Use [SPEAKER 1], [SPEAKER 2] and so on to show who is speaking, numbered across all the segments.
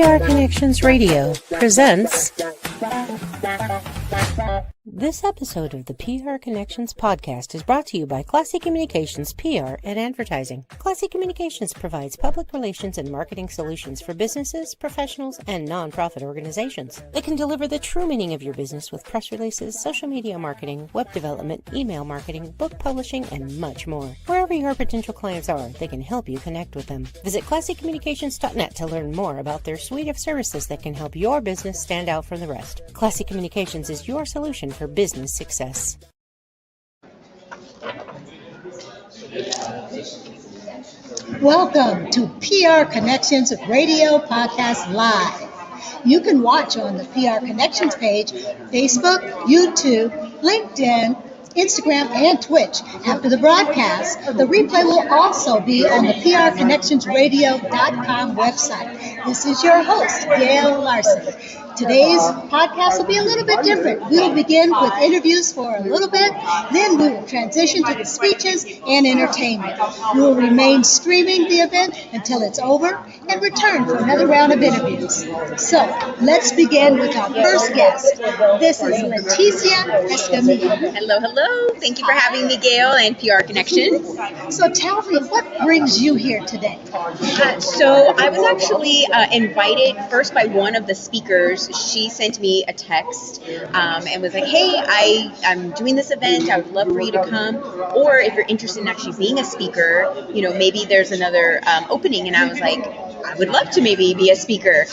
[SPEAKER 1] PR Connections Radio presents this episode of the PR Connections podcast is brought to you by Classy Communications PR and Advertising. Classy Communications provides public relations and marketing solutions for businesses, professionals, and nonprofit organizations. They can deliver the true meaning of your business with press releases, social media marketing, web development, email marketing, book publishing, and much more. Wherever your potential clients are, they can help you connect with them. Visit classycommunications.net to learn more about their suite of services that can help your business stand out from the rest. Classy Communications is your solution for business success.
[SPEAKER 2] Welcome to PR Connections Radio Podcast Live. You can watch on the PR Connections page, Facebook, YouTube, LinkedIn, Instagram, and Twitch. After the broadcast, the replay will also be on the prconnectionsradio.com website. This is your host, Gail Larson. Today's podcast will be a little bit different. We will begin with interviews for a little bit, then we will transition to the speeches and entertainment. We will remain streaming the event until it's over and return for another round of interviews. So let's begin with our first guest. This is Leticia Escamilla.
[SPEAKER 3] Hello, hello. Thank you for having me, Gail, and PR Connections.
[SPEAKER 2] So tell me, what brings you here today?
[SPEAKER 3] So I was actually invited first by one of the speakers. She sent me a text and was like, hey, I'm doing this event. I would love for you to come. Or if you're interested in actually being a speaker, maybe there's another opening. And I was like, I would love to maybe be a speaker.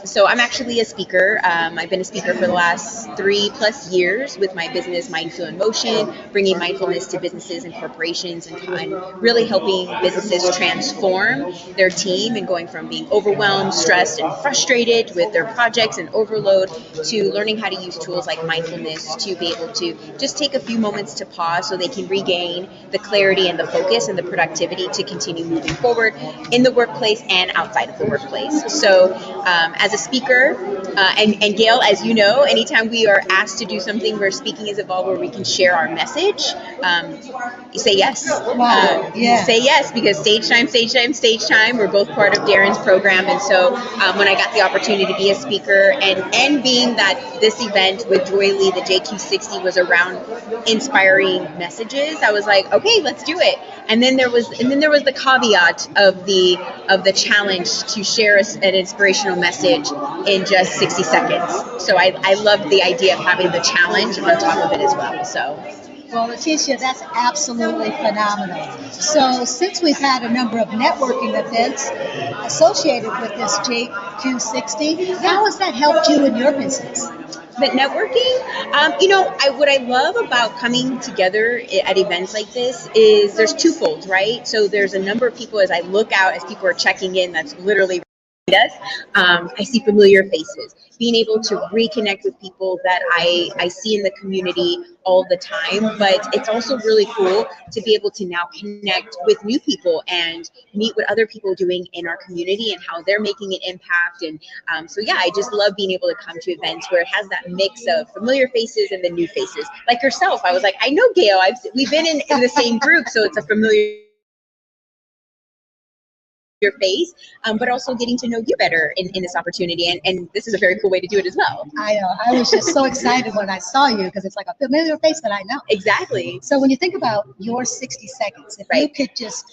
[SPEAKER 3] So I'm actually a speaker. I've been a speaker for the last 3+ years with my business, Mindful in Motion, bringing mindfulness to businesses and corporations and really helping businesses transform their team and going from being overwhelmed, stressed, and frustrated with their projects and overload to learning how to use tools like mindfulness to be able to just take a few moments to pause so they can regain the clarity and the focus and the productivity to continue moving forward in the workplace and outside of the workplace. So as a speaker, and Gail, as you know, anytime we are asked to do something where speaking is involved, where we can share our message, you say yes.
[SPEAKER 2] Wow. Yeah.
[SPEAKER 3] Say yes, because stage time. We're both part of Darren's program, and so when I got the opportunity to be a speaker, and being that this event with Joyley, the JQ 60, was around inspiring messages, I was like, okay, let's do it. And then there was the caveat of the challenge to share an inspirational message in just 60 seconds. So I loved the idea of having the challenge on top of it as well. So.
[SPEAKER 2] Well, Leticia, that's absolutely phenomenal. So since we've had a number of networking events associated with this JQ60, how has that helped you in your business?
[SPEAKER 3] But networking, what I love about coming together at events like this is there's twofold, right? So there's a number of people as I look out, as people are checking in, that's literally us. I see familiar faces, being able to reconnect with people that I see in the community all the time, but it's also really cool to be able to now connect with new people and meet what other people are doing in our community and how they're making an impact. And so I just love being able to come to events where it has that mix of familiar faces and the new faces. Like yourself, I was like, I know Gail, we've been in the same group, so it's a familiar your face, but also getting to know you better in this opportunity. And this is a very cool way to do it as well.
[SPEAKER 2] I know. I was just so excited when I saw you because it's like a familiar face that I know.
[SPEAKER 3] Exactly.
[SPEAKER 2] So when you think about your 60 seconds, if you could just,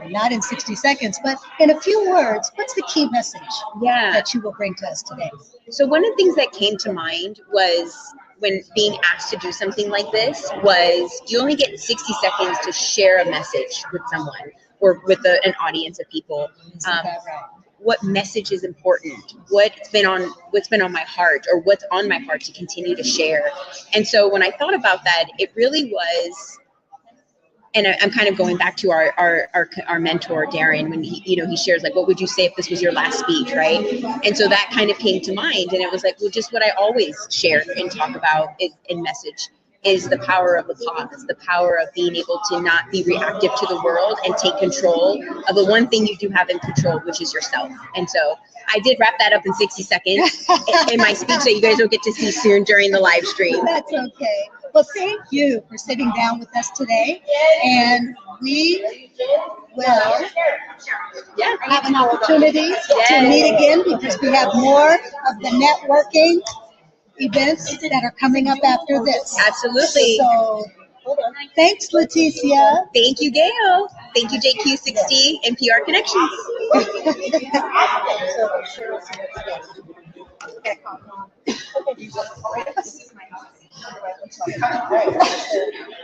[SPEAKER 2] not in 60 seconds, but in a few words, what's the key message that you will bring to us today?
[SPEAKER 3] So one of the things that came to mind was when being asked to do something like this was you only get 60 seconds to share a message with someone or with an audience of people. What message is important? What's been on my heart, or what's on my heart to continue to share? And so when I thought about that, it really was, and I'm kind of going back to our mentor Darren, when he shares like, what would you say if this was your last speech, right? And so that kind of came to mind, and it was like, well, just what I always share and talk about in message is the power of the pause, the power of being able to not be reactive to the world and take control of the one thing you do have in control, which is yourself. And so I did wrap that up in 60 seconds in my speech that you guys will get to see soon during the live stream.
[SPEAKER 2] That's okay. Well, thank you for sitting down with us today. And we will have an opportunity to meet again because we have more of the networking events that are coming up after this.
[SPEAKER 3] Absolutely.
[SPEAKER 2] So, thanks, Leticia.
[SPEAKER 3] Thank you, Gail. Thank you, JQ60 and PR Connections.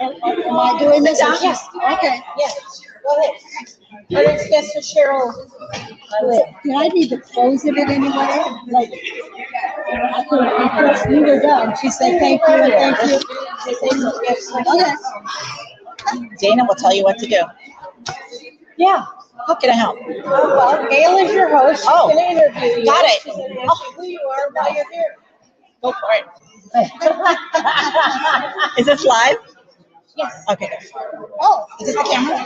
[SPEAKER 2] Am I doing this? Or she's, okay.
[SPEAKER 4] Yes, go ahead. Our next guest is Sheryl Lynn.
[SPEAKER 2] Do I need to close it in any way? Like, I we were done. She said thank you and thank you. Okay.
[SPEAKER 4] Dana will tell you what to do.
[SPEAKER 5] Yeah.
[SPEAKER 4] How can I help?
[SPEAKER 5] Well, Gail is your host. She's
[SPEAKER 4] Oh,
[SPEAKER 5] going to interview you.
[SPEAKER 4] got it.
[SPEAKER 5] She's going to ask you who you are, why you're here.
[SPEAKER 4] Go for it. Is this live?
[SPEAKER 5] Yes.
[SPEAKER 4] Okay.
[SPEAKER 2] Oh,
[SPEAKER 4] Is this the camera?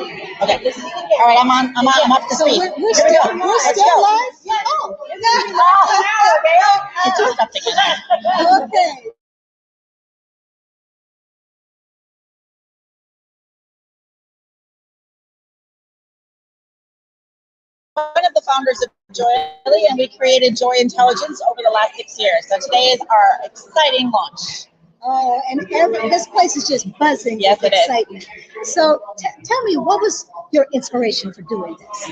[SPEAKER 4] Okay. All right, I'm up to
[SPEAKER 2] so
[SPEAKER 4] speed.
[SPEAKER 2] we're
[SPEAKER 4] Here we
[SPEAKER 2] still,
[SPEAKER 4] go.
[SPEAKER 2] we're
[SPEAKER 4] Let's
[SPEAKER 2] still
[SPEAKER 4] go.
[SPEAKER 2] live? Oh,
[SPEAKER 4] Get your stuff together.
[SPEAKER 2] okay.
[SPEAKER 4] One of the founders of Joyley, and we created Joy Intelligence over the last 6 years. So today is our exciting launch.
[SPEAKER 2] Oh, and this place is just buzzing
[SPEAKER 4] Yes,
[SPEAKER 2] with
[SPEAKER 4] it is.
[SPEAKER 2] excitement. So tell me, what was your inspiration for doing this?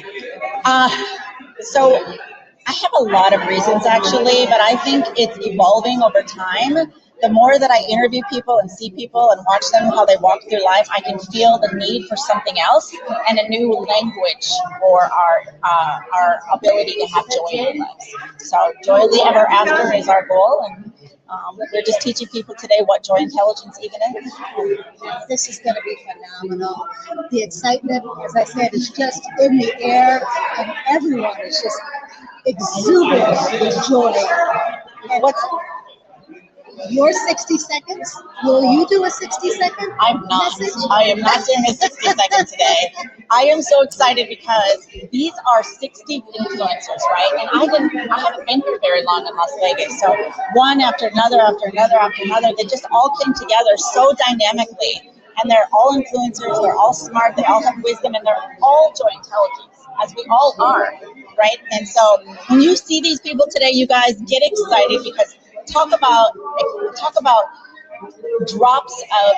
[SPEAKER 4] So I have a lot of reasons actually, but I think it's evolving over time. The more that I interview people and see people and watch them, how they walk through life, I can feel the need for something else and a new language for our ability to have joy in our lives. So Joyly Ever After is our goal, and we're just teaching people today what joy intelligence even is.
[SPEAKER 2] This is going to be phenomenal. The excitement, as I said, is just in the air, and everyone is just exuberant with joy. And
[SPEAKER 4] What's
[SPEAKER 2] your 60 seconds? Will you do a 60-second
[SPEAKER 4] I'm not.
[SPEAKER 2] message?
[SPEAKER 4] I am not doing a 60 second today. I am so excited because these are 60 influencers, right? And I haven't been here very long in Las Vegas. So one after another, after another, after another, they just all came together so dynamically. And they're all influencers, they're all smart, they all have wisdom, and they're all joy intelligence, as we all are, right? And so when you see these people today, you guys get excited because talk about drops of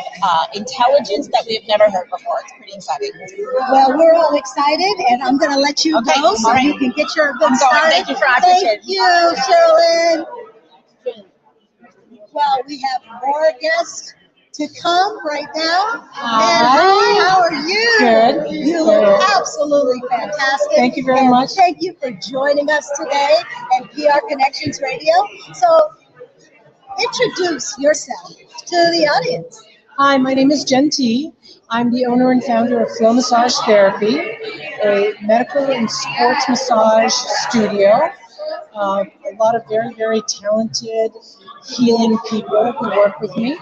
[SPEAKER 4] intelligence that we've never heard before. It's pretty exciting.
[SPEAKER 2] Well, we're all excited, and I'm going to let you
[SPEAKER 4] Okay,
[SPEAKER 2] go so
[SPEAKER 4] all right.
[SPEAKER 2] you can get your good
[SPEAKER 4] I'm going.
[SPEAKER 2] started.
[SPEAKER 4] Thank you for opportunity.
[SPEAKER 2] Thank you, Sheryl Lynn. Well, we have more guests to come right now. And hi, how are you?
[SPEAKER 5] Good.
[SPEAKER 2] You look absolutely fantastic.
[SPEAKER 5] Thank you very
[SPEAKER 2] And
[SPEAKER 5] much.
[SPEAKER 2] Thank you for joining us today at PR Connections Radio. So, introduce yourself to the audience.
[SPEAKER 5] Hi, my name is Jen T. I'm the owner and founder of Flow Massage Therapy, a medical and sports massage studio. A lot of very, very talented, healing people who work with me.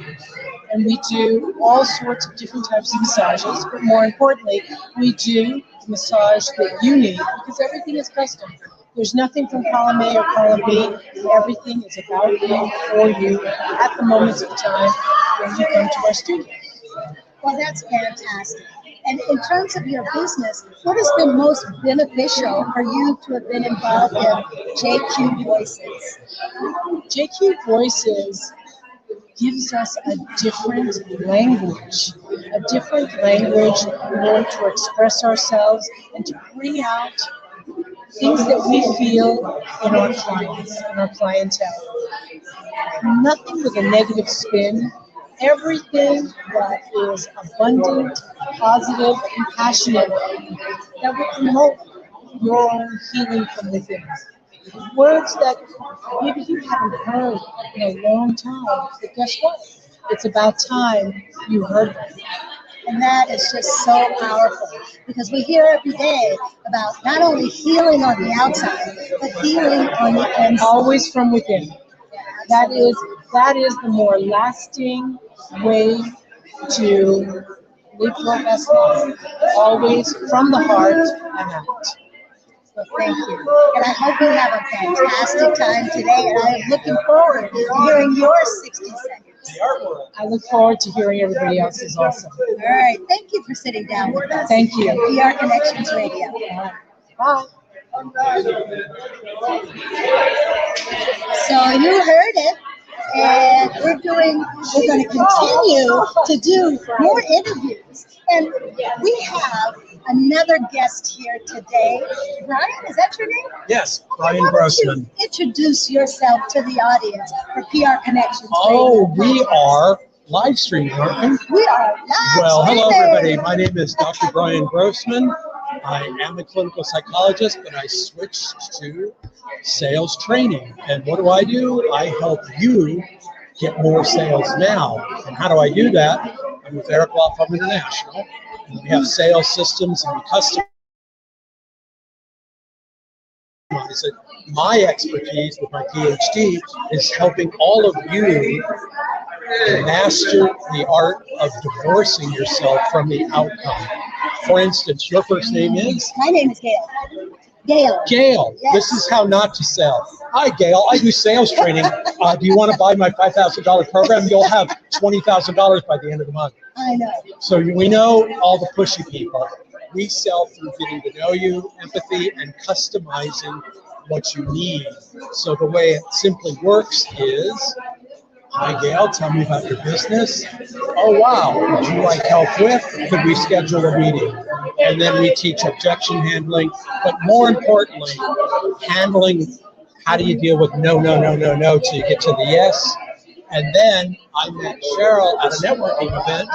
[SPEAKER 5] And we do all sorts of different types of massages, but more importantly, we do the massage that you need because everything is custom. There's nothing from column A or column B. Everything is about you, for you, at the moments of time when you come to our studio.
[SPEAKER 2] Well, that's fantastic. And in terms of your business, what has been most beneficial for you to have been involved in JQ Voices?
[SPEAKER 5] JQ Voices gives us a different language in order to express ourselves and to bring out things that we feel in our clients, in our clientele. Nothing with a negative spin. Everything that is abundant, positive, and passionate that will promote your own healing from within. Words that maybe you haven't heard in a long time, but guess what? It's about time you heard them.
[SPEAKER 2] And that is just so powerful because we hear every day about not only healing on the outside, but healing on the inside.
[SPEAKER 5] Always from within. That is the more lasting way to live your best life. Always from the heart and out.
[SPEAKER 2] Well, thank you. And I hope you have a fantastic time today. And I am looking forward to hearing your 60 seconds.
[SPEAKER 5] I look forward to hearing everybody else's also.
[SPEAKER 2] All right. Thank you for sitting down with us.
[SPEAKER 5] Thank you.
[SPEAKER 2] PR Connections Radio.
[SPEAKER 5] Bye.
[SPEAKER 2] So you heard it, and we're going to continue to do more interviews. And we have another guest here today. Brian, is that your name?
[SPEAKER 6] Yes, Brian
[SPEAKER 2] Why don't
[SPEAKER 6] Grossman.
[SPEAKER 2] you introduce yourself to the audience for PR Connections
[SPEAKER 6] Oh,
[SPEAKER 2] Radio?
[SPEAKER 6] we are live streaming, aren't we?
[SPEAKER 2] We are live
[SPEAKER 6] Well, hello
[SPEAKER 2] streaming.
[SPEAKER 6] everybody. My name is Dr. Brian Grossman. I am a clinical psychologist, but I switched to sales training. And what do? I help you get more sales now. And how do I do that? I'm with Eric Law Firm International. And we have sales systems and we customize it. My expertise with my PhD is helping all of you master the art of divorcing yourself from the outcome. For instance, your first name is?
[SPEAKER 2] My name is Gail. Gail.
[SPEAKER 6] Gail.
[SPEAKER 2] Yes.
[SPEAKER 6] This is how not to sell. Hi, Gail. I do sales training. Do you want to buy my $5,000 program? You'll have $20,000 by the end of the month.
[SPEAKER 2] I know.
[SPEAKER 6] So we know all the pushy people. We sell through getting to know you, empathy, and customizing what you need. So the way it simply works is, hi, Gail, tell me about your business. Oh, wow, would you like help with? Could we schedule a meeting? And then we teach objection handling, but more importantly, handling how do you deal with no, till you get to the yes. And then I met Sheryl at a networking event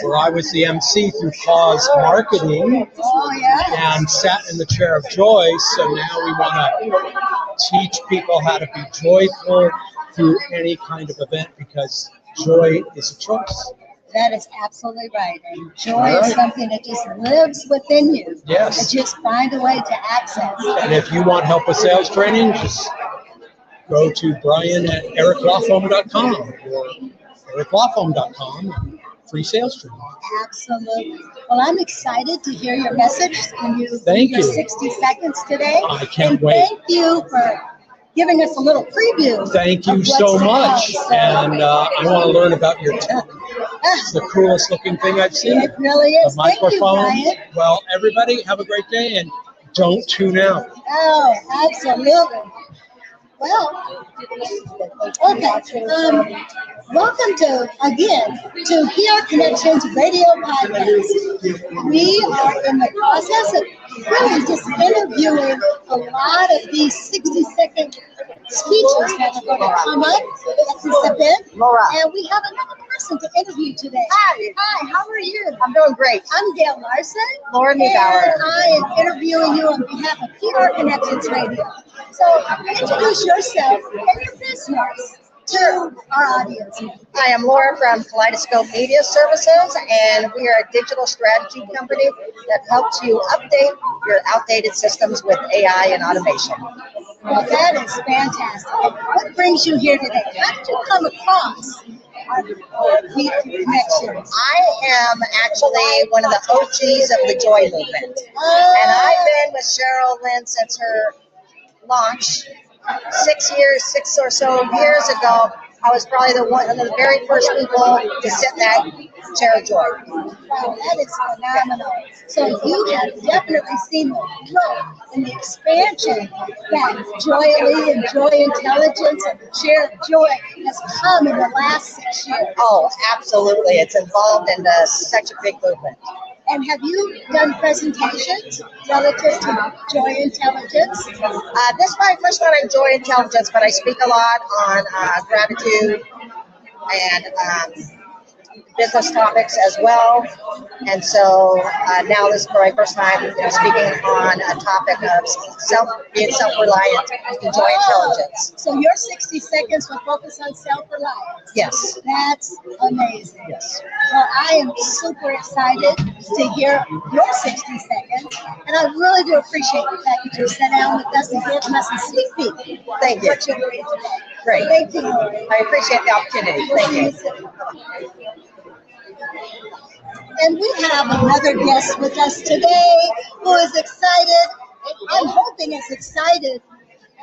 [SPEAKER 6] where I was the MC through Pause Marketing
[SPEAKER 2] Oh, yeah.
[SPEAKER 6] and sat in the chair of joy. So now we want to teach people how to be joyful through any kind of event because joy is a choice.
[SPEAKER 2] That is absolutely right. And joy is something that just lives within you.
[SPEAKER 6] Yes.
[SPEAKER 2] You just find a way to access.
[SPEAKER 6] And if you want help with sales training, just go to brian@ericlawfoam.com or ericlawfoam.com. Free sales training.
[SPEAKER 2] Absolutely. Well, I'm excited to hear your message and
[SPEAKER 6] Thank
[SPEAKER 2] your
[SPEAKER 6] you.
[SPEAKER 2] 60 seconds today.
[SPEAKER 6] I can't
[SPEAKER 2] and
[SPEAKER 6] wait.
[SPEAKER 2] Thank you for giving us a little preview.
[SPEAKER 6] Thank you
[SPEAKER 2] of what's
[SPEAKER 6] so
[SPEAKER 2] to
[SPEAKER 6] much.
[SPEAKER 2] come. So,
[SPEAKER 6] And I want to learn about your tech. It's the coolest looking thing I've seen.
[SPEAKER 2] it really
[SPEAKER 6] The
[SPEAKER 2] is. Thank you,
[SPEAKER 6] microphone.
[SPEAKER 2] Brian.
[SPEAKER 6] Well, everybody, have a great day and don't tune out.
[SPEAKER 2] Oh, absolutely. Well, okay. Welcome to PR Connections Radio Podcast. We are in the process of really just interviewing a lot of these 60-second speeches that are going to come up at this event.
[SPEAKER 4] Laura.
[SPEAKER 2] And we have another person to interview today. Hi, how are you?
[SPEAKER 4] I'm doing great.
[SPEAKER 2] I'm Gail Larson.
[SPEAKER 4] Laura Neubauer.
[SPEAKER 2] And I am interviewing you on behalf of PR Connections Radio. So introduce yourself and your business to our audience.
[SPEAKER 4] Hi, I'm Laura from Kaleidoscope Media Services, and we are a digital strategy company that helps you update your outdated systems with AI and automation.
[SPEAKER 2] Well, that is fantastic. What brings you here today? How did you come across our PR Connections?
[SPEAKER 4] I am actually one of the OGs of the Joy movement, and I've been with Sheryl Lynn since her launch 6 or so years ago. I was probably one of the very first people to sit in that chair of joy.
[SPEAKER 2] Wow, that is phenomenal. So you have definitely seen the growth and the expansion that Joyley and Joy Intelligence and the Chair of Joy has come in the last 6 years.
[SPEAKER 4] Oh, absolutely. It's evolved into such a big movement.
[SPEAKER 2] And have you done presentations relative to Joy Intelligence?
[SPEAKER 4] This is my first one on Joy Intelligence, but I speak a lot on gratitude and business topics as well. And so now this is for my first time speaking on a topic of being self-reliant in Joy Intelligence.
[SPEAKER 2] So your 60 seconds will focus on self-reliance.
[SPEAKER 4] Yes.
[SPEAKER 2] That's amazing.
[SPEAKER 4] Yes.
[SPEAKER 2] Well, I am super excited to hear your 60 seconds, and I really do appreciate the fact that you sat down with us and gave us a sneak peek.
[SPEAKER 4] Thank you.
[SPEAKER 2] What you're doing today.
[SPEAKER 4] Great.
[SPEAKER 2] Thank you, Lori.
[SPEAKER 4] I appreciate the opportunity. Thank you.
[SPEAKER 2] And we have another guest with us today who is excited. I'm hoping as excited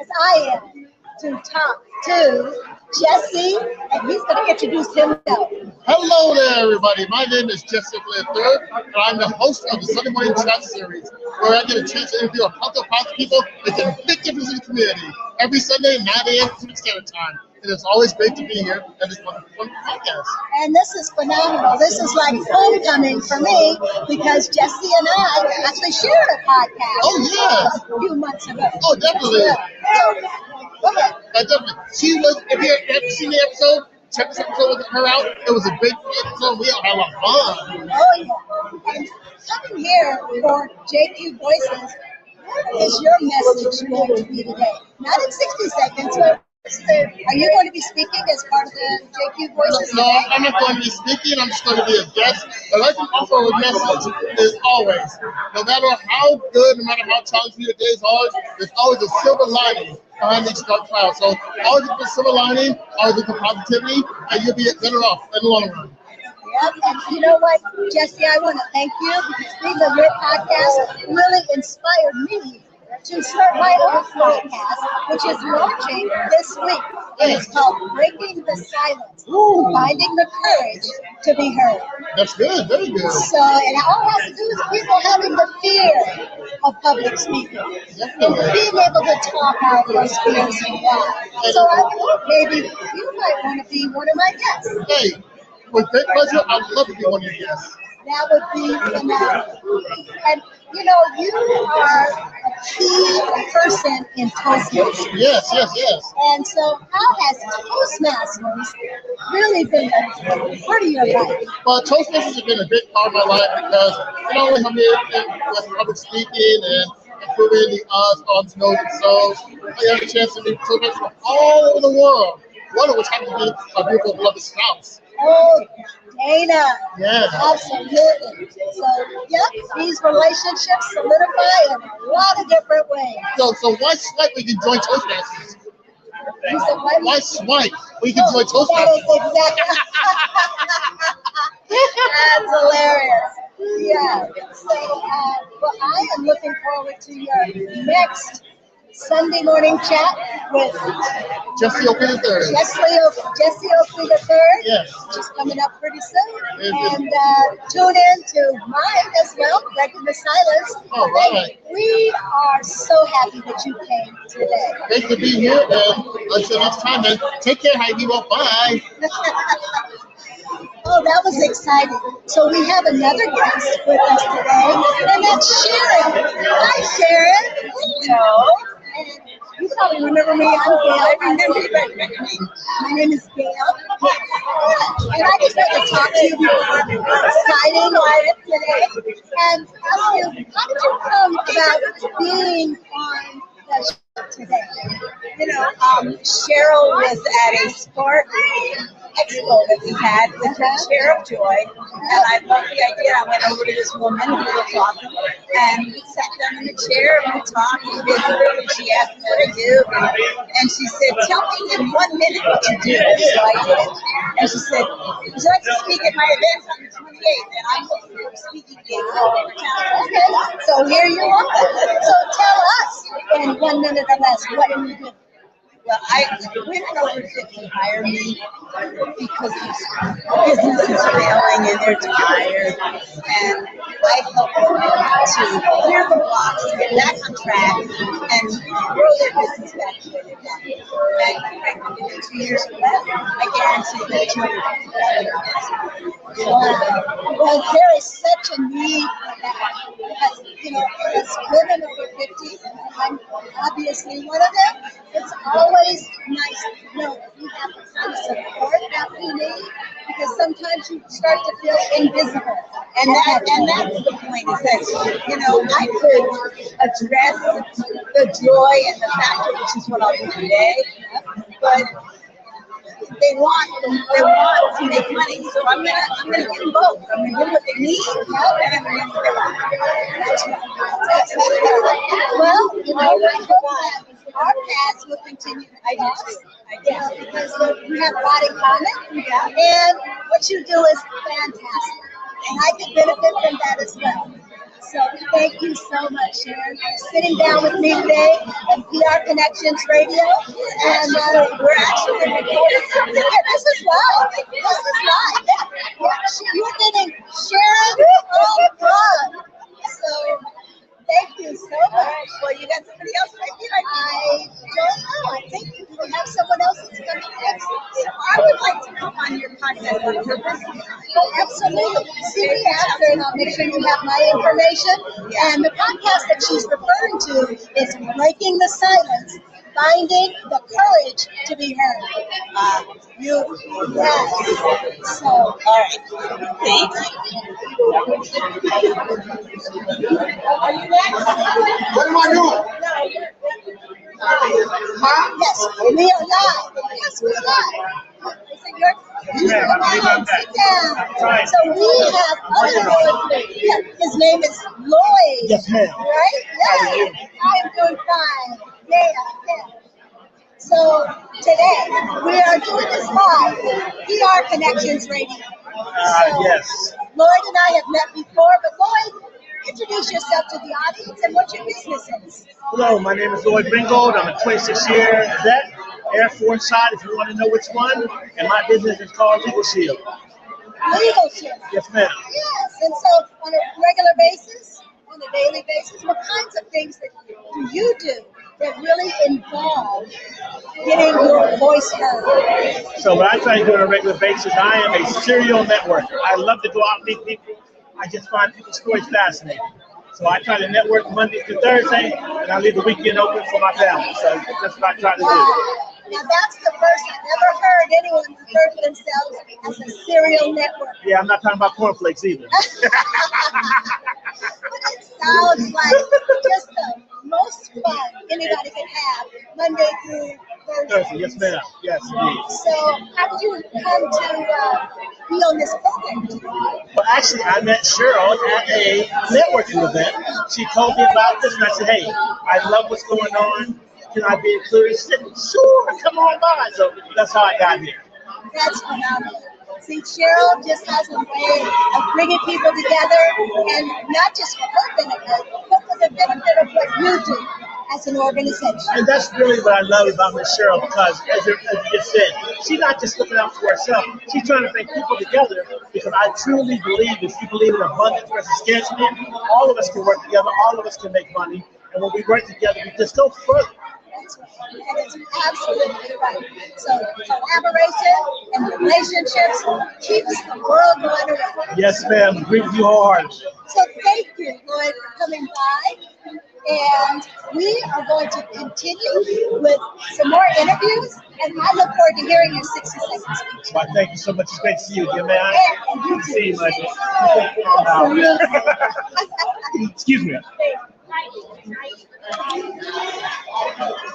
[SPEAKER 2] as I am to talk to Jesse, and he's going to introduce himself.
[SPEAKER 7] Hello there, everybody. My name is Jesse Lynn, and I'm the host of the Sunday Morning Chat Series, where I get a chance to interview a couple of positive people making a big difference in the community every Sunday, 9 a.m. Pacific Standard Time. And it's always great to be here at this wonderful podcast.
[SPEAKER 2] And this is phenomenal. This is like homecoming for me because Jesse and I actually shared a podcast.
[SPEAKER 7] Oh, yes.
[SPEAKER 2] A few months ago.
[SPEAKER 7] Oh, definitely.
[SPEAKER 2] Go ahead.
[SPEAKER 7] Definitely. She was, if you haven't seen the episode, check this episode with her out. It was a great episode. We all had a lot of fun.
[SPEAKER 2] Oh, yeah. And coming here for JQ Voices, what is your message going to be today? Not in 60 seconds, but are you going to be speaking as part of the JQ Voices
[SPEAKER 7] No,
[SPEAKER 2] today?
[SPEAKER 7] I'm not going to be speaking. I'm just going to be a guest. But I can offer a message is always, no matter how good, no matter how challenging your days are, there's always a silver lining behind each dark cloud. So always look for silver lining, always look for positivity, and you'll be better off in the long run.
[SPEAKER 2] Yep, and you know what, Jesse, I want to thank you because being on your podcast really inspired me to start my own podcast, which is launching this week. And it's called Breaking the Silence, Finding the Courage to be Heard.
[SPEAKER 7] That's good, very good.
[SPEAKER 2] So, and all it has to do is people having the fear of public speaking and being able to talk out those fears and why. So I thought maybe you might want to be one of my guests.
[SPEAKER 7] Hey, with great pleasure, I'd love to be one of your guests.
[SPEAKER 2] That would be phenomenal. And you know, you are a key person in Toastmasters.
[SPEAKER 7] Yes.
[SPEAKER 2] And so how has Toastmasters really been a part of your life?
[SPEAKER 7] Well, Toastmasters has been a big part of my life because it not only helped me with public speaking and improving the odds on nose and so I had a chance to meet Toastmasters from all over the world. One of which happened to be a beautiful beloved spouse.
[SPEAKER 2] Oh, Dana.
[SPEAKER 7] Yeah.
[SPEAKER 2] Absolutely. So, yep, these relationships solidify in a lot of different ways.
[SPEAKER 7] So why swipe when you can join Toastmasters?
[SPEAKER 2] You said,
[SPEAKER 7] Why swipe when you can join
[SPEAKER 2] That
[SPEAKER 7] Toastmasters?
[SPEAKER 2] is exactly. That's hilarious. Yeah. So, well, I am looking forward to your next Sunday morning chat with
[SPEAKER 7] Jesse Oakley III.
[SPEAKER 2] Jesse Oakley III.
[SPEAKER 7] Yes.
[SPEAKER 2] Which is coming up pretty soon.
[SPEAKER 7] It
[SPEAKER 2] And tune in to mine as well, Breaking the Silence.
[SPEAKER 7] All right.
[SPEAKER 2] And we are so happy that you came today.
[SPEAKER 7] Thank you for being here. And until next time, then, take care, Heidi. Well, bye.
[SPEAKER 2] Oh, that was exciting. So we have another guest with us today, and that's Sharon. Hi, Sharon. Hello. And you probably remember me. I'm Gail. I remember you. My name is Gail. And I just had to talk to you before signing on today and ask you, how did you come about being on the show today?
[SPEAKER 8] You know, Sheryl was at a sport expo that we had with her chair of joy, and I loved the idea. I went over to this woman, we were talking, and we sat down in the chair and we talked, and she asked me what I do, and she said, tell me in 1 minute what you do. So I did, and she said, would you like to speak at my event on the 28th? And I'm looking for speaking gigs all over town.
[SPEAKER 2] Okay, so here you are. So tell us in 1 minute or less, what do you do?
[SPEAKER 8] Well, women over 50 hire me because business is failing and they're tired, and I help them to clear the blocks, get back on track, and grow their business back to where they've done. And frankly, within 2 years or less, I guarantee that you'll
[SPEAKER 2] Wow. Well, there is such a need for that. Because, you know, as women over 50, I'm obviously one of them, it's always nice to know that we have the kind of support that we need, because sometimes you start to feel invisible.
[SPEAKER 8] And that's the point, is that, you know, I could address the joy and the factor, which is what I'll do today, but they want to make money, so I'm gonna give them both. I'm gonna give them what they need, and I'm gonna give them what they want.
[SPEAKER 2] That's well, you know, I hope that our paths will continue to cross. Yeah, because we have a lot in common, and what you do is fantastic, and I can benefit from that as well. So thank you so much, Sharon, for sitting down with me today at PR Connections Radio. And we're actually recording something. Yeah, this is live. This is live. Yeah. You're getting Sharon on Plug. So thank you so much.
[SPEAKER 8] Well, you got somebody else right here.
[SPEAKER 2] I don't know. I think we have someone else that's coming next.
[SPEAKER 8] So I would like to come on your podcast on purpose.
[SPEAKER 2] Oh, absolutely. See me after, and I'll make sure you have my information. And the podcast that she's referring to is Breaking the Silence, Finding the Courage to Be Heard. Yes. So,
[SPEAKER 8] All right. Thank
[SPEAKER 7] What am I doing? Huh?
[SPEAKER 2] yes, we are live. Yes, we are live. Is it your come on, sit down. So we have other Lloyd. Yeah, his name is Lloyd.
[SPEAKER 6] Yes, ma'am.
[SPEAKER 2] Right? Yeah. I am doing fine. Yeah. So today we are doing this live, PR Connections Radio.
[SPEAKER 6] Yes.
[SPEAKER 2] Lloyd and I have met before, but Lloyd, introduce yourself to the audience and what your business is.
[SPEAKER 9] Hello, my name is Lloyd Ringgold. I'm a 26-year vet, Air Force side, if you want to know which one. And my business is called Legal Shield.
[SPEAKER 2] Legal Shield.
[SPEAKER 9] Yes, ma'am.
[SPEAKER 2] Yes, and so on a regular basis, on a daily basis, what kinds of things that do you do that really involve getting your voice heard?
[SPEAKER 9] So what I try to do on a regular basis, I am a serial networker. I love to go out and meet people. I just find people's stories fascinating. So I try to network Monday through Thursday, and I leave the weekend open for my family. So that's what I try to do.
[SPEAKER 2] Now that's the first I've ever heard anyone refer to themselves as a serial network.
[SPEAKER 9] Yeah, I'm not talking about cornflakes either.
[SPEAKER 2] But it sounds like just the most fun anybody can have Monday through Thursday.
[SPEAKER 9] Yes, ma'am. Yes, indeed.
[SPEAKER 2] So how did you come to be on this program?
[SPEAKER 9] Well, actually, I met Sheryl at a networking event. She told me about this, and I said, hey, I love what's going on. Can I be included? She said, sure, come on by. So that's how I got here.
[SPEAKER 2] That's phenomenal. See, Sheryl just has a way of bringing people together, and not just for her benefit, but for the benefit of what you do as an organization.
[SPEAKER 9] And that's really what I love about Miss Sheryl, because as you just said, she's not just looking out for herself. She's trying to bring people together, because I truly believe if you believe in abundance versus scarcity, all of us can work together, all of us can make money, and when we work together, we just go further.
[SPEAKER 2] That's right. And it's absolutely right. So collaboration and relationships keeps the world going around.
[SPEAKER 9] Yes, ma'am. Agree with you wholeheartedly.
[SPEAKER 2] So thank you, Lloyd, for coming by. And we are going to continue with some more interviews. And I look forward to hearing your 60-second speech.
[SPEAKER 9] Well, thank you so much. It's great to see you again, man.
[SPEAKER 2] And you
[SPEAKER 9] See you, man.
[SPEAKER 2] absolutely.
[SPEAKER 9] Excuse me.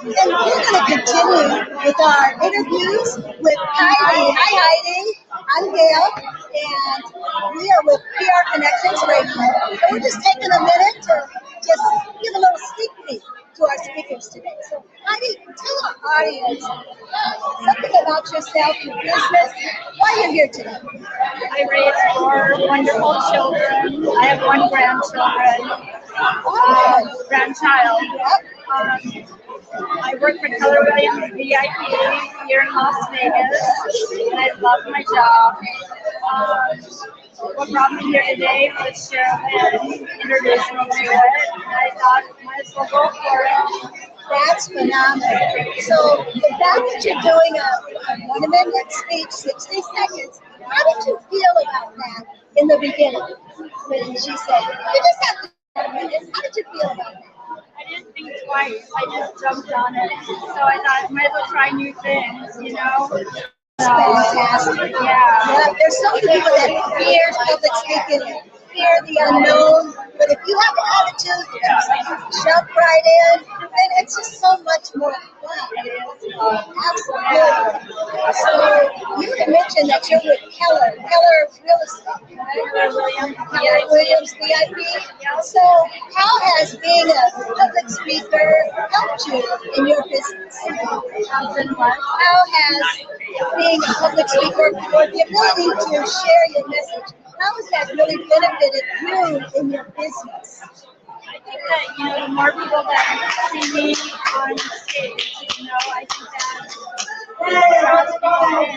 [SPEAKER 2] And we're going to continue with our interviews with Heidi. Hi, Heidi. I'm Gail, and we are with PR Connections Radio. And we're just taking a minute to just give a little sneak peek to our speakers today. So, Heidi, tell our audience something about yourself, your business, why you're here today.
[SPEAKER 10] I raise 4 wonderful children. I have 1 grandchild. I work for Keller Williams VIP here in Las Vegas, and I love my job. What brought me here today was Sheryl Lynn introduced me to it, and I thought I might as well go for it.
[SPEAKER 2] That's phenomenal. So the fact that you're doing a 1-minute speech, 60 seconds, how did you feel about that in the beginning when she said, you just have to 1 minute? How did you feel about that?
[SPEAKER 10] I didn't think twice. I just jumped on it. So I thought I might as well try new things, you know?
[SPEAKER 2] Fantastic. Yeah. There's so many people that fear public speaking, fear the unknown, but if you have an attitude, you just jump right in, and it's just so much more fun. Absolutely. So you had mentioned that you're with Keller Real Estate, right? Keller Williams VIP. So how has being a public speaker helped you in your business? How has being a public speaker or the ability to share your message how has that really benefited you in your business?
[SPEAKER 10] I think that, the more people that see me on stage, I think that draws people in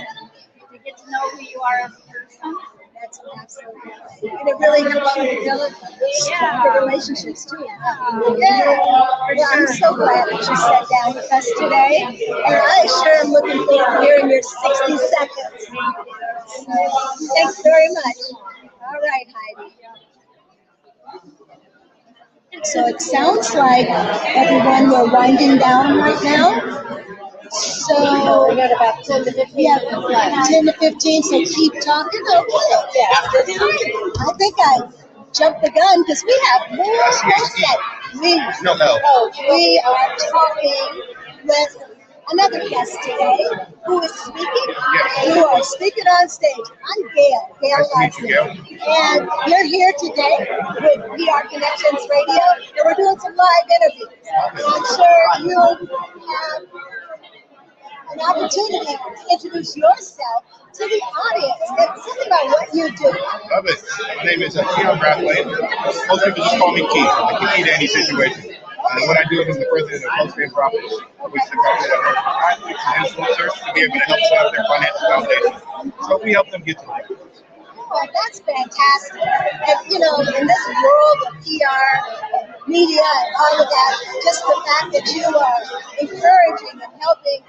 [SPEAKER 10] to get to know who you are as a person.
[SPEAKER 2] That's absolutely right. And it really helps you develop stronger relationships too. Yeah. Well, I'm so glad that you sat down with us today. And I sure am looking forward to hearing your 60 seconds. So, thanks very much. All right, Heidi. So it sounds like everyone, we're winding down right now. So we got about 10 to 15. Yeah, 10 to 15. So keep talking. Okay. Yeah. I think I jumped the gun because we have more that we are talking with another guest today who is speaking. You are speaking on stage. I'm Gail Larson. And you're here today with PR Connections Radio, and we're doing some live interviews. And I'm sure you have an opportunity to introduce yourself to the audience and tell me about what you do.
[SPEAKER 11] Love it. My name is Keon Bradley. Most people just call me Key. Like the key to any situation. What I do is I'm the president of Post Game Profits, which is a company that works with athletes and influencers to be able to help set up their financial foundation. So we help them get to there.
[SPEAKER 2] Oh, that's fantastic. And, in this world of PR, media, and all of that, just the fact that you are encouraging and helping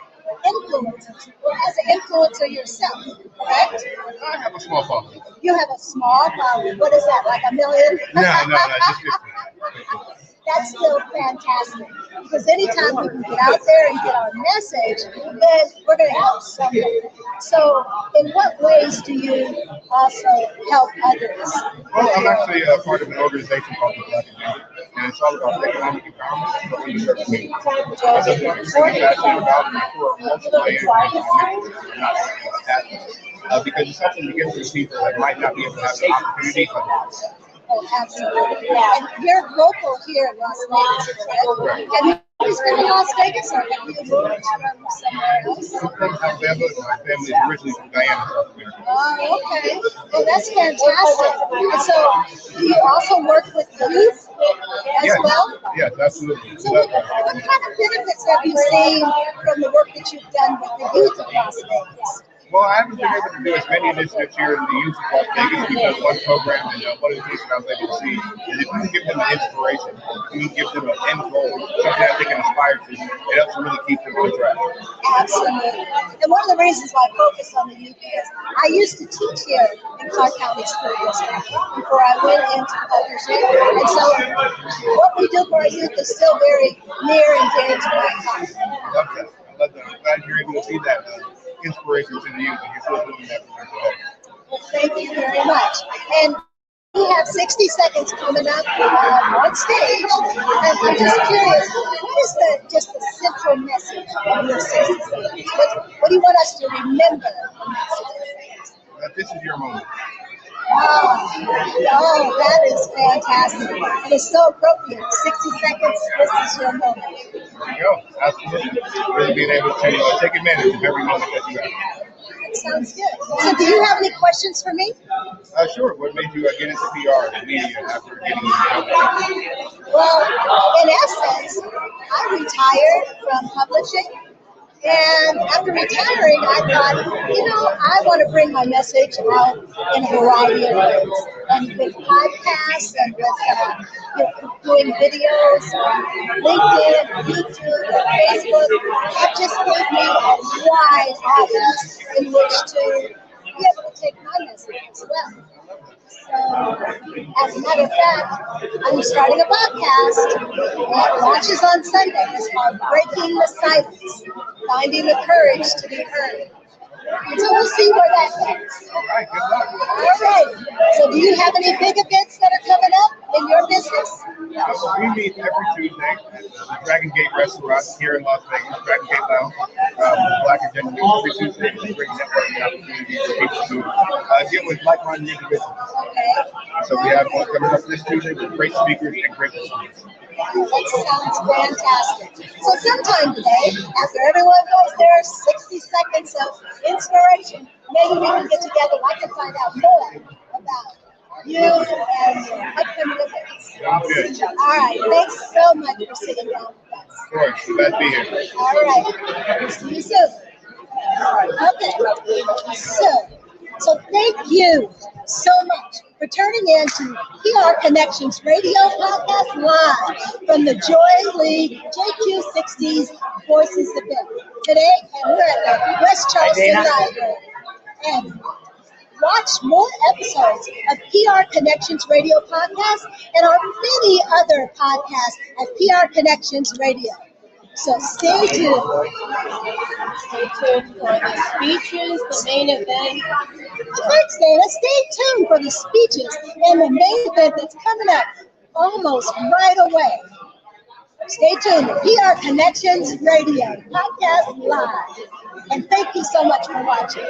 [SPEAKER 2] influencers, as an influencer yourself, correct?
[SPEAKER 11] I have a small following.
[SPEAKER 2] You have a small following. What is that, like 1 million?
[SPEAKER 11] No, just 50.
[SPEAKER 2] That's still fantastic, because anytime we can get out there and get our message, then we're going to help somebody. So in what ways do you also help others?
[SPEAKER 11] Well, I'm actually a part of an organization called the Black Agenda, and it's all about economic empowerment for underserved communities. That's something I'm extremely passionate about, and for multiple layers because it's something to give to the people that might not be able to have the opportunity for themselves.
[SPEAKER 2] Oh, absolutely. And you're local here in Las Vegas, correct? Have you always been in Las Vegas, or have you moved from somewhere else?
[SPEAKER 11] I'm from Alabama. My family is originally from Guyana, South America.
[SPEAKER 2] Oh, okay. Well, that's fantastic. And so, do you also work with youth as well?
[SPEAKER 11] Yes, absolutely.
[SPEAKER 2] So, what kind of benefits have you seen from the work that you've done with the youth of Las Vegas?
[SPEAKER 11] Well, I haven't been able to do as many initiatives here in the youth of Las Vegas because one program and one of the things that I was able to see is if you can give them an inspiration, you can give them an end goal, something that they can aspire to, it helps really keep them on track.
[SPEAKER 2] Absolutely. And one of the reasons why I focus on the youth is I used to teach here in Clark County School District before I went into publishing. And so what we do for our youth is still very near and dear to my heart.
[SPEAKER 11] I love that. I'm glad you're able to see that inspiration to the youth, and you're still doing that for them today.
[SPEAKER 2] Well, thank you very much. And we have 60 seconds coming up on stage. And I'm just curious, what is the central message of your 60 seconds? What do you want us to remember from that 60 seconds?
[SPEAKER 11] That this is your moment.
[SPEAKER 2] Oh, that is fantastic. And it's so appropriate. 60 seconds, this is your moment.
[SPEAKER 11] There you go. Absolutely. Really being able to take advantage of every moment that you have.
[SPEAKER 2] That sounds good. So do you have any questions for me?
[SPEAKER 11] Sure. What made you get into PR and media after getting into publishing?
[SPEAKER 2] Well, in essence, I retired from publishing. And after retiring, I thought, I want to bring my message out in a variety of ways. And with podcasts and with doing videos on LinkedIn, YouTube, and Facebook, that just gave me a wide audience in which to be able to take my message as well. So, as a matter of fact, I'm starting a podcast that launches on Sunday. It's called Breaking the Silence, Finding the Courage to Be Heard. And so we'll see where that goes.
[SPEAKER 11] All right, good luck.
[SPEAKER 2] All right. So do you have any big events that are coming up in your business?
[SPEAKER 11] We meet every Tuesday at the Dragon Gate Restaurant here in Las Vegas, Dragon Gate Lounge. Black Agenda every Tuesday with great networking opportunities for people to get with like-minded individuals. So we have one coming up this Tuesday with great speakers and great listeners.
[SPEAKER 2] That sounds fantastic. So sometime today, after everyone goes their 60 seconds of inspiration, maybe we can get together and I can find out more about you and upcoming events.
[SPEAKER 11] Sounds good.
[SPEAKER 2] All right, thanks so much for sitting down with us.
[SPEAKER 11] Of course. Glad to be here.
[SPEAKER 2] All right, see you soon. Okay, so thank you so much for turning in to PR Connections Radio Podcast Live from the Joyley JQ 60s Voices event today, and we're at the West Charleston Library. And watch more episodes of PR Connections Radio Podcast and our many other podcasts at PR Connections Radio. So stay tuned.
[SPEAKER 12] Stay tuned for the speeches, the main event.
[SPEAKER 2] Thanks, Dana. Stay tuned for the speeches and the main event that's coming up almost right away. Stay tuned to PR Connections Radio Podcast Live. And thank you so much for watching.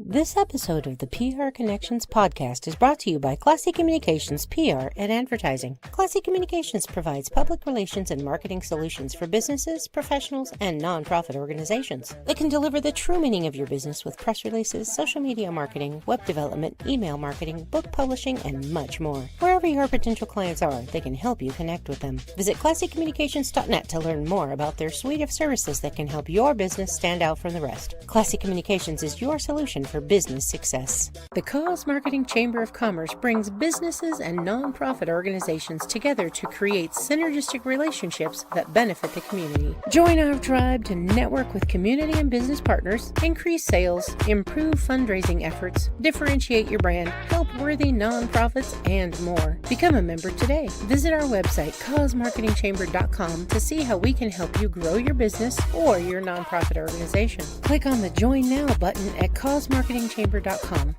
[SPEAKER 1] This episode of the PR Connections podcast is brought to you by Classy Communications PR and Advertising. Classy Communications provides public relations and marketing solutions for businesses, professionals, and nonprofit organizations. They can deliver the true meaning of your business with press releases, social media marketing, web development, email marketing, book publishing, and much more. Wherever your potential clients are, they can help you connect with them. Visit classycommunications.net to learn more about their suite of services that can help your business stand out from the rest. Classy Communications is your solution for business success. The Cause Marketing Chamber of Commerce brings businesses and nonprofit organizations together to create synergistic relationships that benefit the community. Join our tribe to network with community and business partners, increase sales, improve fundraising efforts, differentiate your brand, help worthy nonprofits, and more. Become a member today. Visit our website, causemarketingchamber.com, to see how we can help you grow your business or your nonprofit organization. Click on the Join Now button at causemarketingchamber.com.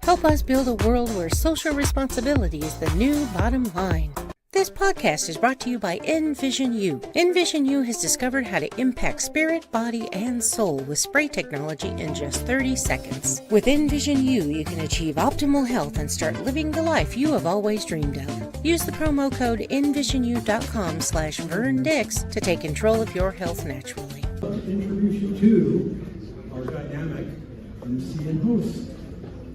[SPEAKER 1] Help us build a world where social responsibility is the new bottom line. This podcast is brought to you by Envision U. Envision U has discovered how to impact spirit, body, and soul with spray technology in just 30 seconds. With Envision U, you can achieve optimal health and start living the life you have always dreamed of. Use the promo code envisinu.com/VernDix to take control of your health naturally.
[SPEAKER 13] I'd like to introduce you to our dynamic MC and host.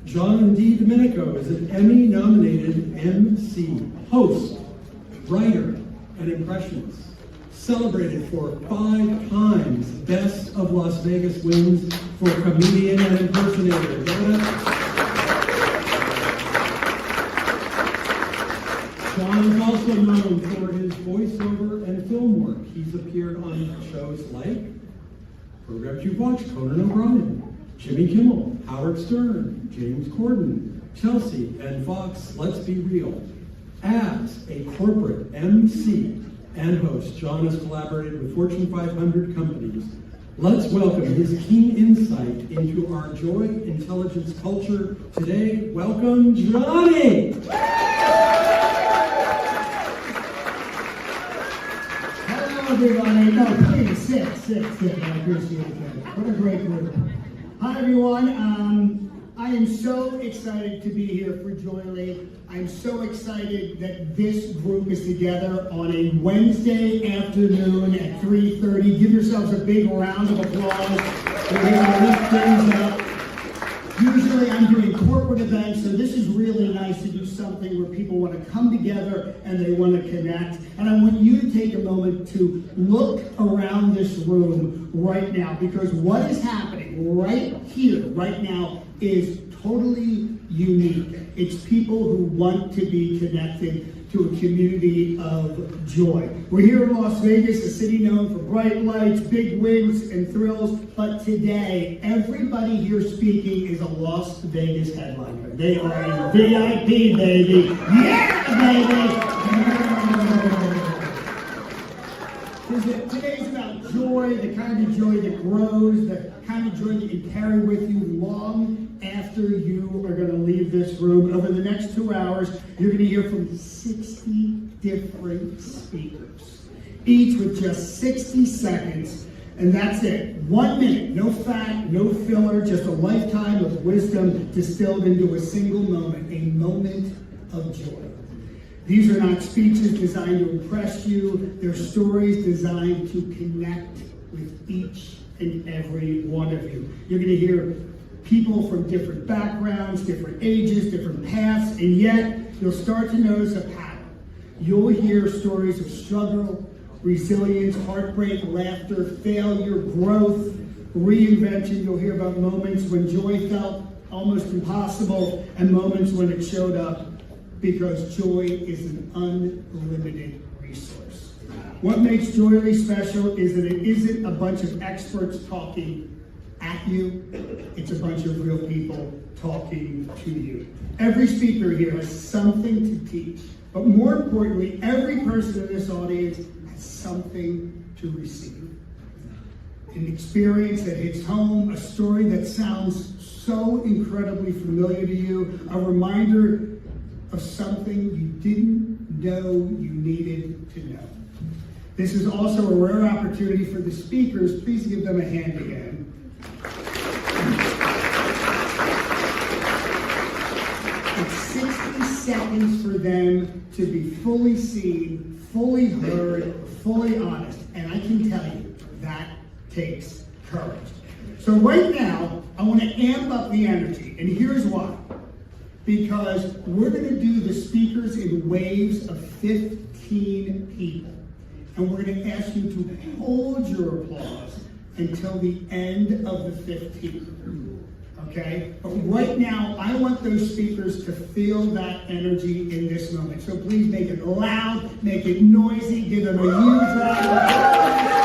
[SPEAKER 13] John D. Domenico is an Emmy-nominated MC, host, writer, and impressionist. Celebrated for 5 times Best of Las Vegas wins for comedian and impersonator. John is also known for his voiceover and film work. He's appeared on shows like programs you've watched: Conan O'Brien, Jimmy Kimmel, Howard Stern, James Corden, Chelsea, and Fox Let's Be Real. As a corporate MC and host, John has collaborated with Fortune 500 companies. Let's welcome his keen insight into our joy, intelligence, culture. Today, welcome Johnny!
[SPEAKER 14] Hello, everybody. No, please, sit. I appreciate it. What a great group. Hi, everyone. I am so excited to be here for Joyley. I'm so excited that this group is together on a Wednesday afternoon at 3:30. Give yourselves a big round of applause. We're here to lift things up. Usually I'm doing corporate events, so this is really nice to do something where people want to come together and they want to connect. And I want you to take a moment to look around this room right now, because what is happening right here, right now, is totally unique. It's people who want to be connected to a community of joy. We're here in Las Vegas, a city known for bright lights, big wins, and thrills. But today, everybody here speaking is a Las Vegas headliner. They are a VIP, baby. Yeah, baby! Today's about joy, the kind of joy that grows, the kind of joy that you carry with you long after you are going to leave this room. Over the next 2 hours, you're going to hear from 60 different speakers, each with just 60 seconds, and that's it. 1 minute, no fat, no filler, just a lifetime of wisdom distilled into a single moment, a moment of joy. These are not speeches designed to impress you. They're stories designed to connect with each and every one of you. You're going to hear people from different backgrounds, different ages, different paths, and yet you'll start to notice a pattern. You'll hear stories of struggle, resilience, heartbreak, laughter, failure, growth, reinvention. You'll hear about moments when joy felt almost impossible and moments when it showed up, because joy is an unlimited resource. What makes Joyley special is that it isn't a bunch of experts talking at you, it's a bunch of real people talking to you. Every speaker here has something to teach, but more importantly, every person in this audience has something to receive. An experience that hits home, a story that sounds so incredibly familiar to you, a reminder of something you didn't know you needed to know. This is also a rare opportunity for the speakers. Please give them a hand again. It's 60 seconds for them to be fully seen, fully heard, fully honest. And I can tell you, that takes courage. So right now, I want to amp up the energy, and here's why. Because we're going to do the speakers in waves of 15 people. And we're going to ask you to hold your applause until the end of the 15. Okay? But right now, I want those speakers to feel that energy in this moment. So please make it loud, make it noisy, give them a huge round of applause.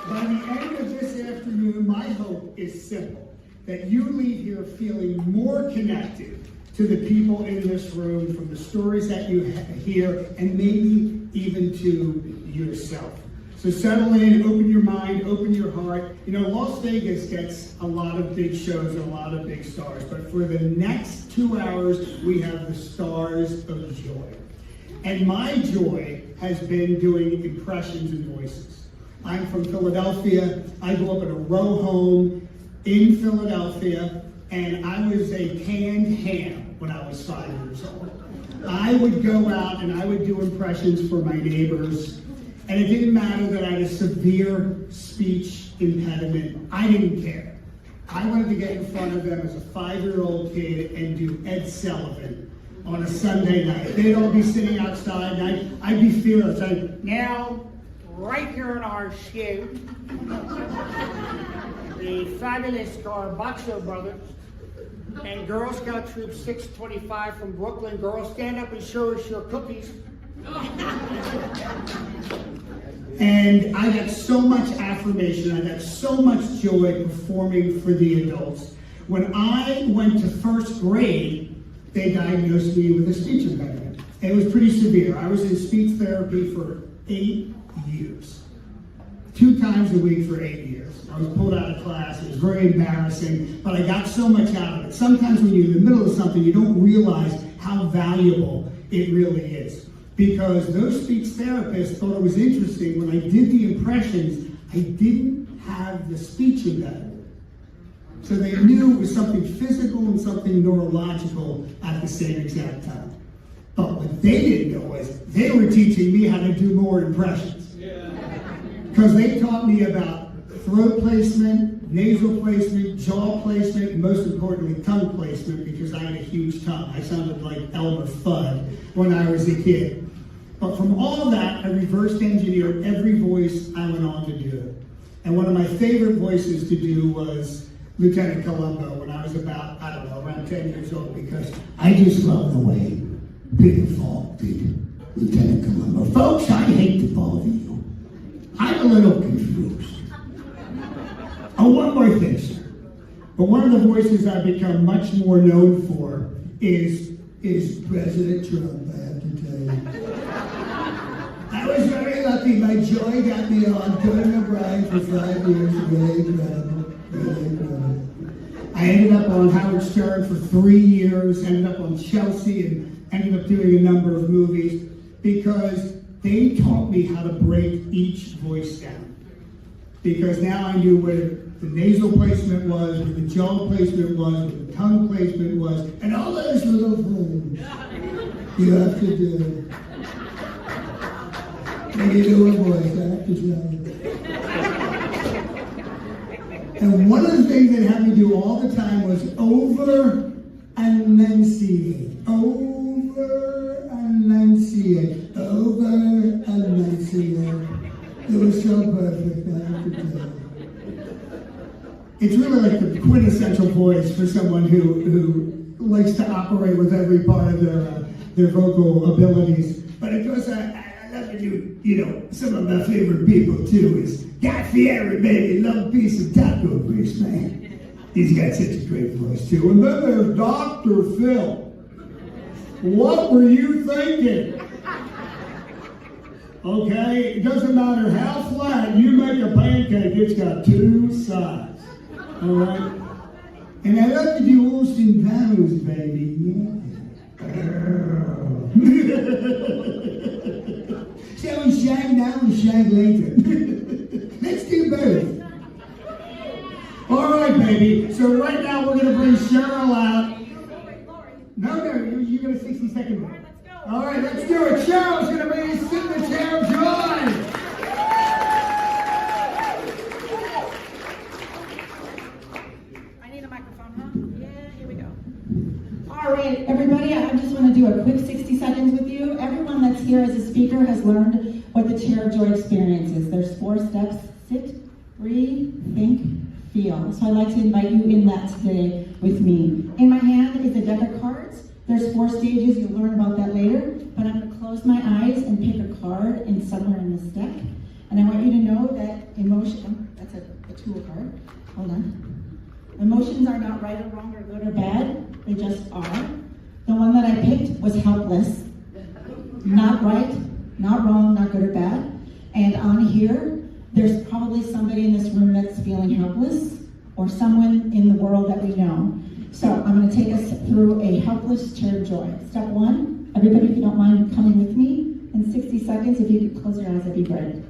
[SPEAKER 14] By the end of this afternoon, my hope is simple, that you leave here feeling more connected to the people in this room, from the stories that you hear, and maybe even to yourself. So settle in, open your mind, open your heart. You know, Las Vegas gets a lot of big shows and a lot of big stars, but for the next 2 hours, we have the stars of joy. And my joy has been doing impressions and voices. I'm from Philadelphia. I grew up in a row home in Philadelphia, and I was a canned ham when I was 5 years old. I would go out and I would do impressions for my neighbors, and it didn't matter that I had a severe speech impediment. I didn't care. I wanted to get in front of them as a 5-year-old kid and do Ed Sullivan on a Sunday night. They'd all be sitting outside, and I'd be fearless. Now, right here in our shoe, the fabulous Garbacho Brothers and Girl Scout Troop 625 from Brooklyn. Girls, stand up and show us your cookies. And I got so much affirmation, I got so much joy performing for the adults. When I went to first grade, they diagnosed me with a speech impediment. It was pretty severe. I was in speech therapy for 8 years. 2 times a week for 8 years. I was pulled out of class. It was very embarrassing, but I got so much out of it. Sometimes when you're in the middle of something, you don't realize how valuable it really is. Because those speech therapists thought it was interesting when I did the impressions, I didn't have the speech impediment. So they knew it was something physical and something neurological at the same exact time. But what they didn't know was they were teaching me how to do more impressions. Because they taught me about throat placement, nasal placement, jaw placement, and most importantly, tongue placement, because I had a huge tongue. I sounded like Elmer Fudd when I was a kid. But from all that, I reversed engineered every voice I went on to do. And one of my favorite voices to do was Lieutenant Columbo when I was about, I don't know, around 10 years old, because I just love the way Peter Falk did Lieutenant Columbo. Folks, I hate to bother you. I'm a little confused. Oh, one more thing, sir. But one of the voices I've become much more known for is President Trump, I have to tell you. I was very lucky. My joy got me on Conan O'Brien for 5 years. Really incredible. Really incredible. I ended up on Howard Stern for 3 years, ended up on Chelsea, and ended up doing a number of movies because they taught me how to break each voice down. Because now I knew where the nasal placement was, where the jaw placement was, where the tongue placement was, and all those little things you have to do. Maybe do a voice, I have to tell you. And one of the things they had me do all the time was over-enunciate. Over-enunciate. Over-enunciate. It was so perfect, I have to tell you. It's really like the quintessential voice for someone who likes to operate with every part of their vocal abilities. But of course, I love to do, some of my favorite people too is Guy Fieri, baby. Love a piece of taco fish, man. He's got such a great voice too. And then there's Dr. Phil. What were you thinking? Okay, it doesn't matter how flat you make a pancake, it's got two sides. All right? And I love to do Austin Powers, baby. Yeah. Shall we shag now and shag later? Let's do both. All right, baby. So right now we're going to bring Sheryl out. No, you got a 60-second break. All right, let's do it. Cheryl's going to bring us in the chair of joy.
[SPEAKER 15] All right, everybody, I just want to do a quick 60 seconds with you. Everyone that's here as a speaker has learned what the Chair of Joy experience is. There's 4 steps: sit, breathe, think, feel. So I'd like to invite you in that today with me. In my hand is a deck of cards. There's 4 stages. You'll learn about that later. But I'm going to close my eyes and pick a card in somewhere in this deck. And I want you to know that that's a tool card. Hold on. Emotions are not right or wrong or good or bad. They just are. The one that I picked was helpless. Not right, not wrong, not good or bad. And on here, there's probably somebody in this room that's feeling helpless, or someone in the world that we know. So I'm going to take us through a helpless chair of joy. Step 1, everybody, if you don't mind coming with me, in 60 seconds, if you could close your eyes, that'd be great.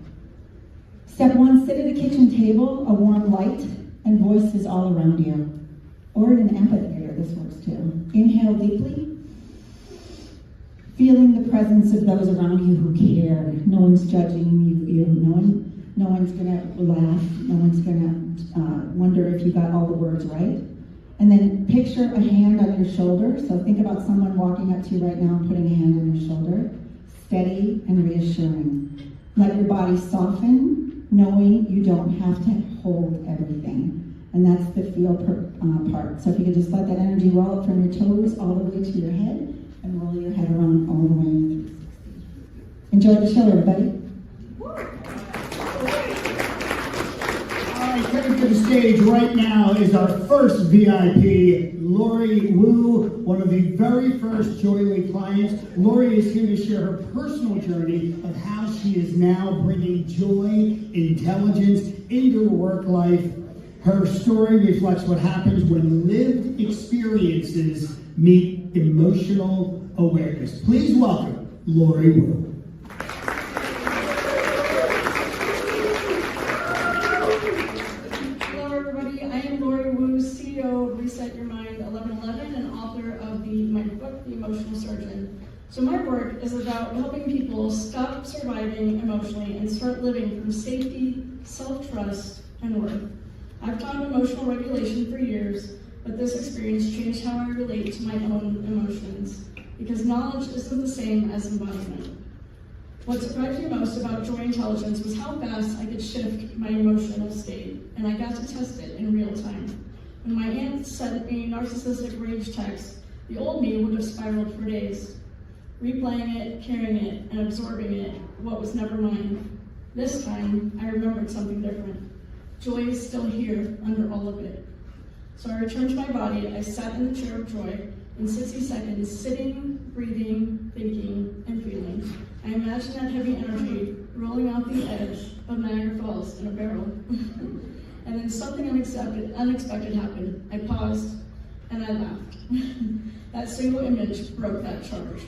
[SPEAKER 15] Step 1, sit at a kitchen table, a warm light, and voices all around you. Or in an amphitheater, this works too. Inhale deeply, feeling the presence of those around you who care. No one's judging you. No one's gonna laugh. No one's gonna wonder if you got all the words right. And then picture a hand on your shoulder. So think about someone walking up to you right now and putting a hand on your shoulder. Steady and reassuring. Let your body soften, knowing you don't have to hold everything. And that's the feel part. So if you could just let that energy roll up from your toes all the way to your head and roll your head around all the way in 360. Enjoy the show, everybody.
[SPEAKER 14] All right, coming to the stage right now is our first VIP, Lori Wu, one of the very first Joyley clients. Lori is here to share her personal journey of how she is now bringing joy, intelligence into her work life. Her story reflects what happens when lived experiences meet emotional awareness. Please welcome Lori Wu.
[SPEAKER 16] Hello everybody, I am Lori Wu, CEO of Reset Your Mind 1111 and author of my book, The Emotional Surgeon. So my work is about helping people stop surviving emotionally and start living from safety, self-trust, and worth. I've taught emotional regulation for years, but this experience changed how I relate to my own emotions, because knowledge isn't the same as embodiment. What surprised me most about Joy Intelligence was how fast I could shift my emotional state, and I got to test it in real time. When my aunt sent me narcissistic rage texts, the old me would have spiraled for days, replaying it, carrying it, and absorbing it, what was never mine. This time, I remembered something different. Joy is still here under all of it. So I returned to my body, I sat in the chair of joy, in 60 seconds, sitting, breathing, thinking, and feeling. I imagined that heavy energy rolling off the edge of Niagara Falls in a barrel. And then something unexpected happened. I paused, and I laughed. That single image broke that charge.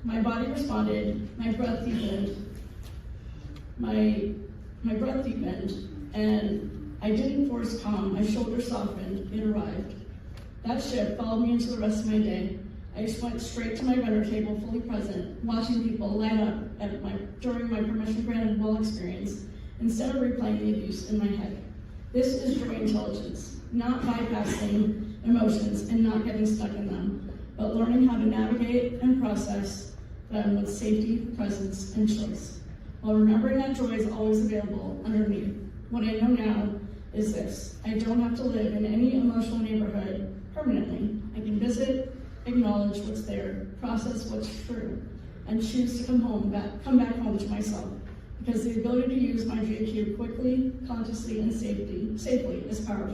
[SPEAKER 16] My body responded, my breath deepened, and I didn't force calm, my shoulders softened, it arrived. That shift followed me into the rest of my day. I just went straight to my vendor table, fully present, watching people line up during my permission-granted well experience, instead of replaying the abuse in my head. This is joy intelligence, not bypassing emotions and not getting stuck in them, but learning how to navigate and process them with safety, presence, and choice, while remembering that joy is always available underneath. What I know now is this: I don't have to live in any emotional neighborhood permanently. I can visit, acknowledge what's there, process what's true, and choose to come back home to myself. Because the ability to use my JQ quickly, consciously, and safely is power.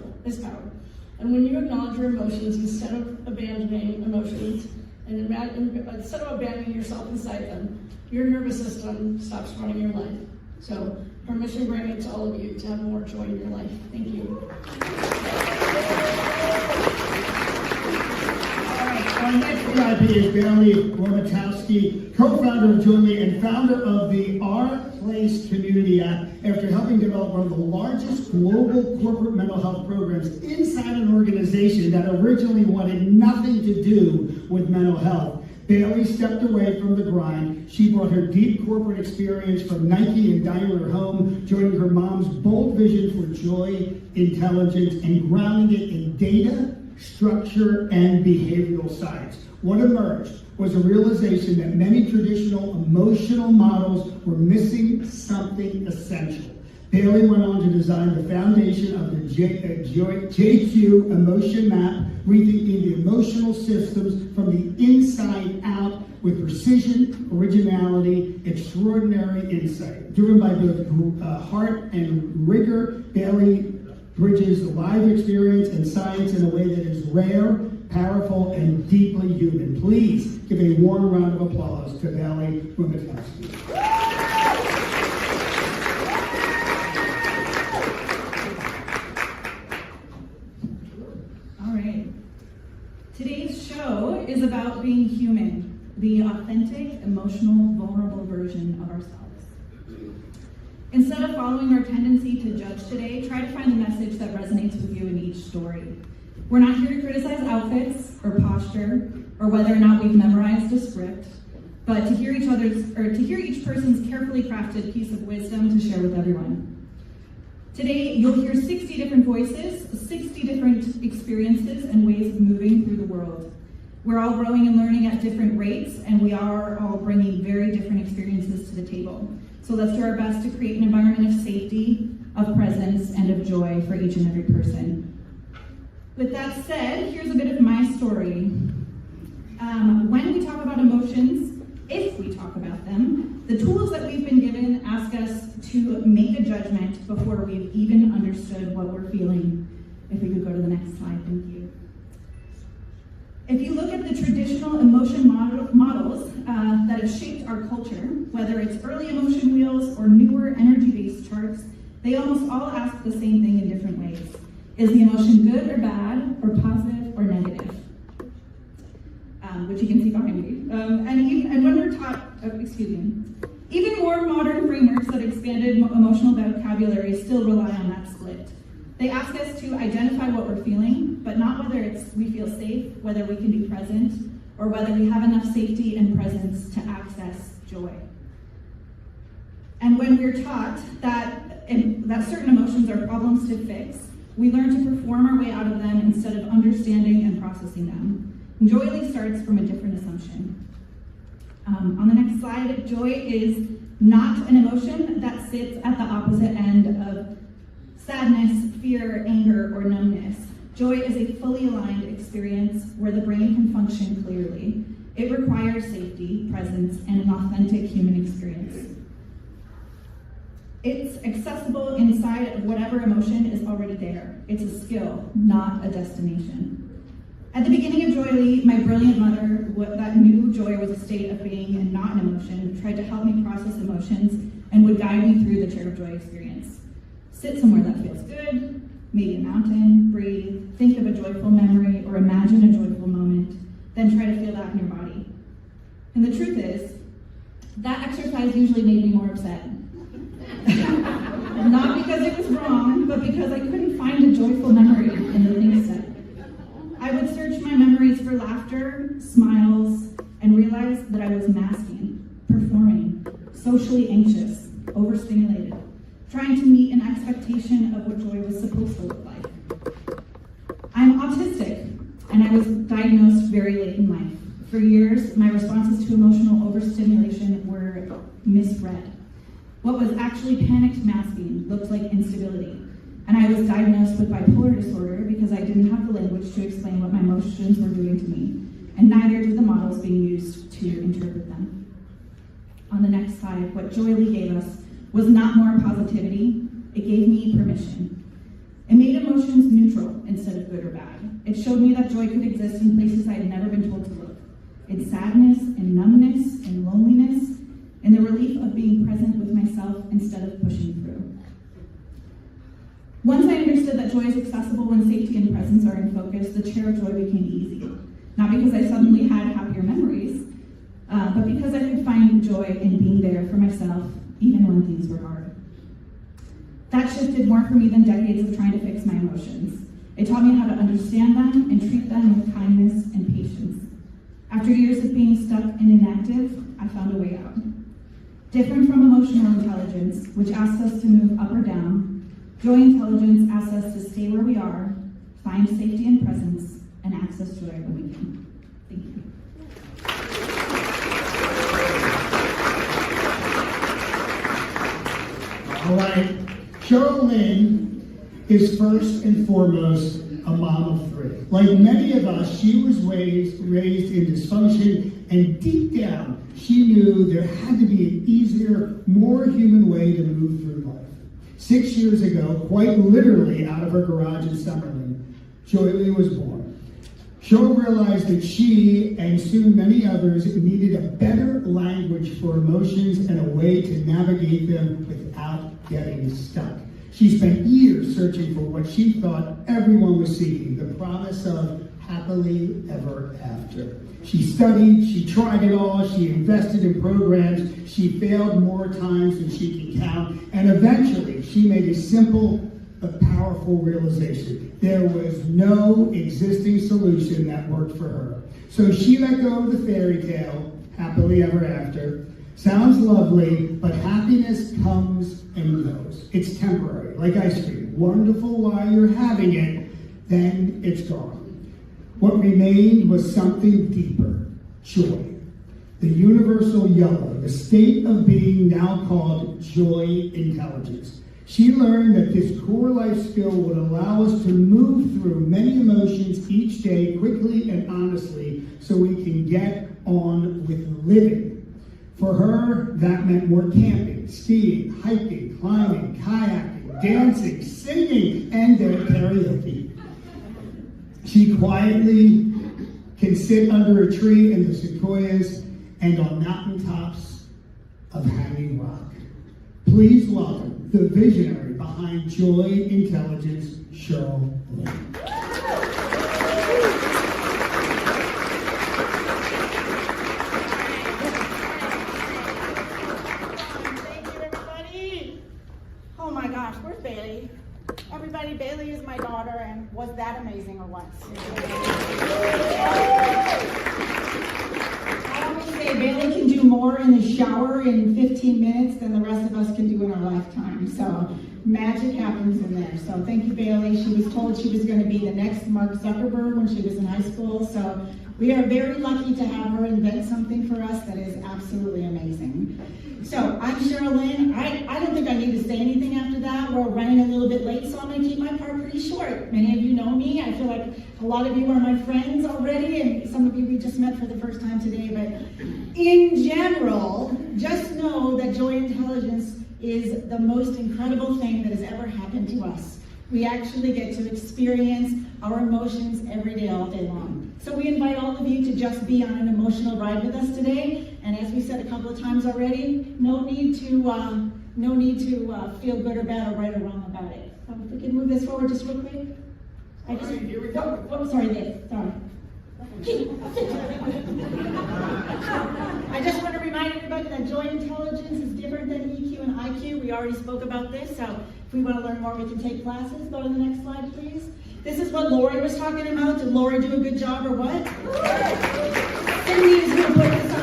[SPEAKER 16] And when you acknowledge your emotions instead of abandoning emotions, and instead of abandoning yourself inside them, your nervous system stops running your life. So, permission granted to all of you to have more joy in your life. Thank you.
[SPEAKER 14] Our next VIP is Bailey Romatowski, co-founder of Joyley and founder of the Our Place Community app, after helping develop one of the largest global corporate mental health programs inside an organization that originally wanted nothing to do with mental health. Bailey stepped away from the grind. She brought her deep corporate experience from Nike and Daimler home, joining her mom's bold vision for joy, intelligence, and grounding it in data, structure, and behavioral science. What emerged was a realization that many traditional emotional models were missing something essential. Bailey went on to design the foundation of the JQ emotion map, rethinking the emotional systems from the inside out with precision, originality, extraordinary insight. Driven by both heart and rigor, Bailey bridges live experience and science in a way that is rare, powerful, and deeply human. Please give a warm round of applause to Bailey Romatowski.
[SPEAKER 15] All right. Today's show is about being human, the authentic, emotional, vulnerable version of ourselves. Instead of following our tendency to judge today, try to find the message that resonates with you in each story. We're not here to criticize outfits or posture or whether or not we've memorized a script, but to hear each person's carefully crafted piece of wisdom to share with everyone. Today, you'll hear 60 different voices, 60 different experiences and ways of moving through the world. We're all growing and learning at different rates, and we are all bringing very different experiences to the table. So let's do our best to create an environment of safety, of presence, and of joy for each and every person. With that said, here's a bit of my story. When we talk about emotions, if we talk about them, the tools that we've been given ask us to make a judgment before we've even understood what we're feeling. If we could go to the next slide, thank you. If you look at the traditional emotion models that have shaped our culture, whether it's early emotion wheels or newer energy-based charts, they almost all ask the same thing in different ways. Is the emotion good or bad, or positive or negative? Which you can see behind me. And when we're taught, even more modern frameworks that expanded emotional vocabulary still rely on that split. They ask us to identify what we're feeling, but not whether we feel safe, whether we can be present, or whether we have enough safety and presence to access joy. And when we're taught that certain emotions are problems to fix, we learn to perform our way out of them instead of understanding and processing them. And Joyley starts from a different assumption. On the next slide, joy is not an emotion that sits at the opposite end of sadness, fear, anger, or numbness. Joy is a fully aligned experience where the brain can function clearly. It requires safety, presence, and an authentic human experience. It's accessible inside of whatever emotion is already there. It's a skill, not a destination. At the beginning of Joyley, my brilliant mother, that knew joy was a state of being and not an emotion, tried to help me process emotions and would guide me through the Chair of Joy experience. Sit somewhere that feels good, maybe a mountain, breathe, think of a joyful memory, or imagine a joyful moment, then try to feel that in your body. And the truth is, that exercise usually made me more upset. Not because it was wrong, but because I couldn't find a joyful memory in the things said. I would search my memories for laughter, smile, socially anxious, overstimulated, trying to meet an expectation of what joy was supposed to look like. I'm autistic, and I was diagnosed very late in life. For years, my responses to emotional overstimulation were misread. What was actually panicked masking looked like instability. And I was diagnosed with bipolar disorder because I didn't have the language to explain what my emotions were doing to me, and neither did the models being used to interpret them. On the next slide, what Joyley gave us was not more positivity, it gave me permission. It made emotions neutral instead of good or bad. It showed me that joy could exist in places I had never been told to look. In sadness, in numbness, in loneliness, in the relief of being present with myself instead of pushing through. Once I understood that joy is accessible when safety and presence are in focus, the chair of joy became easy. Not because I suddenly had happier memories, but because I could find joy in being there for myself, even when things were hard. That shifted more for me than decades of trying to fix my emotions. It taught me how to understand them and treat them with kindness and patience. After years of being stuck and inactive, I found a way out. Different from emotional intelligence, which asks us to move up or down, joy intelligence asks us to stay where we are, find safety and presence, and access joy when we can. Thank you.
[SPEAKER 14] All right. Sheryl Lynn is first and foremost a mom of three. Like many of us, she was raised in dysfunction, and deep down, she knew there had to be an easier, more human way to move through life. 6 years ago, quite literally out of her garage in Summerlin, Joyley was born. Sheryl realized that she, and soon many others, needed a better language for emotions and a way to navigate them without getting stuck. She spent years searching for what she thought everyone was seeking, the promise of happily ever after. She studied, she tried it all, she invested in programs, she failed more times than she can count, and eventually she made a simple but powerful realization. There was no existing solution that worked for her. So she let go of the fairy tale, happily ever after. Sounds lovely, but happiness comes and goes. It's temporary, like ice cream. Wonderful while you're having it, then it's gone. What remained was something deeper, joy. The universal yellow, the state of being now called joy intelligence. She learned that this core life skill would allow us to move through many emotions each day quickly and honestly so we can get on with living. For her, that meant more camping, skiing, hiking, climbing, kayaking, dancing, singing, and karaoke. She quietly can sit under a tree in the sequoias and on mountaintops of Hanging Rock. Please welcome the visionary behind Joy Intelligence, Sheryl Lynn.
[SPEAKER 17] Oh my gosh, where's Bailey? Everybody, Bailey is my daughter, and was that amazing or what?
[SPEAKER 15] I always say Bailey can do more in the shower in 15 minutes than the rest of us can do in our lifetime. So magic happens in there. So thank you, Bailey. She was told she was going to be the next Mark Zuckerberg when she was in high school. So we are very lucky to have her invent something for us that is absolutely amazing. So I'm Sheryl Lynn. I don't think I need to say anything after that. We're running a little bit late, so I'm going to keep my part pretty short. Many of you know me. I feel like a lot of you are my friends already, and some of you we just met for the first time today. But in general, just know that Joy Intelligence is the most incredible thing that has ever happened to us. We actually get to experience our emotions every day, all day long. So we invite all of you to just be on an emotional ride with us today. And as we said a couple of times already, no need to feel good or bad or right or wrong about it. So if we can move this forward just real quick.
[SPEAKER 17] Here we go.
[SPEAKER 15] Oh, sorry, Dave. Sorry. I just want to remind everybody that Joy Intelligence is different than EQ and IQ. We already spoke about this, so if we want to learn more, we can take classes. Go to the next slide, please. This is what Lori was talking about. Did Lori do a good job or what? Cindy is going to put this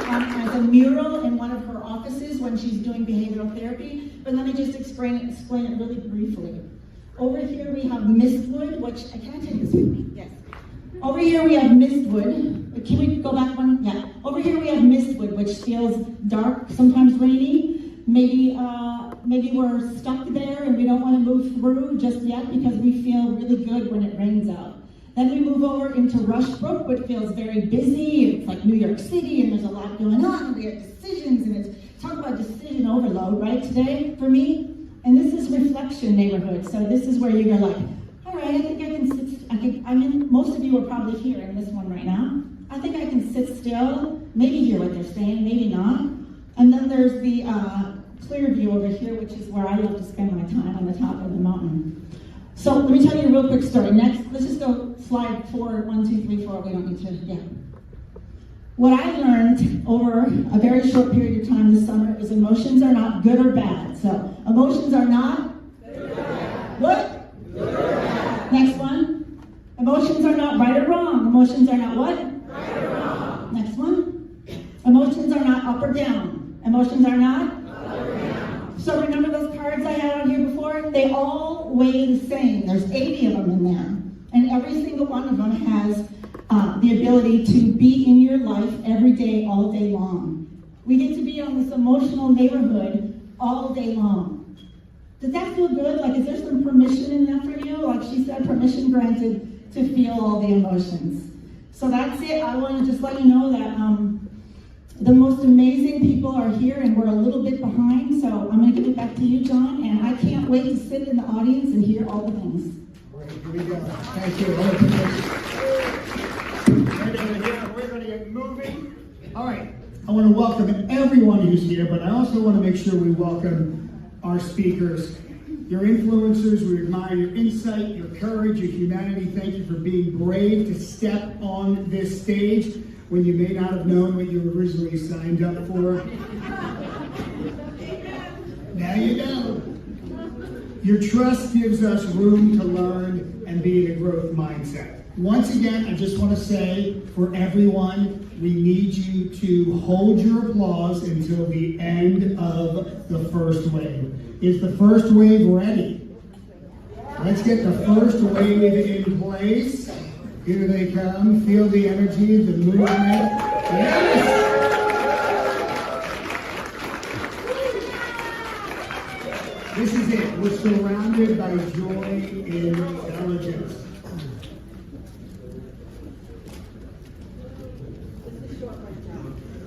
[SPEAKER 15] on as a mural in one of her offices when when she's doing behavioral therapy, but let me just explain it really briefly. Over here we have mistwood, which, I can't take this with me, yes. Over here we have mistwood. Can we go back one? Yeah. Over here we have mistwood, which feels dark, sometimes rainy. Maybe we're stuck there and we don't want to move through just yet because we feel really good when it rains out. Then we move over into Rushbrook, which feels very busy. It's like New York City and there's a lot going on and we have decisions and it's talk about decision overload, right, today for me? And this is Reflection neighborhood. So this is where you're like, all right, I think I can sit, most of you are probably here in this one right now. I think I can sit still, maybe hear what they're saying, maybe not. And then there's the clear view over here, which is where I love to spend my time on the top of the mountain. So let me tell you a real quick story. Next, let's just go slide 4, 1, 2, 3, 4. We don't need to, yeah. What I learned over a very short period of time this summer is emotions are not good or bad. So emotions are not good or bad. What? Good or bad. Next one. Emotions are not right or wrong. Emotions are not what? Right or wrong. Next one. Emotions are not up or down. Emotions are not up or down. So remember those cards I had on here before? They all weigh the same. There's 80 of them in there. And every single one of them has the ability to be in your life every day, all day long. We get to be on this emotional neighborhood all day long. Does that feel good? Like, is there some permission in that for you? Like she said, permission granted to feel all the emotions. So that's it. I want to just let you know that the most amazing people are here and we're a little bit behind. So I'm going to give it back to you, John. And I can't wait to sit in the audience and hear all the things.
[SPEAKER 14] Great, here we go. Thank you. We're going to get moving. All right. I want to welcome everyone who's here, but I also want to make sure we welcome our speakers, your influencers. We admire your insight, your courage, your humanity. Thank you for being brave to step on this stage when you may not have known what you originally signed up for. Now you know. Your trust gives us room to learn and be in a growth mindset. Once again, I just want to say for everyone, we need you to hold your applause until the end of the first wave. Is the first wave ready? Let's get the first wave in place. Here they come. Feel the energy, the movement. Yes! This is it. We're surrounded by joy and intelligence.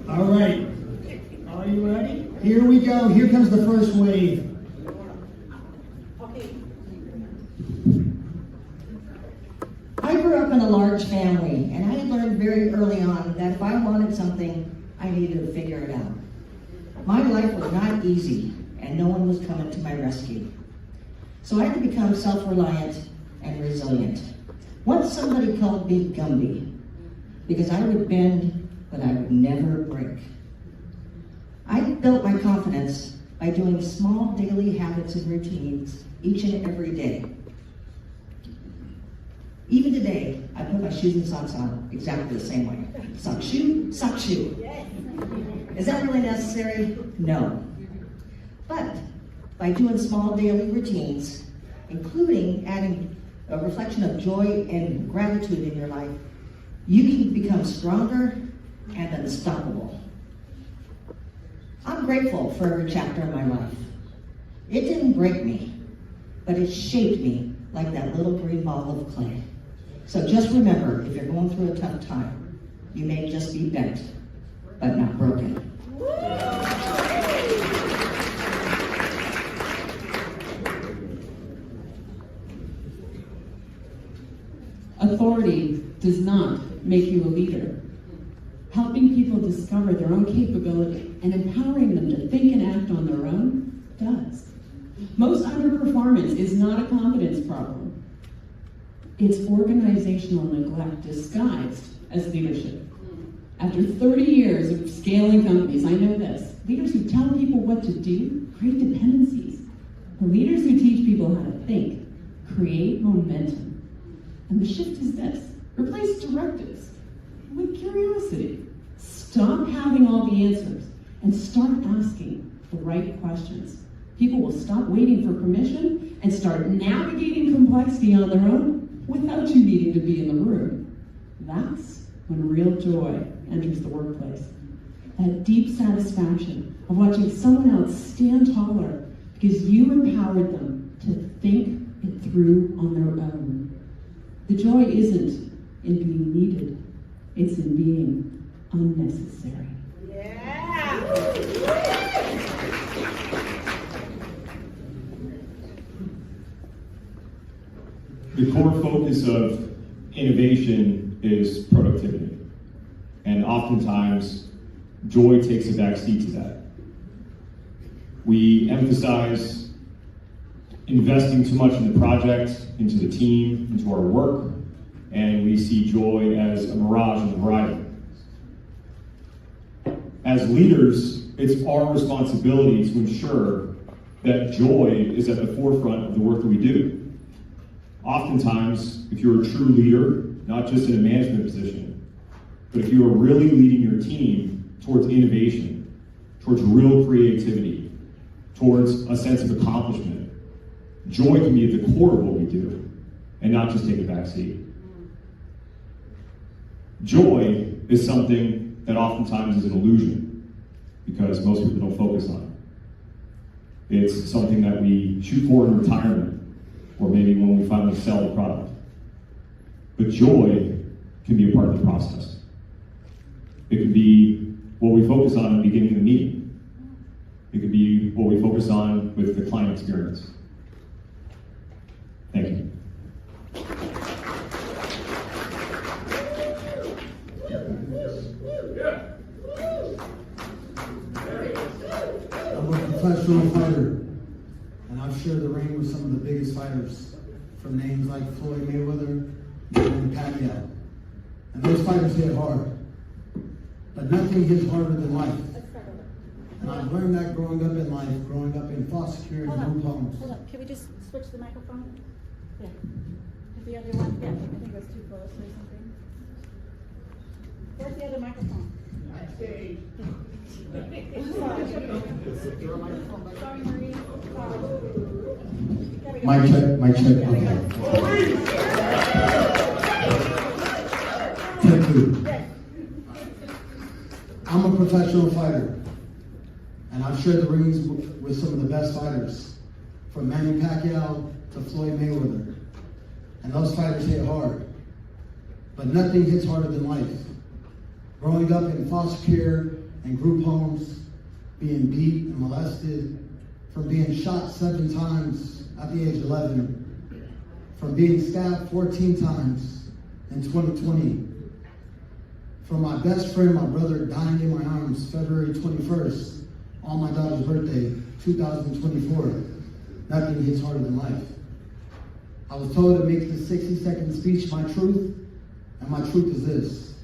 [SPEAKER 14] All right. Are you ready? Here we go. Here comes the first wave.
[SPEAKER 18] I grew up in a large family, and I learned very early on that if I wanted something, I needed to figure it out. My life was not easy, and no one was coming to my rescue. So I had to become self-reliant and resilient. Once somebody called me Gumby, because I would bend, but I would never break. I built my confidence by doing small daily habits and routines each and every day. Even today, I put my shoes and socks on exactly the same way. Sock shoe, sock shoe. Is that really necessary? No. But by doing small daily routines, including adding a reflection of joy and gratitude in your life, you can become stronger and unstoppable. I'm grateful for every chapter of my life. It didn't break me, but it shaped me like that little green ball of clay. So just remember, if you're going through a tough time, you may just be bent, but not broken.
[SPEAKER 19] Authority does not make you a leader. Helping people discover their own capability and empowering them to think and act on their own does. Most underperformance is not a competence problem. It's organizational neglect disguised as leadership. After 30 years of scaling companies, I know this. Leaders who tell people what to do create dependencies. The leaders who teach people how to think create momentum. And the shift is this. Replace directives with curiosity. Stop having all the answers and start asking, the right questions. People will stop waiting for permission and start navigating complexity on their own without you needing to be in the room. That's when real joy enters the workplace. That deep satisfaction of watching someone else stand taller because you empowered them to think it through on their own. The joy isn't in being needed, it's in being unnecessary.
[SPEAKER 20] The core focus of innovation is productivity. And oftentimes, joy takes a back seat to that. We emphasize investing too much in the project, into the team, into our work, and we see joy as a mirage on the horizon. As leaders, it's our responsibility to ensure that joy is at the forefront of the work that we do. Oftentimes, if you're a true leader, not just in a management position, but if you are really leading your team towards innovation, towards real creativity, towards a sense of accomplishment, joy can be at the core of what we do, and not just take a back seat. Joy is something that oftentimes is an illusion, because most people don't focus on it. It's something that we shoot for in retirement, or maybe when we finally sell the product. But joy can be a part of the process. It could be what we focus on at the beginning of the meeting. It could be what we focus on with the client experience. Thank you.
[SPEAKER 21] I'm a professional fighter, and I've shared the ring with some of the biggest fighters, from names like Floyd Mayweather and Pacquiao. And those fighters hit hard, but nothing hits harder than life. And I've learned that growing up in life, growing up in foster care and group homes.
[SPEAKER 17] Hold up, can we just switch the microphone? Yeah. Is the other one? Yeah, I think that's too close or something. Where's the other microphone? Sorry, Marie.
[SPEAKER 21] Mic check, okay. Take two. I'm a professional fighter, and I've shared the rings with some of the best fighters, from Manny Pacquiao to Floyd Mayweather. And those fighters hit hard, but nothing hits harder than life. Growing up in foster care and group homes, being beat and molested, from being shot 7 times at the age of 11, from being stabbed 14 times in 2020, from my best friend, my brother, dying in my arms February 21st, on my daughter's birthday, 2024. Nothing hits harder than life. I was told to make this 60-second speech my truth, and my truth is this.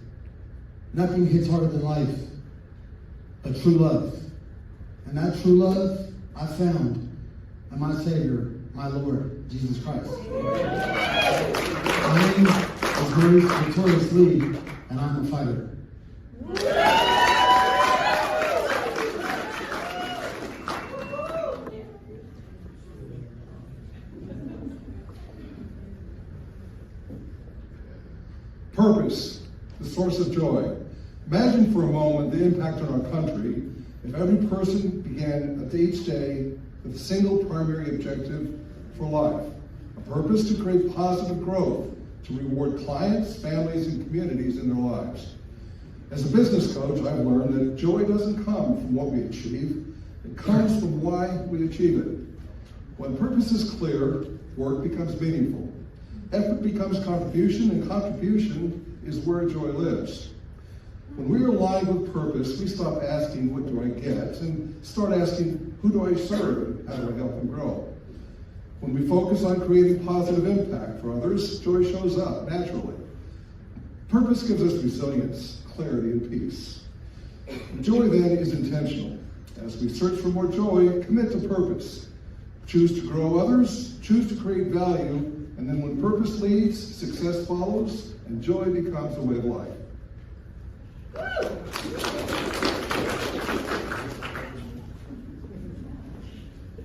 [SPEAKER 21] Nothing hits harder than life, but true love. And that true love I found in my Savior, my Lord, Jesus Christ. My name is Maurice Victorious Lee, and I'm a fighter.
[SPEAKER 22] Purpose, the source of joy. Imagine for a moment the impact on our country if every person began each day with a single primary objective for life. A purpose to create positive growth, to reward clients, families, and communities in their lives. As a business coach, I've learned that joy doesn't come from what we achieve, it comes from why we achieve it. When purpose is clear, work becomes meaningful. Effort becomes contribution, and contribution is where joy lives. When we are aligned with purpose, we stop asking, what do I get? And start asking, who do I serve and how do I help them grow? When we focus on creating positive impact for others, joy shows up naturally. Purpose gives us resilience, clarity, and peace. Joy then is intentional. As we search for more joy, commit to purpose. Choose to grow others, choose to create value, and then when purpose leads, success follows, and joy becomes a way of life.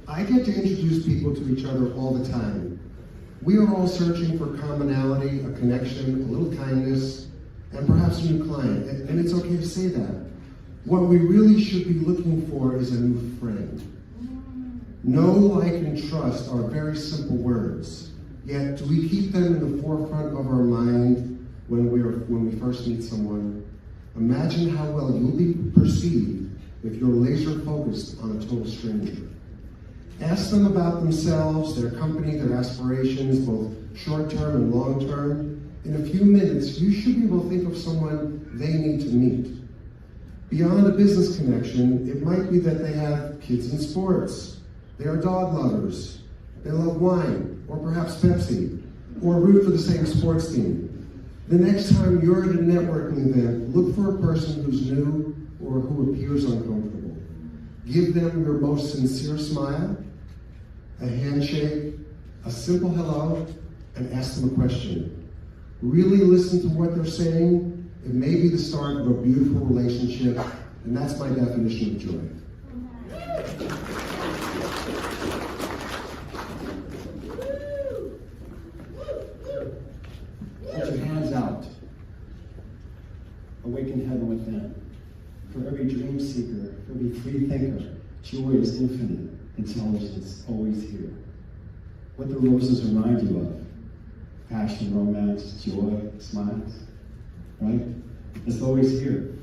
[SPEAKER 21] I get to introduce people to each other all the time. We are all searching for commonality, a connection, a little kindness, and perhaps a new client. And it's okay to say that. What we really should be looking for is a new friend. Know, like, and trust are very simple words. Yet, do we keep them in the forefront of our mind when we first meet someone? Imagine how well you'll be perceived if you're laser focused on a total stranger. Ask them about themselves, their company, their aspirations, both short-term and long-term. In a few minutes, you should be able to think of someone they need to meet. Beyond a business connection, it might be that they have kids in sports, they are dog lovers, they love wine, or perhaps Pepsi, or root for the same sports team. The next time you're at a networking event, look for a person who's new or who appears uncomfortable. Give them your most sincere smile, a handshake, a simple hello, and ask them a question. Really listen to what they're saying. It may be the start of a beautiful relationship, and that's my definition of joy.
[SPEAKER 3] Put your hands out. Awaken heaven within. For every dream seeker, for every free thinker, joy is infinite, intelligence always here. What the roses remind you of? Passion, romance, joy, smiles, right? It's always here.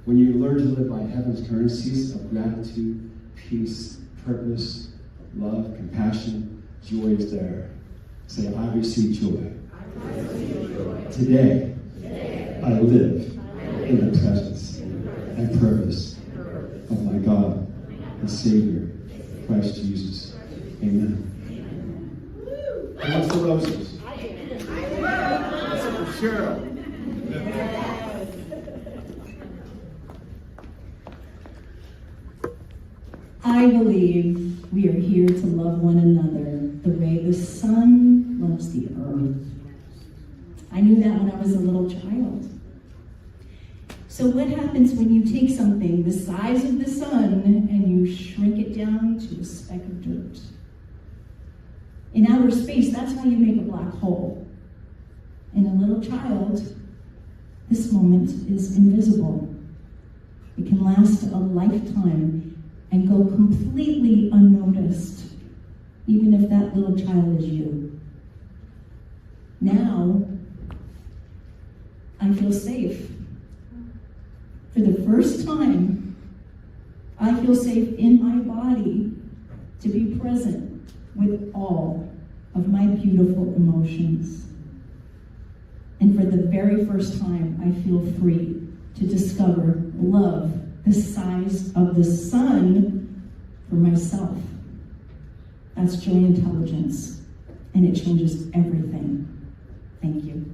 [SPEAKER 3] When you learn to live by heaven's currencies of gratitude, peace, purpose, love, compassion, joy is there. Say, I receive joy. Today, I live in the presence and purpose of my God and Savior, Christ Jesus. Amen. Who wants the roses? Except for Sheryl.
[SPEAKER 15] I believe we are here to love one another the way the sun loves the earth. I knew that when I was a little child. So what happens when you take something the size of the sun and you shrink it down to a speck of dirt? In outer space, that's how you make a black hole. In a little child, this moment is invisible. It can last a lifetime and go completely unnoticed, even if that little child is you. Now, I feel safe. For the first time, I feel safe in my body to be present with all of my beautiful emotions. And for the very first time, I feel free to discover love the size of the sun for myself. That's joy intelligence, and it changes everything. Thank you.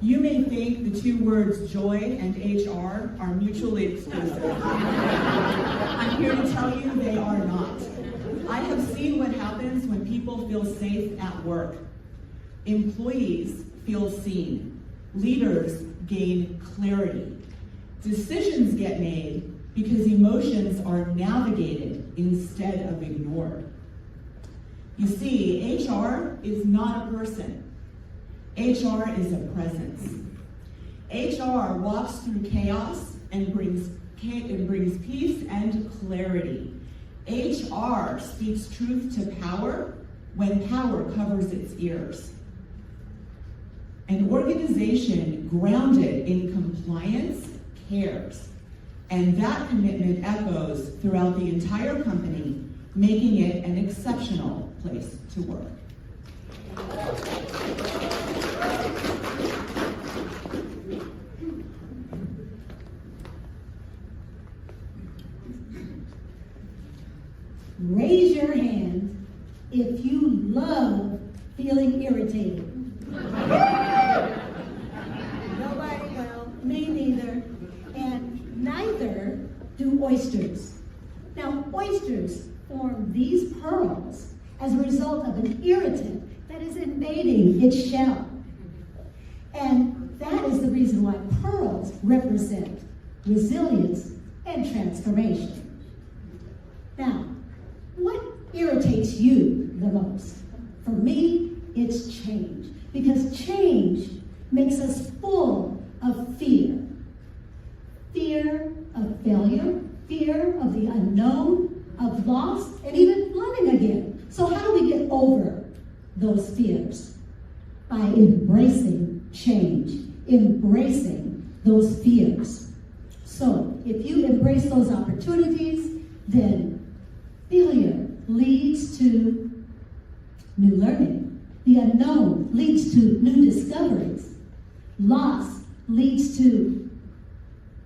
[SPEAKER 5] You may think the two words joy and HR are mutually exclusive. I'm here to tell you they are not. I have seen what happens when people feel safe at work. Employees feel seen. Leaders gain clarity. Decisions get made because emotions are navigated instead of ignored. You see, HR is not a person. HR is a presence. HR walks through chaos and brings peace and clarity. HR speaks truth to power when power covers its ears. An organization grounded in compliance cares, and that commitment echoes throughout the entire company, making it an exceptional place to work.
[SPEAKER 2] Raise your hand if you love feeling irritated. Nobody will. Me neither. And neither do oysters. Now, oysters form these pearls as a result of an irritant that is invading its shell. And that is the reason why pearls represent
[SPEAKER 4] resilience, and transformation. Now, what irritates you the most? For me, it's change, because change makes us full of fear. Fear of failure, fear of the unknown, of loss, and even loving again. So how do we get over those fears? By embracing change, embracing those fears. So if you embrace those opportunities, then failure leads to new learning. The unknown leads to new discoveries. Loss leads to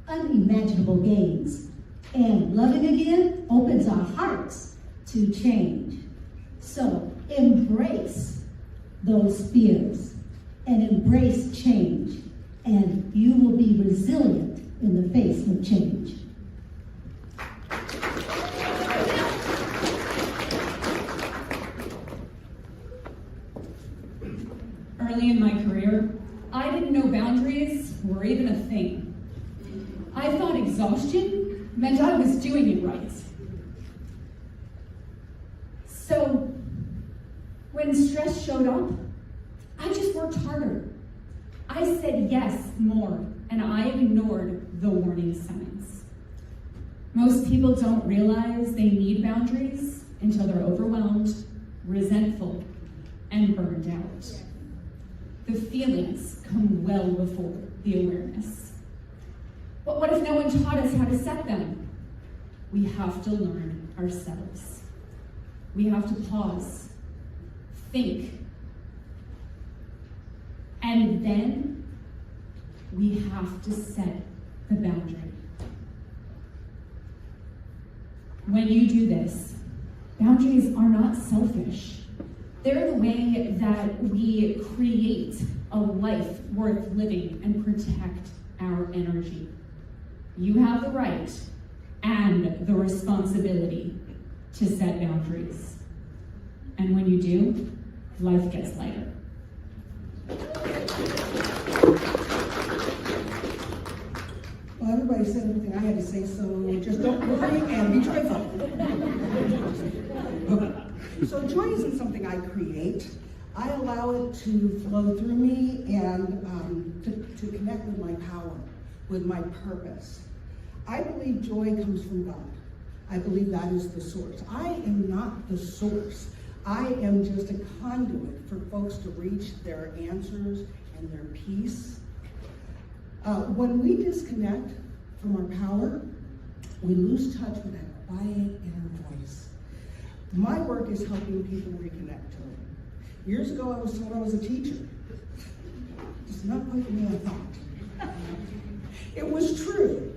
[SPEAKER 4] unimaginable gains. And loving again opens our hearts to change. So embrace those fears and embrace change, and you will be resilient in the face of change.
[SPEAKER 8] Early in my career, I didn't know boundaries were even a thing. I thought exhaustion meant I was doing it right. So, when stress showed up, I just worked harder. I said yes more, and I ignored the warning signs. Most people don't realize they need boundaries until they're overwhelmed, resentful, and burned out. The feelings come well before the awareness. But what if no one taught us how to set them? We have to learn ourselves. We have to pause, think, and then we have to set the boundary. When you do this, boundaries are not selfish. They're the way that we create a life worth living and protect our energy. You have the right and the responsibility to set boundaries. And when you do, life gets lighter.
[SPEAKER 23] Well, everybody said everything I had to say, so just don't worry and be joyful. Okay. So joy isn't something I create. I allow it to flow through me and to connect with my power, with my purpose. I believe joy comes from God. I believe that is the source. I am not the source. I am just a conduit for folks to reach their answers and their peace. When we disconnect from our power, we lose touch with that quiet inner voice. My work is helping people reconnect to it. Years ago, I was told I was a teacher. It's not quite the way I thought. It was true.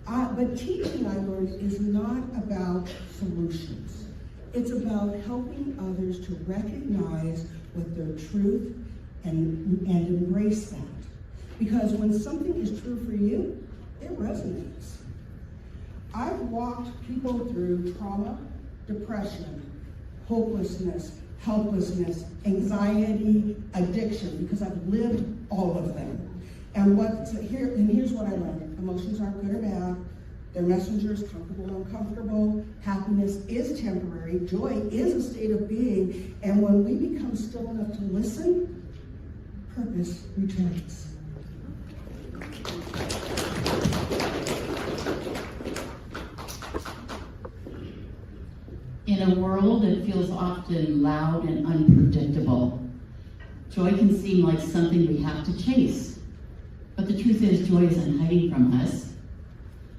[SPEAKER 23] But teaching, I learned, is not about solutions. It's about helping others to recognize what their truth and embrace that. Because when something is true for you, it resonates. I've walked people through trauma, depression, hopelessness, helplessness, anxiety, addiction, because I've lived all of them. And here's what I learned. Emotions aren't good or bad. They're messengers, comfortable or uncomfortable. Happiness is temporary. Joy is a state of being. And when we become still enough to listen, purpose returns.
[SPEAKER 24] In a world that feels often loud and unpredictable, joy can seem like something we have to chase. But the truth is, joy isn't hiding from us.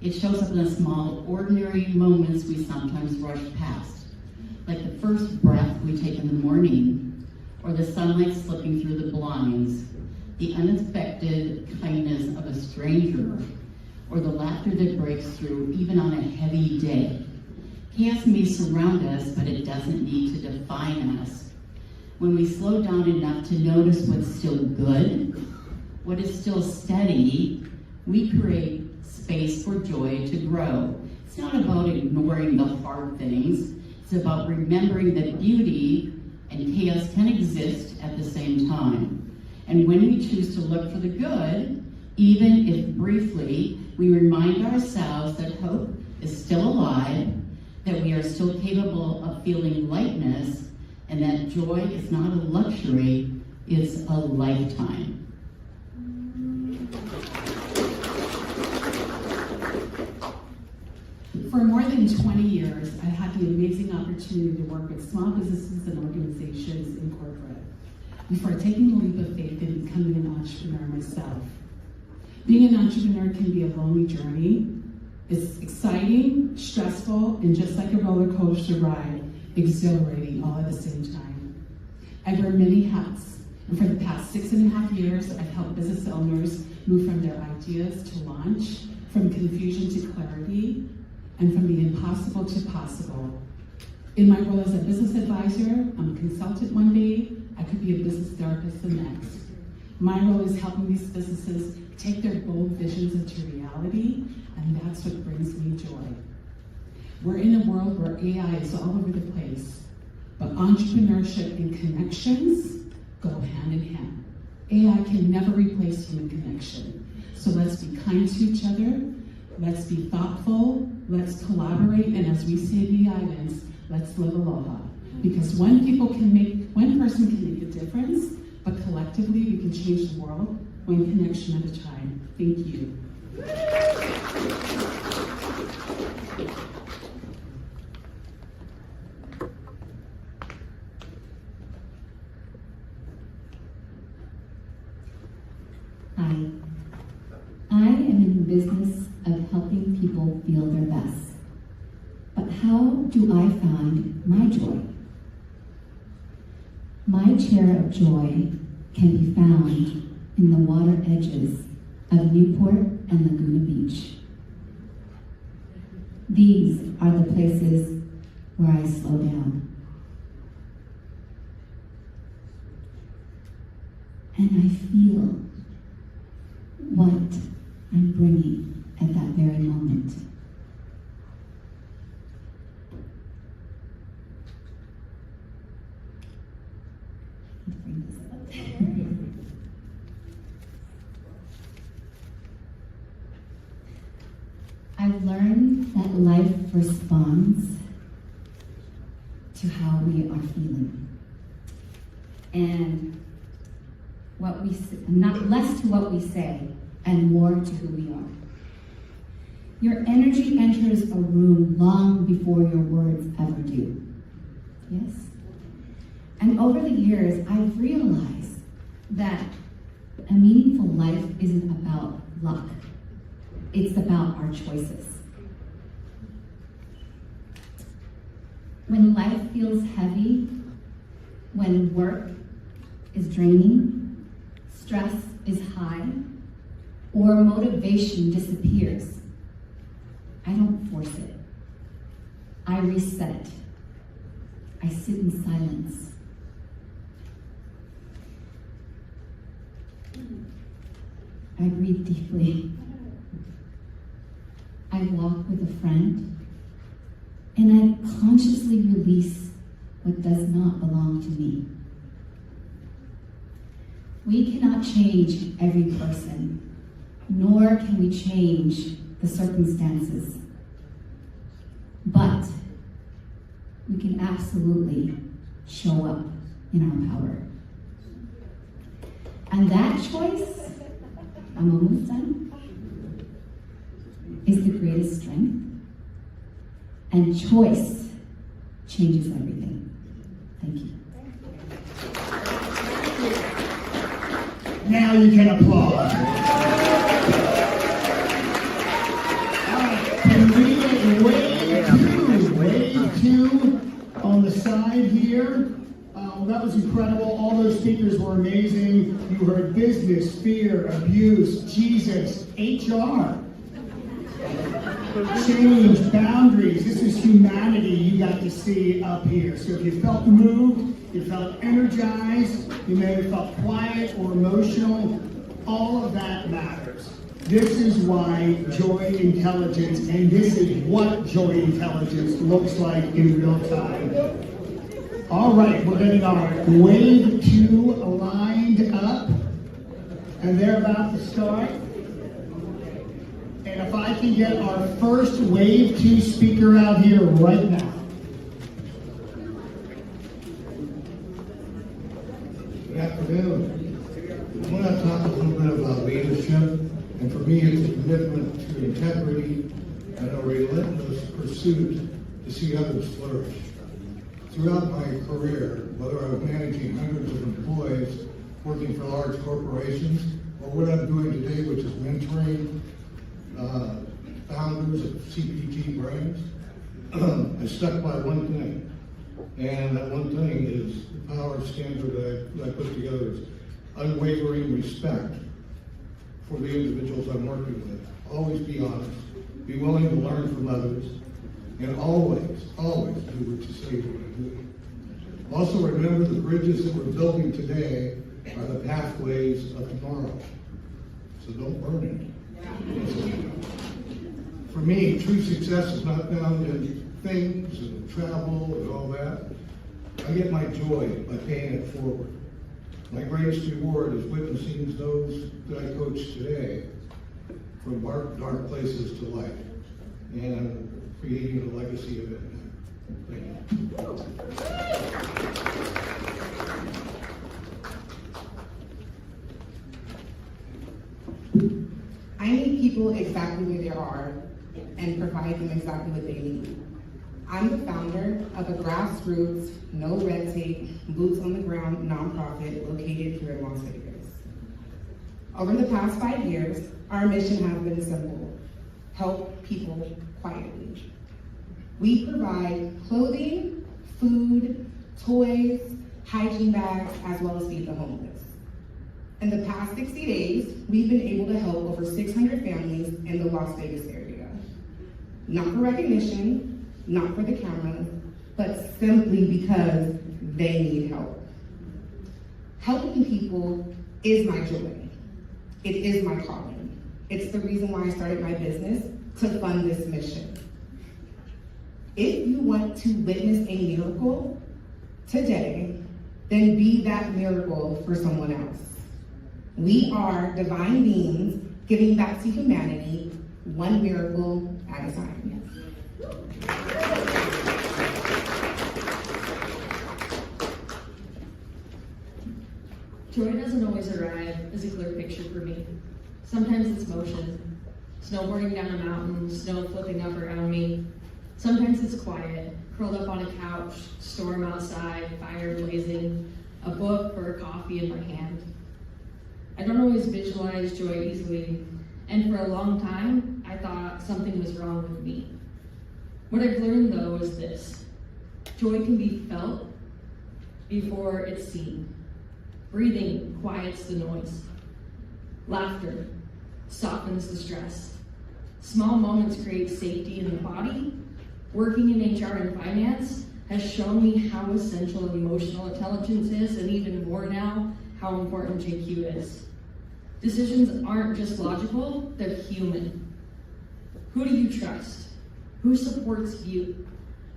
[SPEAKER 24] It shows up in the small, ordinary moments we sometimes rush past, like the first breath we take in the morning, or the sunlight slipping through the blinds, the unexpected kindness of a stranger, or the laughter that breaks through even on a heavy day. Chaos may surround us, but it doesn't need to define us. When we slow down enough to notice what's still good, what is still steady, we create space for joy to grow. It's not about ignoring the hard things. It's about remembering that beauty and chaos can exist at the same time. And when we choose to look for the good, even if briefly, we we remind ourselves that hope is still alive, that we are still capable of feeling lightness, and that joy is not a luxury, it's a lifetime.
[SPEAKER 19] For more than 20 years, I've had the amazing opportunity to work with small businesses and organizations in corporate before taking the leap of faith and becoming an entrepreneur myself. Being an entrepreneur can be a lonely journey. It's exciting, stressful, and just like a roller coaster ride, exhilarating all at the same time. I wear many hats, and for the past 6.5 years, I've helped business owners move from their ideas to launch, from confusion to clarity, and from the impossible to possible. In my role as a business advisor, I'm a consultant one day, I could be a business therapist the next. My role is helping these businesses take their bold visions into reality, and that's what brings me joy. We're in a world where AI is all over the place, but entrepreneurship and connections go hand in hand. AI can never replace human connection. So let's be kind to each other, let's be thoughtful, let's collaborate, and as we say in the islands, let's live aloha. Because one person can make a difference, but collectively we can change the world one connection at a time. Thank you.
[SPEAKER 6] Hi. I am in the business of helping people feel their best. But how do I find my joy? My chair of joy can be found in the water edges of Newport and Laguna Beach. These are the places where I slow down. And I feel what I'm bringing at that very moment. I've learned that life responds to how we are feeling. And what we say, not less to what we say and more to who we are. Your energy enters a room long before your words ever do. Yes? And over the years, I've realized that a meaningful life isn't about luck. It's about our choices. When life feels heavy, when work is draining, stress is high, or motivation disappears, I don't force it. I reset. I sit in silence. I breathe deeply. I walk with a friend, and I consciously release what does not belong to me. We cannot change every person, nor can we change the circumstances. But we can absolutely show up in our power. And that choice, I'm almost done, is the greatest strength. And choice changes everything. Thank you.
[SPEAKER 14] Now you can applaud. Can we get wave two on the side here? That was incredible. All those speakers were amazing. You heard business, fear, abuse, Jesus, HR, change, boundaries. This is humanity you got to see up here. So if you felt moved, you felt energized, you may have felt quiet or emotional, all of that matters. This is why joy intelligence, and this is what joy intelligence looks like in real time. All right, we're getting our wave two lined up, and they're about to start. And if I can get our first Wave 2 speaker out here right now.
[SPEAKER 7] Good afternoon. I want to talk a little bit about leadership, and for me it's a commitment to integrity and a relentless pursuit to see others flourish. Throughout my career, whether I was managing hundreds of employees working for large corporations, or what I'm doing today, which is mentoring founders of CPG brands, I stuck by one thing. And that one thing is the power standard that I put together is unwavering respect for the individuals I'm working with. Always be honest, be willing to learn from others, and always do what you say you're going to do. Also remember the bridges that we're building today are the pathways of tomorrow. So don't burn it. For me, true success is not found in things and travel and all that. I get my joy by paying it forward. My greatest reward is witnessing those that I coach today from dark places to light and creating a legacy of impact. Thank
[SPEAKER 9] you. I meet people exactly where they are and provide them exactly what they need. I'm the founder of a grassroots, no red tape, boots on the ground nonprofit located here in Las Vegas. Over the past 5 years, our mission has been simple: help people quietly. We provide clothing, food, toys, hygiene bags, as well as feed the homeless. In the past 60 days, we've been able to help over 600 families in the Las Vegas area. Not for recognition, not for the camera, but simply because they need help. Helping people is my joy. It is my calling. It's the reason why I started my business, to fund this mission. If you want to witness a miracle today, then be that miracle for someone else. We are divine beings giving back to humanity, one miracle at a time.
[SPEAKER 10] Joy doesn't always arrive as a clear picture for me. Sometimes it's motion, snowboarding down a mountain, snow flipping up around me. Sometimes it's quiet, curled up on a couch, storm outside, fire blazing, a book or a coffee in my hand. I don't always visualize joy easily, and for a long time, I thought something was wrong with me. What I've learned though is this: joy can be felt before it's seen. Breathing quiets the noise. Laughter softens the stress. Small moments create safety in the body. Working in HR and finance has shown me how essential emotional intelligence is, and even more now, how important JQ is. Decisions aren't just logical, they're human. Who do you trust? Who supports you?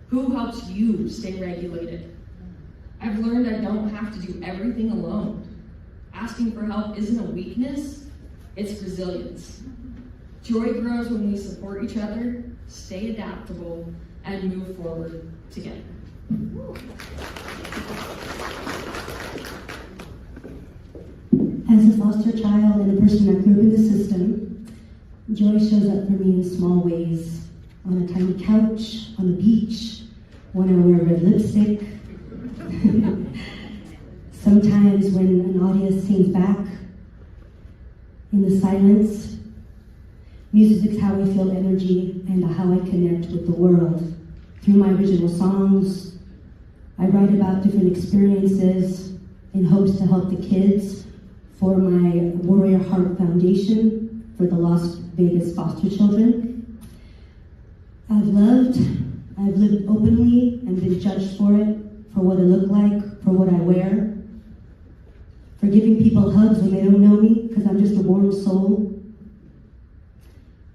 [SPEAKER 10] Who helps you stay regulated? I've learned I don't have to do everything alone. Asking for help isn't a weakness, it's resilience. Joy grows when we support each other, stay adaptable, and move forward together.
[SPEAKER 11] As a foster child and a person that grew up in the system, joy shows up for me in small ways. On a tiny couch, on the beach, when I wear red lipstick. Sometimes when an audience sings back in the silence. Music is how I feel energy and how I connect with the world. Through my original songs, I write about different experiences in hopes to help the kids for my Warrior Heart Foundation for the Las Vegas foster children. I've lived openly and been judged for it, for what I look like, for what I wear, for giving people hugs when they don't know me, because I'm just a warm soul.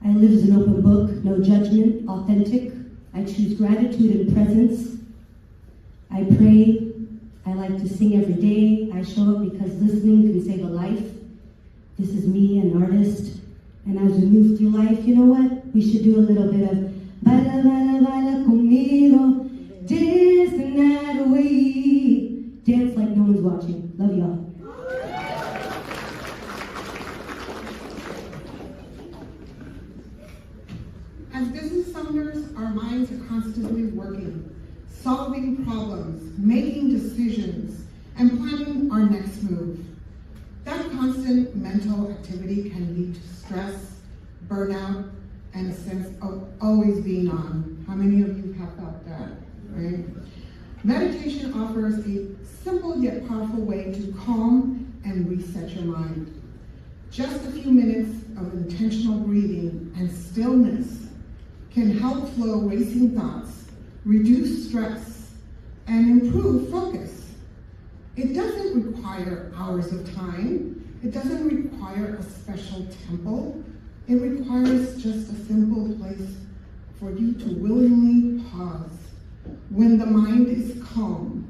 [SPEAKER 11] I live as an open book, no judgment, authentic. I choose gratitude and presence. I pray. I like to sing every day. I show up because listening can save a life. This is me, an artist, And as we move through life, you know what? We should do a little bit of baila, baila, baila conmigo, dance the night away. Dance like no one's watching. Love y'all.
[SPEAKER 1] As business owners, our minds are constantly working, solving problems, making decisions, and planning our next move. That constant mental activity can lead to stress, burnout, and a sense of always being on. How many of you have felt that, right? Meditation offers a simple yet powerful way to calm and reset your mind. Just a few minutes of intentional breathing and stillness can help flow racing thoughts, reduce stress, and improve focus. It doesn't require hours of time. It doesn't require a special temple. It requires just a simple place for you to willingly pause. When the mind is calm,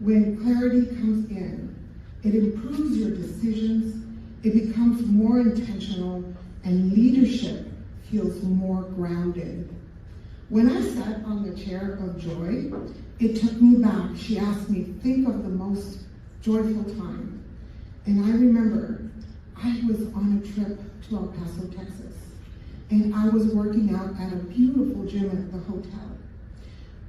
[SPEAKER 1] when clarity comes in, it improves your decisions, it becomes more intentional, and leadership feels more grounded. When I sat on the chair of joy, it took me back. She asked me, think of the most joyful time. And I remember I was on a trip to El Paso, Texas, and I was working out at a beautiful gym at the hotel.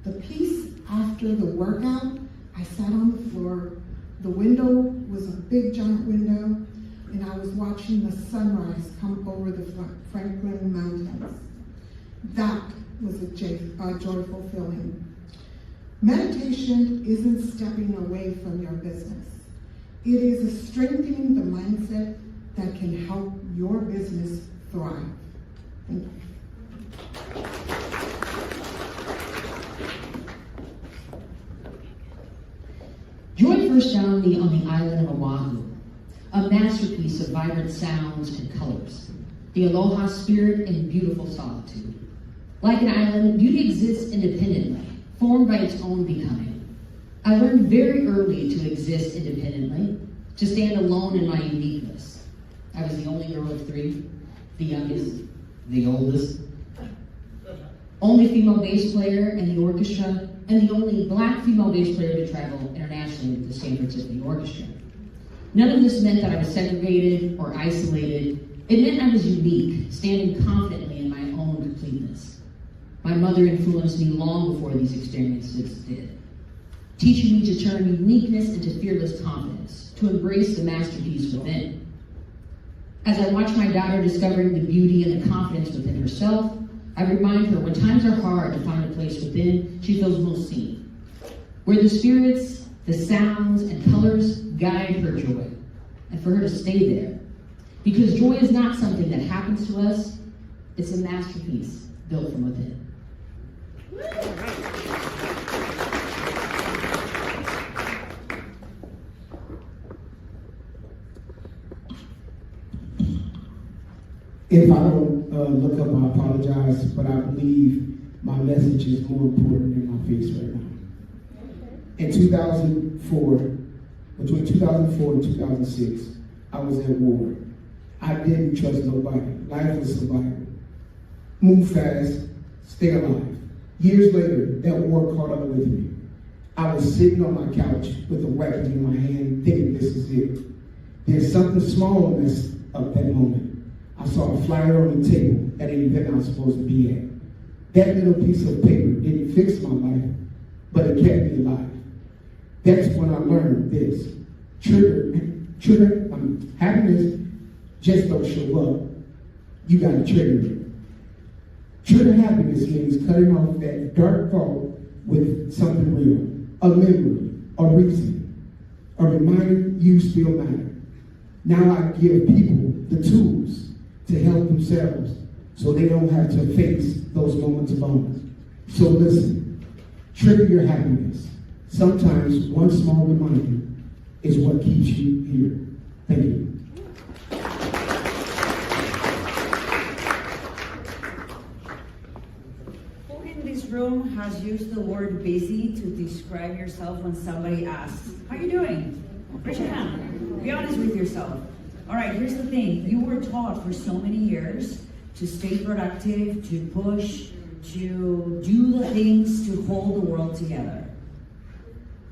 [SPEAKER 1] The piece after the workout, I sat on the floor. The window was a big giant window, and I was watching the sunrise come over the Franklin Mountains. That was a joyful feeling. Meditation isn't stepping away from your business. It is a strengthening the mindset that can help your business thrive. Thank you.
[SPEAKER 12] Joy first found me on the island of Oahu, a masterpiece of vibrant sounds and colors, the aloha spirit and beautiful solitude. Like an island, beauty exists independently, formed by its own becoming. I learned very early to exist independently, to stand alone in my uniqueness. I was the only girl of three, the youngest, the oldest, only female bass player in the orchestra, and the only black female bass player to travel internationally with the Stanford Symphony Orchestra. None of this meant that I was segregated or isolated. It meant I was unique, standing confidently in my own completeness. My mother influenced me long before these experiences did, teaching me to turn uniqueness into fearless confidence, to embrace the masterpiece within. As I watch my daughter discovering the beauty and the confidence within herself, I remind her when times are hard to find a place within, she feels most seen. Where the spirits, the sounds, and colors guide her joy, and for her to stay there. Because joy is not something that happens to us, it's a masterpiece built from within.
[SPEAKER 13] If I don't look up, I apologize, but I believe my message is more important than my face right now. In 2004, between 2004 and 2006, I was at war. I didn't trust nobody. Life was survival. Move fast, stay alive. Years later, that war caught up with me. I was sitting on my couch with a weapon in my hand, thinking this is it. There's something small messed up that moment. I saw a flyer on the table at an event I was supposed to be at. That little piece of paper didn't fix my life, but it kept me alive. That's when I learned this. Happiness just don't show up. You gotta trigger it. Trigger happiness means cutting off that dark thought with something real, a memory, a reason, a reminder you still matter. Now I give people the tools to help themselves so they don't have to face those moments alone. So listen, trigger your happiness. Sometimes one small reminder is what keeps you here. Thank you.
[SPEAKER 16] Who in this room has used the word busy to describe yourself when somebody asks, how are you doing? Raise your hand. Be honest with yourself. All right, here's the thing. You were taught for so many years to stay productive, to push, to do the things to hold the world together.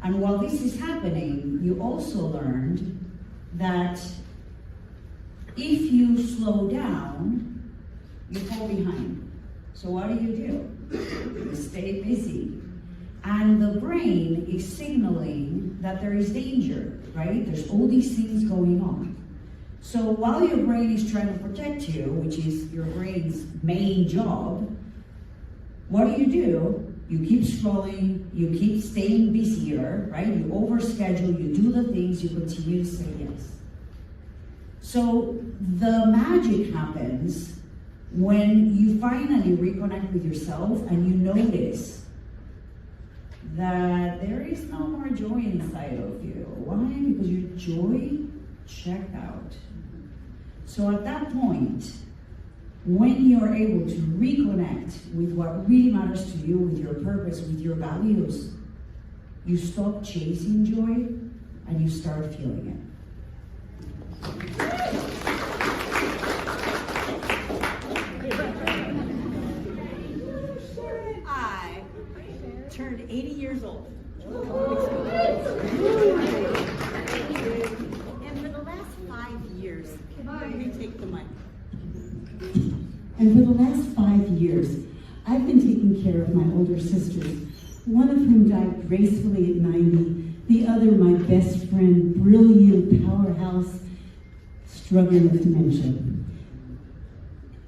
[SPEAKER 16] And while this is happening, you also learned that if you slow down, you fall behind. So what do? You stay busy. And the brain is signaling that there is danger, right? There's all these things going on. So while your brain is trying to protect you, which is your brain's main job, what do? You keep scrolling, you keep staying busier, right? You overschedule, you do the things, you continue to say yes. So the magic happens when you finally reconnect with yourself and you notice that there is no more joy inside of you. Why? Because your joy checked out. So at that point, when you're able to reconnect with what really matters to you, with your purpose, with your values, you stop chasing joy and you start feeling it.
[SPEAKER 17] I turned 80 years old. And for the last 5 years, let me take the mic.
[SPEAKER 15] And for the last 5 years, I've been taking care of my older sisters, one of whom died gracefully at 90, the other my best friend, brilliant powerhouse, struggling with dementia.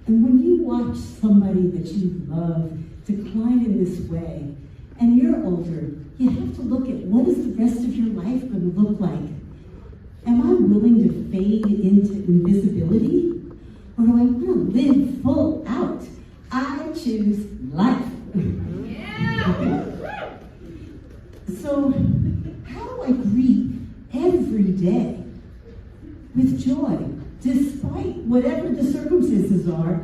[SPEAKER 15] And when you watch somebody that you love decline in this way, and you're older, you have to look at what is the rest of your life going to look like. Am I willing to fade into invisibility? Or do I want to live full out? I choose life. So, how do I greet every day with joy, despite whatever the circumstances are,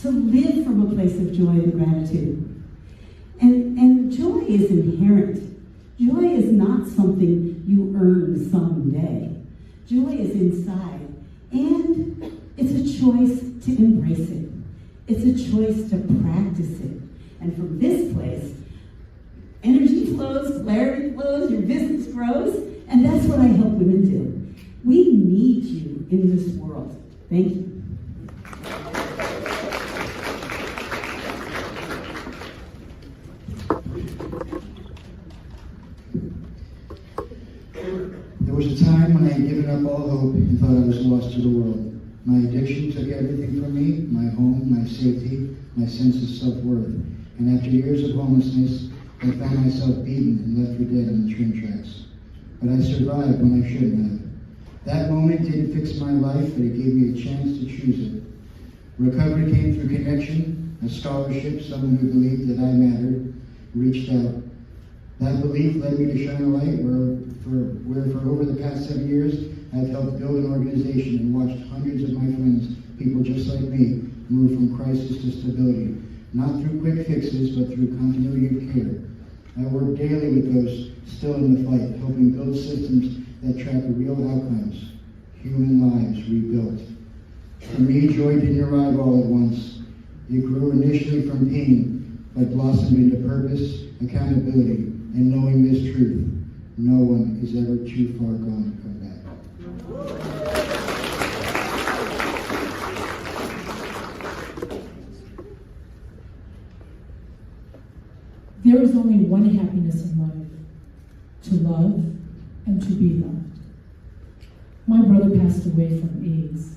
[SPEAKER 15] to live from a place of joy and gratitude? And joy is inherent. Joy is not something you earn someday. Joy is inside. And it's a choice to embrace it. It's a choice to practice it. And from this place, energy flows, clarity flows, your business grows, and that's what I help women do. We need you in this world. Thank you.
[SPEAKER 18] There was a time when I had given up all hope and thought I was lost to the world. My addiction took everything from me, my home, my safety, my sense of self-worth. And after years of homelessness, I found myself beaten and left for dead on the train tracks. But I survived when I shouldn't have. That moment didn't fix my life, but it gave me a chance to choose it. Recovery came through connection, a scholarship, someone who believed that I mattered, reached out. That belief led me to shine a light where for over the past 7 years, I've helped build an organization and watched hundreds of my friends, people just like me, move from crisis to stability, not through quick fixes, but through continuity of care. I work daily with those still in the fight, helping build systems that track real outcomes, human lives rebuilt. For me, joy didn't arrive all at once. It grew initially from pain, but blossomed into purpose, accountability, and knowing this truth. No one is ever too far gone to come back.
[SPEAKER 20] There is only one happiness in life, to love and to be loved. My brother passed away from AIDS.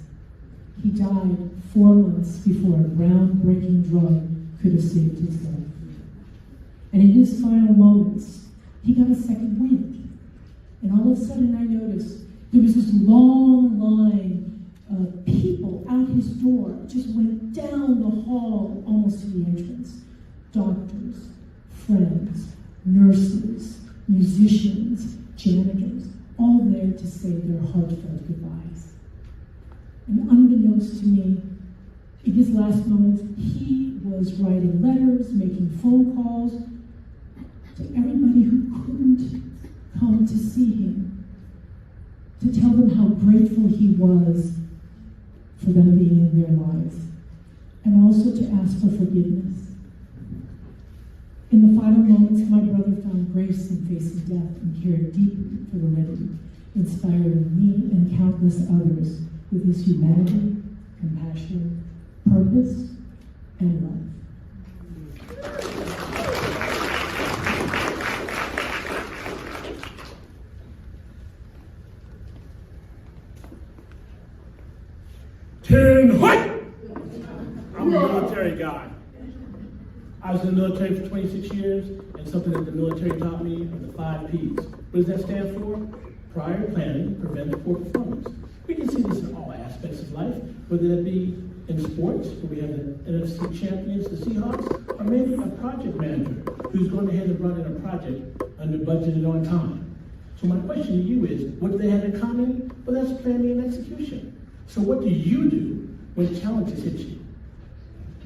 [SPEAKER 20] He died 4 months before a groundbreaking drug could have saved his life. And in his final moments, he got a second wind. And all of a sudden I noticed there was this long line of people out his door, just went down the hall almost to the entrance. Doctors, friends, nurses, musicians, janitors, all there to say their heartfelt goodbyes. And unbeknownst to me, in his last moments, he was writing letters, making phone calls to everybody who couldn't come to see him, to tell them how grateful he was for them being in their lives, and also to ask for forgiveness. In the final moments, my brother found grace in facing death and cared deeply for the living, inspiring me and countless others with his humanity, compassion, purpose, and love.
[SPEAKER 3] Turn what? I'm a military guy. I was in the military for 26 years, and something that the military taught me are the 5 Ps. What does that stand for? Prior planning prevents poor performance. We can see this in all aspects of life, whether that be in sports, where we have the NFC champions, the Seahawks, or maybe a project manager who's going ahead and running a project under budget and on time. So my question to you is, what do they have in common? Well, that's planning and execution. So what do you do when challenges hit you?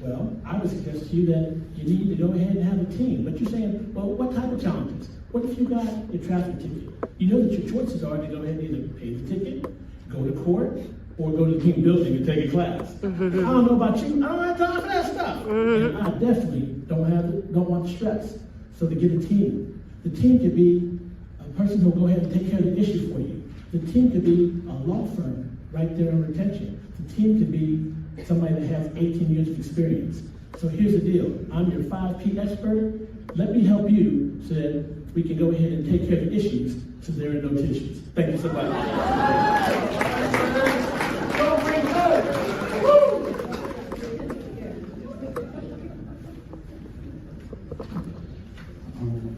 [SPEAKER 3] Well, I would suggest to you that you need to go ahead and have a team. But you're saying, well, what type of challenges? What if you got a traffic ticket? You know that your choices are to go ahead and either pay the ticket, go to court, or go to the team building and take a class. I don't know about you, I don't have time for that stuff. And I definitely don't want stress. So to get a team. The team could be a person who will go ahead and take care of the issue for you. The team could be a law firm right there in retention. The team could be somebody that has 18 years of experience. So here's the deal. I'm your 5P expert. Let me help you so that we can go ahead and take care of the issues so there are no tissues. Thank you so much.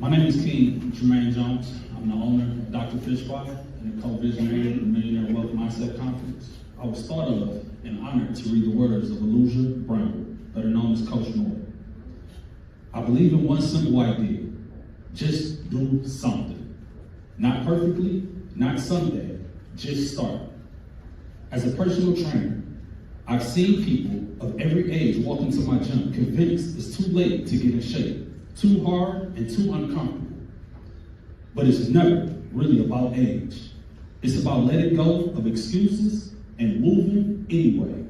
[SPEAKER 5] My name is King Jermaine Jones. I'm the owner of Dr. Fishfly and the co-visionary of the Millionaire Wealth Mindset Conference. I was thought of and honored to read the words of Aluja Brown, better known as Coach Noor. I believe in one simple idea: just do something. Not perfectly, not someday, just start. As a personal trainer, I've seen people of every age walk into my gym convinced it's too late to get in shape, too hard and too uncomfortable. But it's never really about age. It's about letting go of excuses and moving anyway.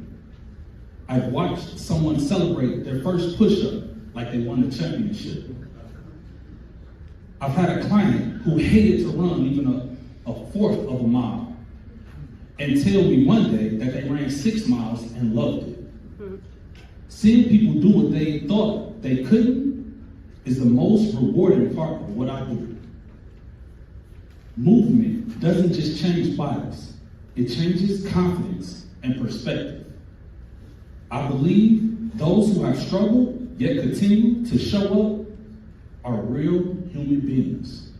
[SPEAKER 5] I've watched someone celebrate their first push-up like they won the championship. I've had a client who hated to run even a fourth of a mile and tell me one day that they ran 6 miles and loved it. Seeing people do what they thought they couldn't is the most rewarding part of what I do. Movement doesn't just change bodies, it changes confidence and perspective. I believe those who have struggled yet continue to show up are real human beings.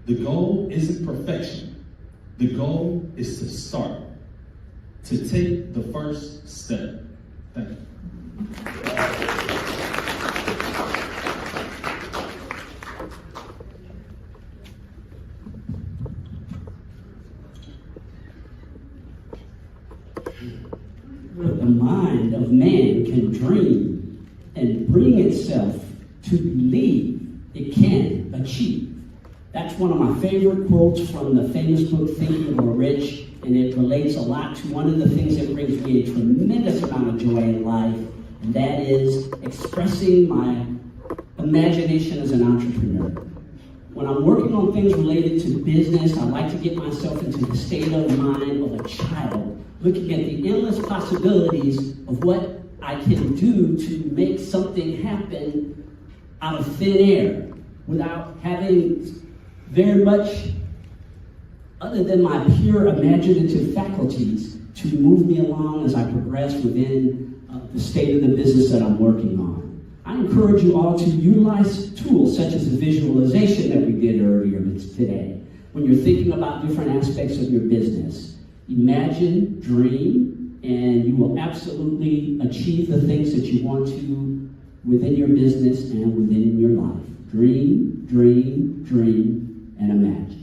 [SPEAKER 5] The goal isn't perfection. The goal is to start, to take the first step. Thank you.
[SPEAKER 21] The mind of man can dream and bring itself to believe it can achieve. That's one of my favorite quotes from the famous book, Think and Grow Rich, and it relates a lot to one of the things that brings me a tremendous amount of joy in life, and that is expressing my imagination as an entrepreneur. When I'm working on things related to business, I like to get myself into the state of mind of a child, looking at the endless possibilities of what I can do to make something happen out of thin air without having very much other than my pure imaginative faculties to move me along as I progress within the state of the business that I'm working on. I encourage you all to utilize tools such as the visualization that we did earlier today. When you're thinking about different aspects of your business, imagine, dream, and you will absolutely achieve the things that you want to within your business and within your life. Dream, dream, dream, and imagine.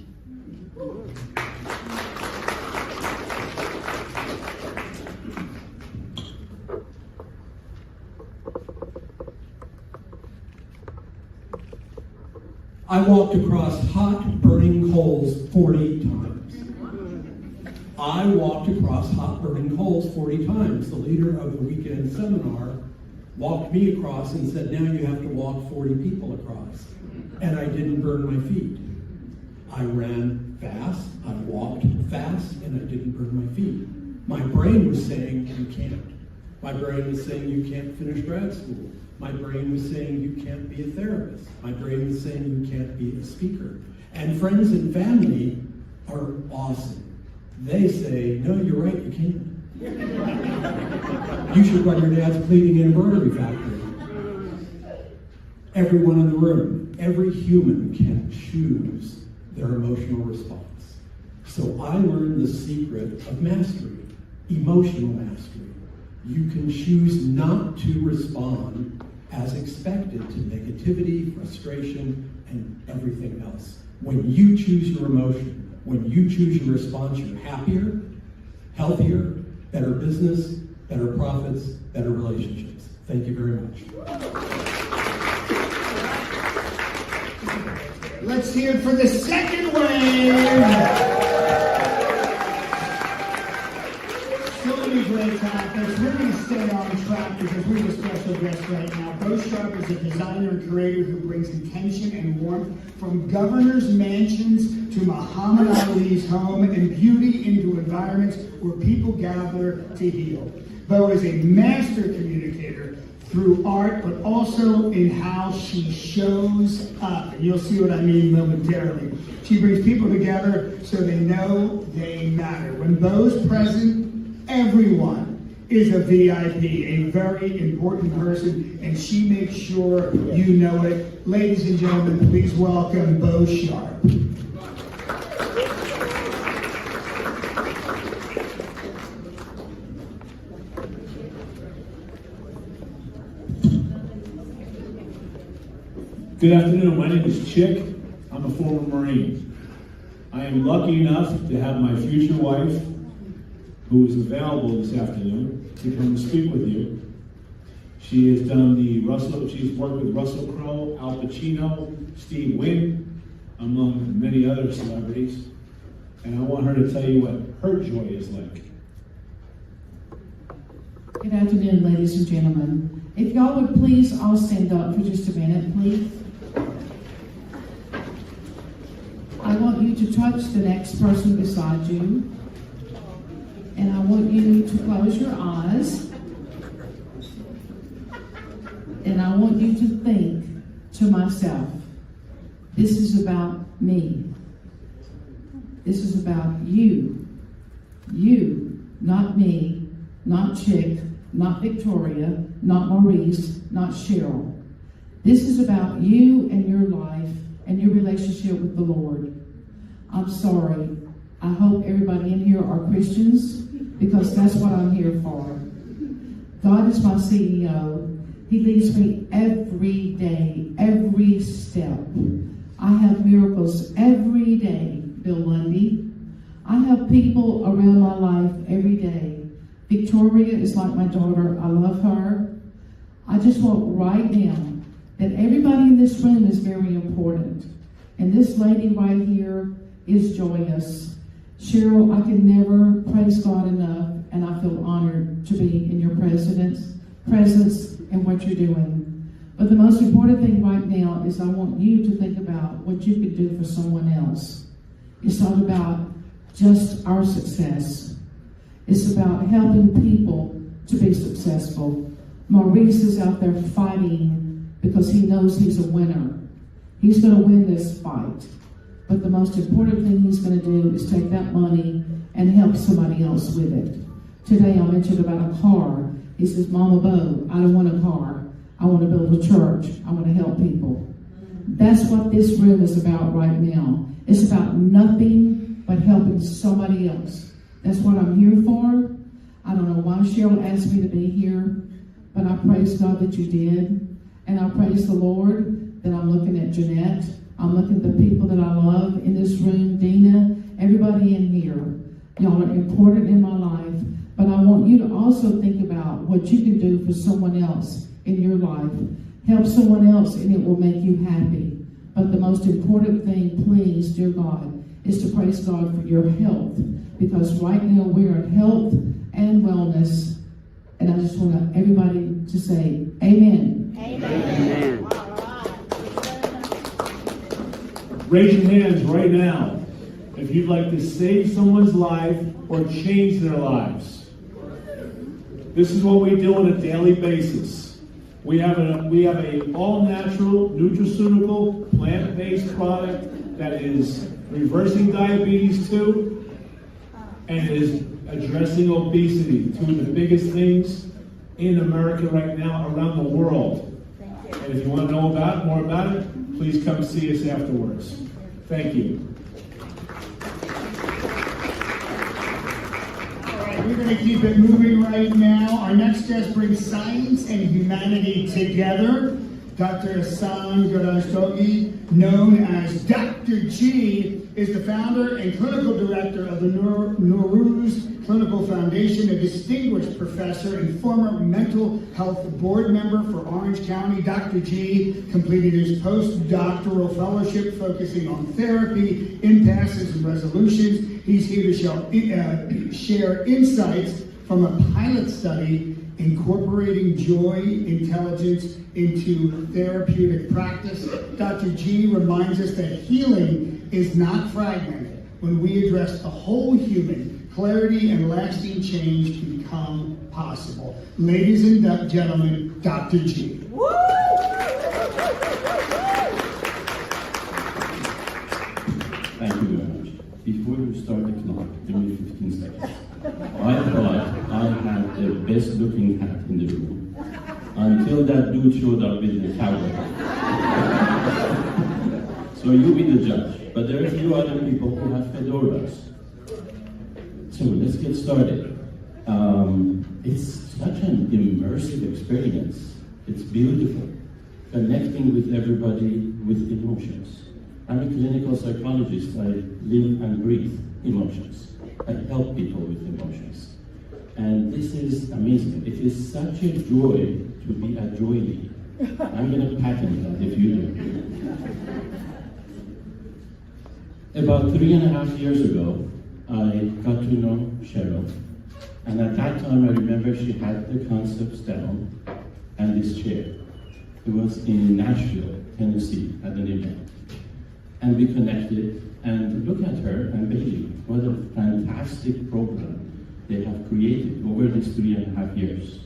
[SPEAKER 22] I walked across hot, burning coals 40 times.
[SPEAKER 2] I walked across hot burning coals 40 times. The leader of the weekend seminar walked me across and said, now you have to walk 40 people across. And I didn't burn my feet. I ran fast, I walked fast, and I didn't burn my feet. My brain was saying, you can't. My brain was saying, you can't finish grad school. My brain was saying, you can't be a therapist. My brain was saying, you can't be a speaker. And friends and family are awesome. They say, no, you're right, you can't. You should run your dad's cleaning embroidery factory. Everyone in the room, every human can choose their emotional response. So I learned the secret of mastery, emotional mastery. You can choose not to respond as expected to negativity, frustration, and everything else. When you choose your emotion, when you choose your response, you're happier, healthier, better business, better profits, better relationships. Thank you very much.
[SPEAKER 14] Let's hear it for the second wave. So many great topics. We're going to stay on track because we have a special guest right now. Bo Sharp is a designer and curator who brings intention and warmth from governor's mansions to Muhammad Ali's home and beauty into environments where people gather to heal. Bo is a master communicator through art, but also in how she shows up. And you'll see what I mean momentarily. She brings people together so they know they matter. When Bo's present, everyone is a VIP, a very important person, and she makes sure you know it. Ladies and gentlemen, please welcome Bo Sharp.
[SPEAKER 4] Good afternoon, my name is Chick. I'm a former Marine. I am lucky enough to have my future wife, who is available this afternoon, to come and speak with you. She has done she's worked with Russell Crowe, Al Pacino, Steve Wynn, among many other celebrities. And I want her to tell you what her joy is like.
[SPEAKER 8] Good afternoon, ladies and gentlemen. If y'all would please all stand up for just a minute, please. I want you to touch the next person beside you. And I want you to close your eyes. And I want you to think to myself, this is about me. This is about you. You, not me, not Chick, not Victoria, not Maurice, not Cheryl. This is about you and your life and your relationship with the Lord. I'm sorry. I hope everybody in here are Christians because that's what I'm here for. God is my CEO. He leads me every day, every step. I have miracles every day, Bill Lundy. I have people around my life every day. Victoria is like my daughter. I love her. I just want right now that everybody in this room is very important. And this lady right here is joyous. Cheryl, I can never praise God enough, and I feel honored to be in your presence and what you're doing. But the most important thing right now is I want you to think about what you could do for someone else. It's not about just our success. It's about helping people to be successful. Maurice is out there fighting because he knows he's a winner. He's going to win this fight. But the most important thing he's going to do is take that money and help somebody else with it. Today I mentioned about a car. He says, Mama Bo, I don't want a car. I want to build a church. I want to help people. That's what this room is about right now. It's about nothing but helping somebody else. That's what I'm here for. I don't know why Cheryl asked me to be here, but I praise God that you did. And I praise the Lord that I'm looking at Jeanette. I'm looking at the people that I love in this room, Dina, everybody in here. Y'all are important in my life, but I want you to also think about what you can do for someone else in your life. Help someone else and it will make you happy. But the most important thing, please, dear God, is to praise God for your health, because right now we are in health and wellness, and I just want everybody to say amen.
[SPEAKER 4] Amen. Raise your hands right now if you'd like to save someone's life or change their lives. This is what we do on a daily basis. We have a all-natural, nutraceutical, plant-based product that is reversing diabetes too, and is addressing obesity, two of the biggest things in America right now, around the world. And if you want to know more about it, please come see us afterwards. Thank you.
[SPEAKER 14] We're going to keep it moving right now. Our next guest brings science and humanity together. Dr. Hassan Garastogi, known as Dr. G, is the founder and clinical director of the Nowruz Clinical Foundation, a distinguished professor and former mental health board member for Orange County. Dr. G completed his postdoctoral fellowship focusing on therapy, impasses, and resolutions. He's here to share insights from a pilot study incorporating joy intelligence into therapeutic practice. Dr. G reminds us that healing is not fragmented. When we address the whole human, clarity and lasting change become possible. Ladies and gentlemen, Dr. G.
[SPEAKER 19] Thank you very much. Before you start the clock, give me 15 seconds. I thought I had the best looking hat in the room until that dude showed up with the cowboy hat. So you be the judge, but there are a few other people who have fedoras. So let's get started. It's such an immersive experience. It's beautiful, connecting with everybody with emotions. I'm a clinical psychologist. I live and breathe emotions. I help people with emotions. And this is amazing. It is such a joy to be at Joyley. I'm going to patent that if you do. About 3.5 years ago, I got to know Sheryl. And at that time, I remember she had the concepts down and this chair. It was in Nashville, Tennessee, at an event. And we connected, and look at her and Bailey. What a fantastic program they have created over these 3.5 years.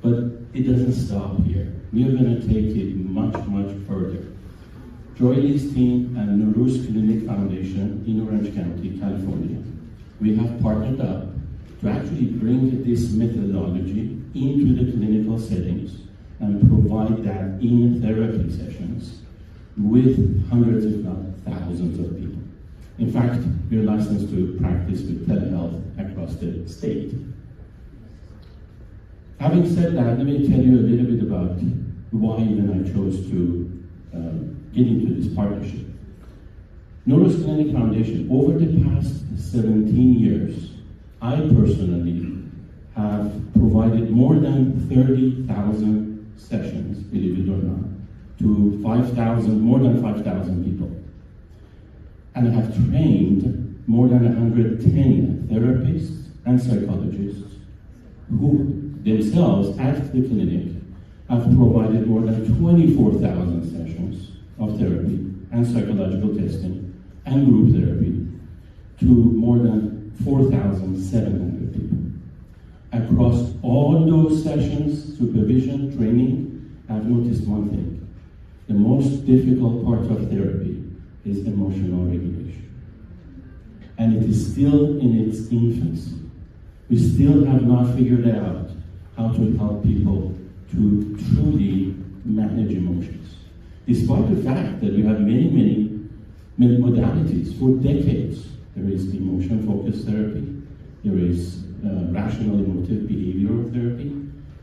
[SPEAKER 19] But it doesn't stop here. We are going to take it much, much further. Joyley's team and Nowruz Clinic Foundation in Orange County, California, we have partnered up to actually bring this methodology into the clinical settings and provide that in therapy sessions with hundreds, if not thousands of people. In fact, we're licensed to practice with telehealth across the state. Having said that, let me tell you a little bit about why even I chose to get into this partnership. Nowruz Clinic Foundation, over the past 17 years, I personally have provided more than 30,000 sessions, believe it or not, to more than 5,000 people. And I have trained more than 110 therapists and psychologists who themselves at the clinic have provided more than 24,000 sessions of therapy and psychological testing and group therapy to more than 4,700 people. Across all those sessions, supervision, training, I've noticed one thing. The most difficult part of therapy is emotional regulation. And it is still in its infancy. We still have not figured out how to help people to truly manage emotions. Despite the fact that we have many modalities for decades. There is emotion-focused therapy, there is rational emotive behavioral therapy,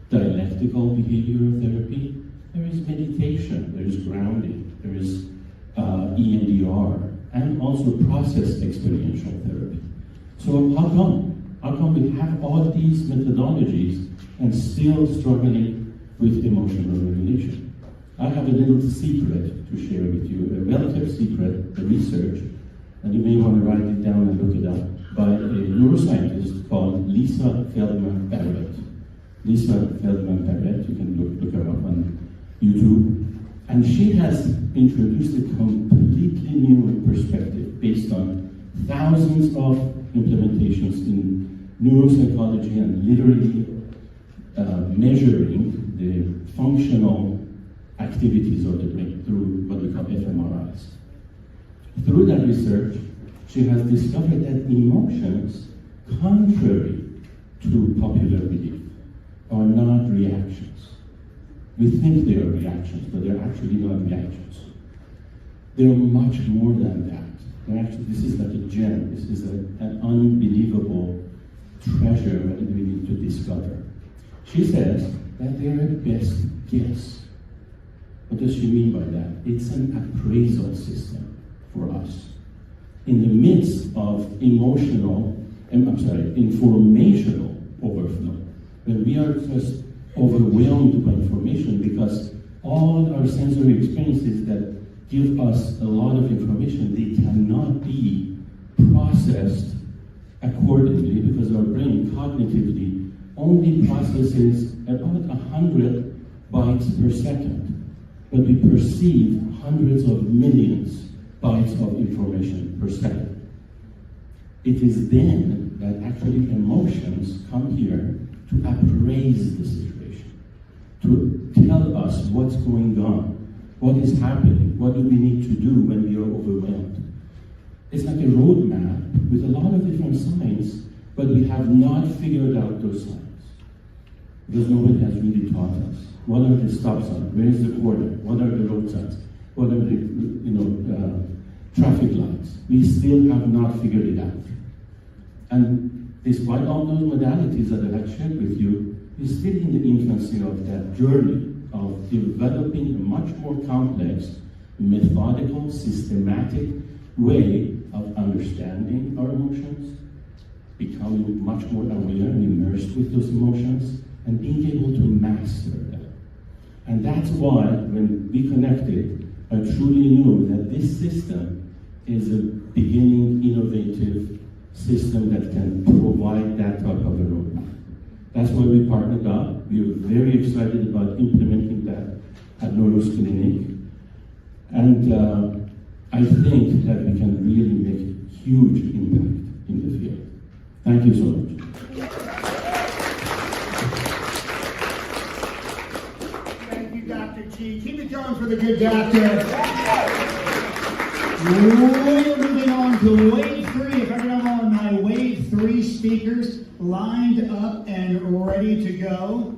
[SPEAKER 19] dialectical behavioral therapy, there is meditation, there is grounding, there is EMDR, and also process experiential therapy. So how come? How come we have all these methodologies and still struggling with emotional regulation? I have a little secret to share with you, a well-kept secret, the research and you may want to write it down and look it up, by a neuroscientist called Lisa Feldman Barrett. Lisa Feldman Barrett, you can look her up on YouTube. And she has introduced a completely new perspective based on thousands of implementations in neuropsychology and literally measuring the functional activities of the brain through what we call fMRIs. Through that research, she has discovered that emotions, contrary to popular belief, are not reactions. We think they are reactions, but they're actually not reactions. They're much more than that. This is like a gem. This is an unbelievable treasure that we need to discover. She says that they're a best guess. What does she mean by that? It's an appraisal system for us. In the midst of informational overflow, when we are just overwhelmed by information because all our sensory experiences that give us a lot of information, they cannot be processed accordingly because our brain cognitively only processes about 100 bytes per second, but we perceive hundreds of millions bytes of information per second. It is then that actually emotions come here to appraise the situation, to tell us what's going on, what is happening, what do we need to do when we are overwhelmed. It's like a roadmap with a lot of different signs, but we have not figured out those signs because nobody has really taught us. What are the stop signs? Where is the corner? What are the road signs? What are the traffic lights? We still have not figured it out. And despite all those modalities that I have shared with you, we're still in the infancy of that journey of developing a much more complex, methodical, systematic way of understanding our emotions, becoming much more aware and immersed with those emotions, and being able to master them. And that's why, when we connected, I truly knew that this system is a beginning, innovative system that can provide that type of a roadmap. That's why we partnered up. We are very excited about implementing that at Norris Clinic. And I think that we can really make a huge impact in the field. Thank you so much.
[SPEAKER 14] Thank you, Dr. G. Keep it going for the good doctor. We're moving on to wave 3. If I can have all my wave 3 speakers lined up and ready to go.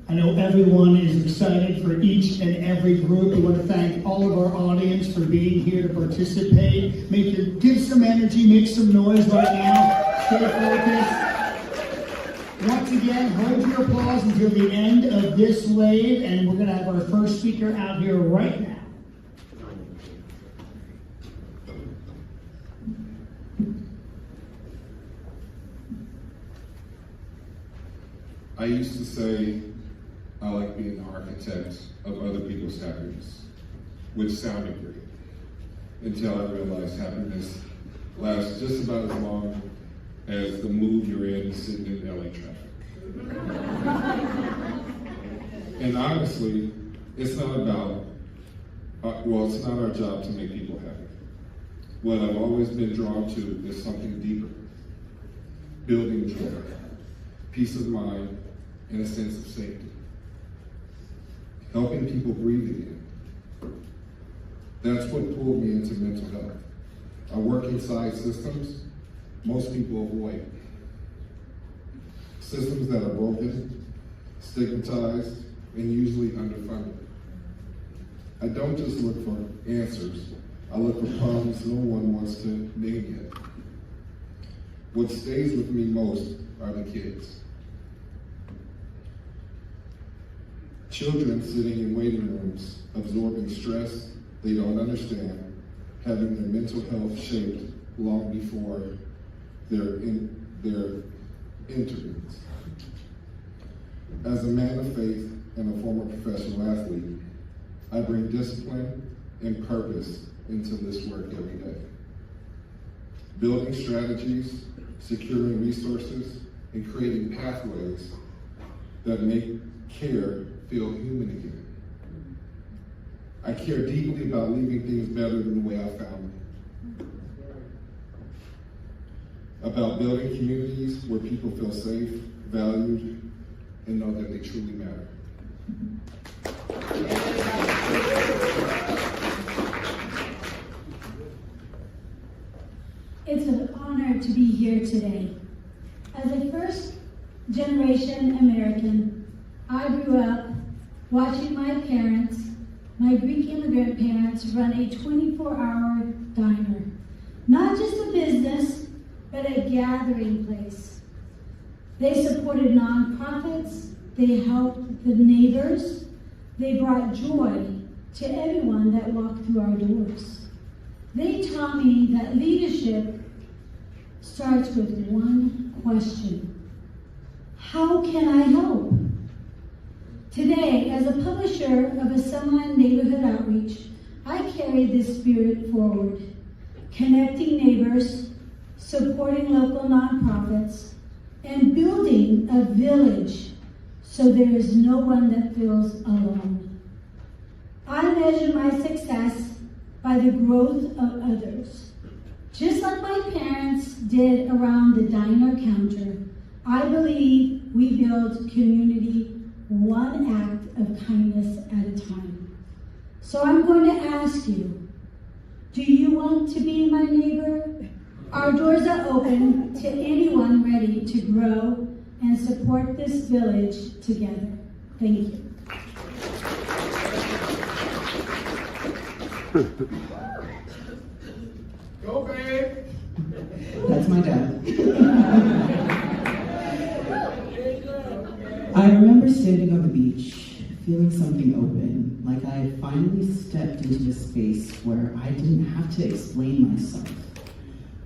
[SPEAKER 14] I know everyone is excited for each and every group. We want to thank all of our audience for being here to participate. Give some energy, make some noise right now. Stay focused. Once again, hold your applause until the end of this wave, and we're going to have our first speaker out here right now.
[SPEAKER 6] I used to say I like being the architect of other people's happiness, which sounded great, until I realized happiness lasts just about as long as the mood you're in is sitting in LA traffic. And honestly, it's not about, it's not our job to make people happy. What I've always been drawn to is something deeper, building joy, peace of mind, and a sense of safety. Helping people breathe again. That's what pulled me into mental health. I work inside systems most people avoid. Systems that are broken, stigmatized, and usually underfunded. I don't just look for answers. I look for problems no one wants to name yet. What stays with me most are the kids. Children sitting in waiting rooms, absorbing stress they don't understand, having their mental health shaped long before their interviews. As a man of faith and a former professional athlete, I bring discipline, and purpose into this work every day. Building strategies, securing resources, and creating pathways that make care feel human again. I care deeply about leaving things better than the way I found them. About building communities where people feel safe, valued, and know that they truly matter.
[SPEAKER 7] It's an honor to be here today. As a first-generation American, I grew up watching my parents, my Greek immigrant parents, run a 24-hour diner. Not just a business, but a gathering place. They supported nonprofits, they helped the neighbors, they brought joy to everyone that walked through our doors. They taught me that leadership starts with one question: how can I help? Today, as a publisher of a Summerlin neighborhood outreach, I carry this spirit forward, connecting neighbors, supporting local nonprofits, and building a village so there is no one that feels alone. I measure my success by the growth of others. Just like my parents did around the diner counter, I believe we build community one act of kindness at a time. So I'm going to ask you, do you want to be my neighbor? Our doors are open to anyone ready to grow and support this village together. Thank you.
[SPEAKER 14] Go, babe.
[SPEAKER 22] That's my dad. I remember standing on the beach, feeling something open, like I had finally stepped into a space where I didn't have to explain myself.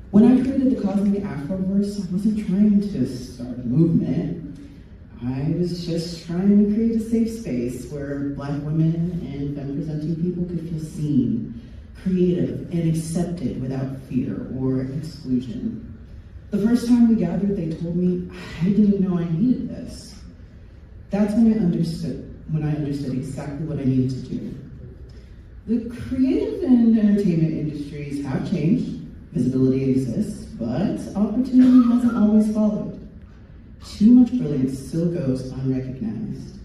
[SPEAKER 22] When I created the Cosmic Afroverse, I wasn't trying to start a movement. I was just trying to create a safe space where Black women and femme-presenting people could feel seen, creative, and accepted without fear or exclusion. The first time we gathered, they told me I didn't know I needed this. That's when I understood exactly what I needed to do. The creative and entertainment industries have changed. Visibility exists, but opportunity hasn't always followed. Too much brilliance still goes unrecognized.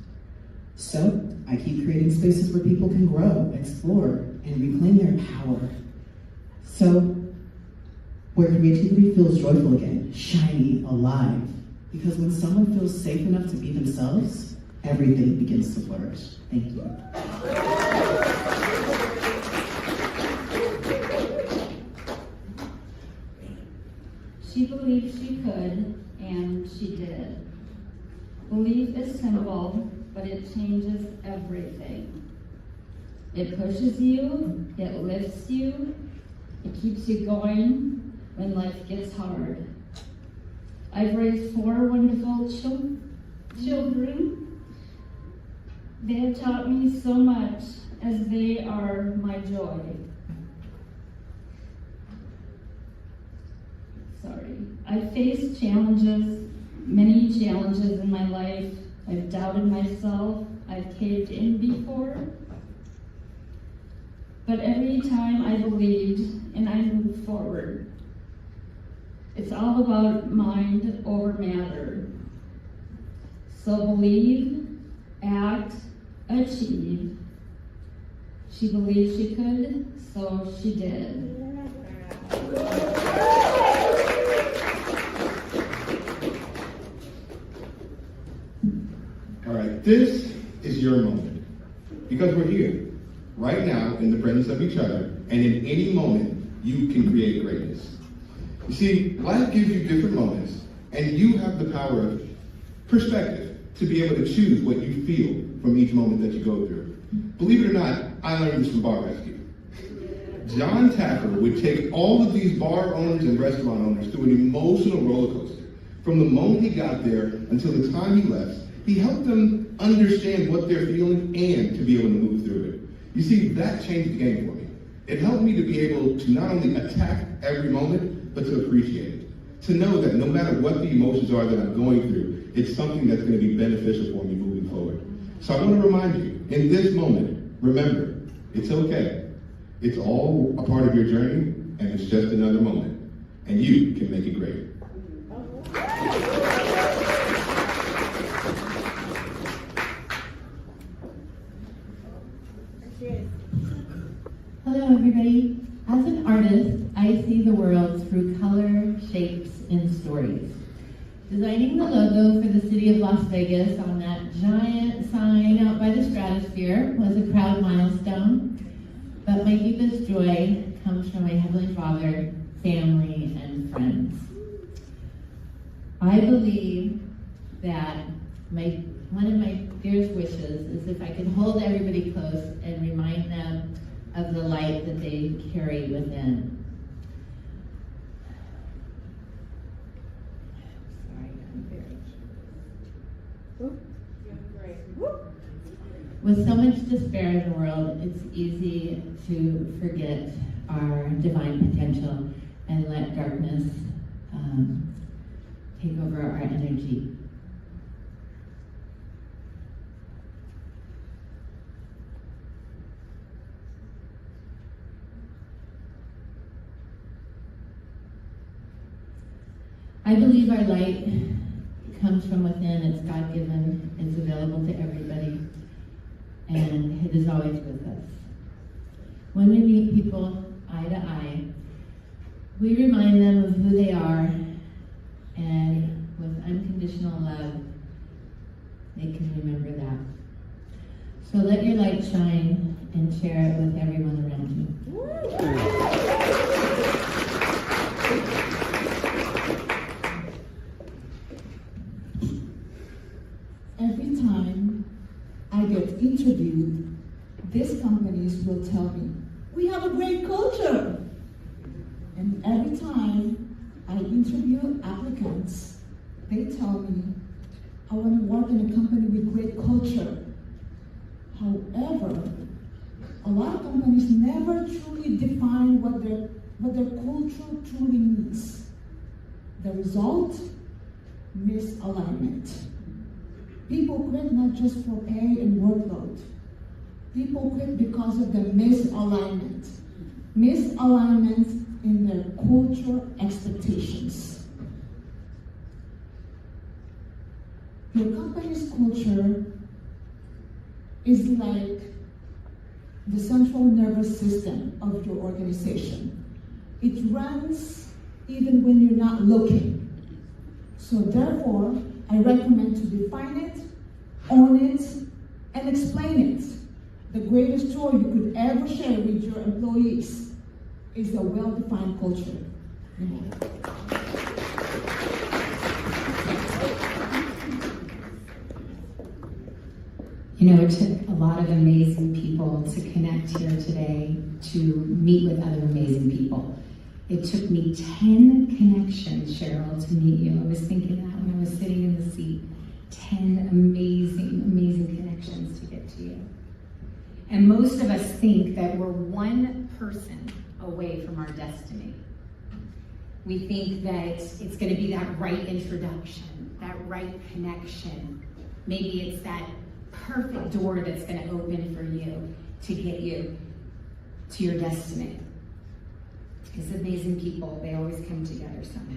[SPEAKER 22] So, I keep creating spaces where people can grow, explore, and reclaim their power. So, where creativity feels joyful again, shiny, alive. Because when someone feels safe enough to be themselves, everything begins to flourish. Thank you.
[SPEAKER 23] She believed she could, and she did. Belief is simple, but it changes everything. It pushes you, it lifts you, it keeps you going when life gets hard. I've raised 4 wonderful children. They have taught me so much, as they are my joy. I've faced challenges, many challenges in my life. I've doubted myself. I've caved in before. But every time I believed and I moved forward. It's all about mind over matter. So believe, act, achieve. She believed she could, so she did.
[SPEAKER 24] All right, this is your moment. Because we're here, right now, in the presence of each other, and in any moment, you can create greatness. You see, life gives you different moments, and you have the power of perspective to be able to choose what you feel from each moment that you go through. Believe it or not, I learned this from Bar Rescue. John Taffer would take all of these bar owners and restaurant owners through an emotional roller coaster. From the moment he got there until the time he left, he helped them understand what they're feeling and to be able to move through it. You see, that changed the game for me. It helped me to be able to not only attack every moment, but to appreciate it. To know that no matter what the emotions are that I'm going through, it's something that's going to be beneficial for me moving forward. So I want to remind you, in this moment, remember, it's okay. It's all a part of your journey, and it's just another moment. And you can make it great.
[SPEAKER 1] Hello, everybody. As an artist, I see the world through color, shapes, and stories. Designing the logo for the city of Las Vegas on that giant sign out by the Stratosphere was a proud milestone, but my deepest joy comes from my Heavenly Father, family, and friends. I believe that one of my dearest wishes is if I could hold everybody close and remind them of the light that they carry within. With so much despair in the world, it's easy to forget our divine potential and let darkness take over our energy. I believe our light comes from within, it's God-given, it's available to everybody, and it is always with us. When we meet people eye to eye, we remind them of who they are, and with unconditional love, they can remember that. So let your light shine and share it with everyone around you.
[SPEAKER 9] Every time I get interviewed, these companies will tell me, we have a great culture. And every time I interview applicants, they tell me, I want to work in a company with great culture. However, a lot of companies never truly define what their culture truly means. The result? Misalignment. People quit not just for pay and workload. People quit because of the misalignment. Misalignment in their culture expectations. Your company's culture is like the central nervous system of your organization. It runs even when you're not looking. So therefore, I recommend to define it, own it, and explain it. The greatest joy you could ever share with your employees is a well-defined culture.
[SPEAKER 10] You know, it took a lot of amazing people to connect here today to meet with other amazing people. It took me 10 connections, Sheryl, to meet you. I was thinking that when I was sitting in the seat. 10 amazing, amazing connections to get to you.
[SPEAKER 12] And most of us think that we're one person away from our destiny. We think that it's going to be that right introduction, that right connection. Maybe it's that perfect door that's going to open for you to get you to your destiny. Because amazing people, they always come together somehow.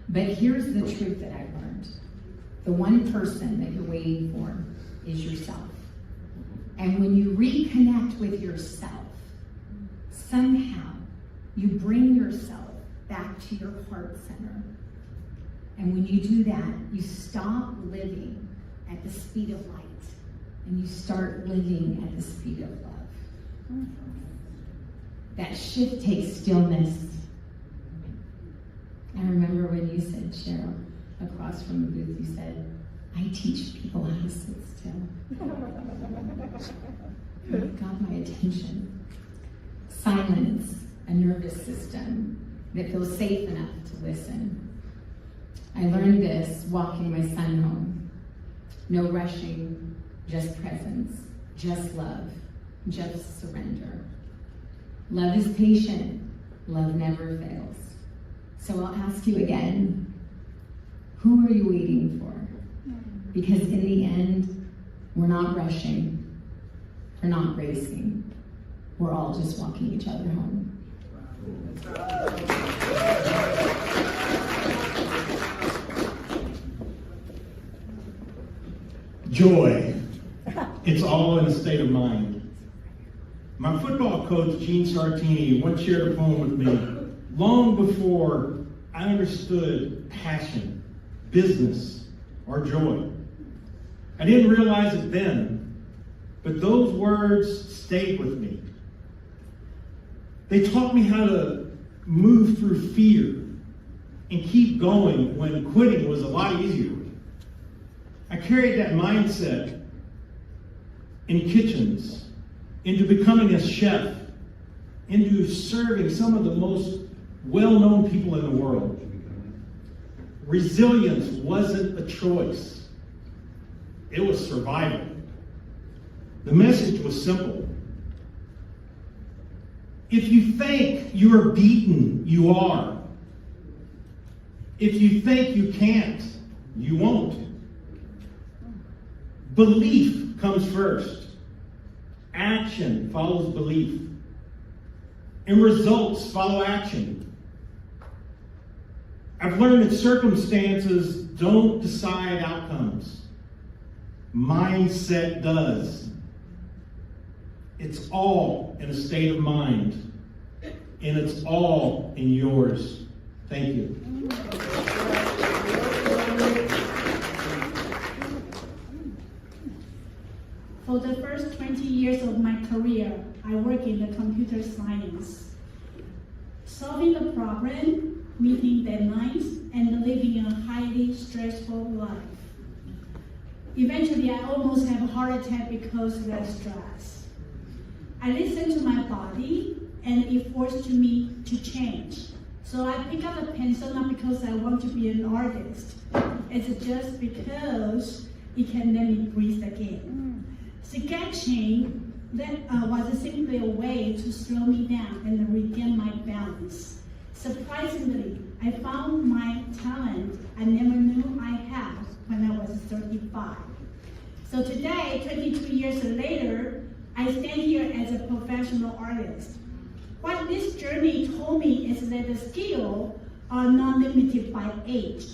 [SPEAKER 12] But here's the truth that I've learned. The one person that you're waiting for is yourself. And when you reconnect with yourself, somehow you bring yourself back to your heart center. And when you do that, you stop living at the speed of light and you start living at the speed of love. That shift takes stillness. I remember when you said, Sheryl, across from the booth, you said, I teach people how to sit still. It got my attention. Silence, a nervous system that feels safe enough to listen. I learned this walking my son home. No rushing, just presence, just love.
[SPEAKER 10] just surrender. Love is patient. Love never fails. So I'll ask you again, who are you waiting for? Because in the end, we're not rushing. We're not racing. We're all just walking each other home.
[SPEAKER 11] Joy. It's all in a state of mind. My football coach, Gene Sartini, once shared a poem with me long before I understood passion, business, or joy. I didn't realize it then, but those words stayed with me. They taught me how to move through fear and keep going when quitting was a lot easier. I carried that mindset in kitchens, into becoming a chef, into serving some of the most well-known people in the world. Resilience wasn't a choice. It was survival. The message was simple. If you think you are beaten, you are. If you think you can't, you won't. Belief comes first. Action follows belief. And results follow action. I've learned that circumstances don't decide outcomes. Mindset does. It's all in a state of mind. And it's all in yours. Thank you.
[SPEAKER 13] For the first 20 years of my career, I worked in the computer science, solving the problem, meeting deadlines, and living a highly stressful life. Eventually, I almost had a heart attack because of that stress. I listened to my body, and it forced me to change. So I picked up a pencil not because I want to be an artist. It's just because it can let me breathe again. Sketching was simply a way to slow me down and regain my balance. Surprisingly, I found my talent I never knew I had when I was 35. So today, 22 years later, I stand here as a professional artist. What this journey told me is that the skills are not limited by age.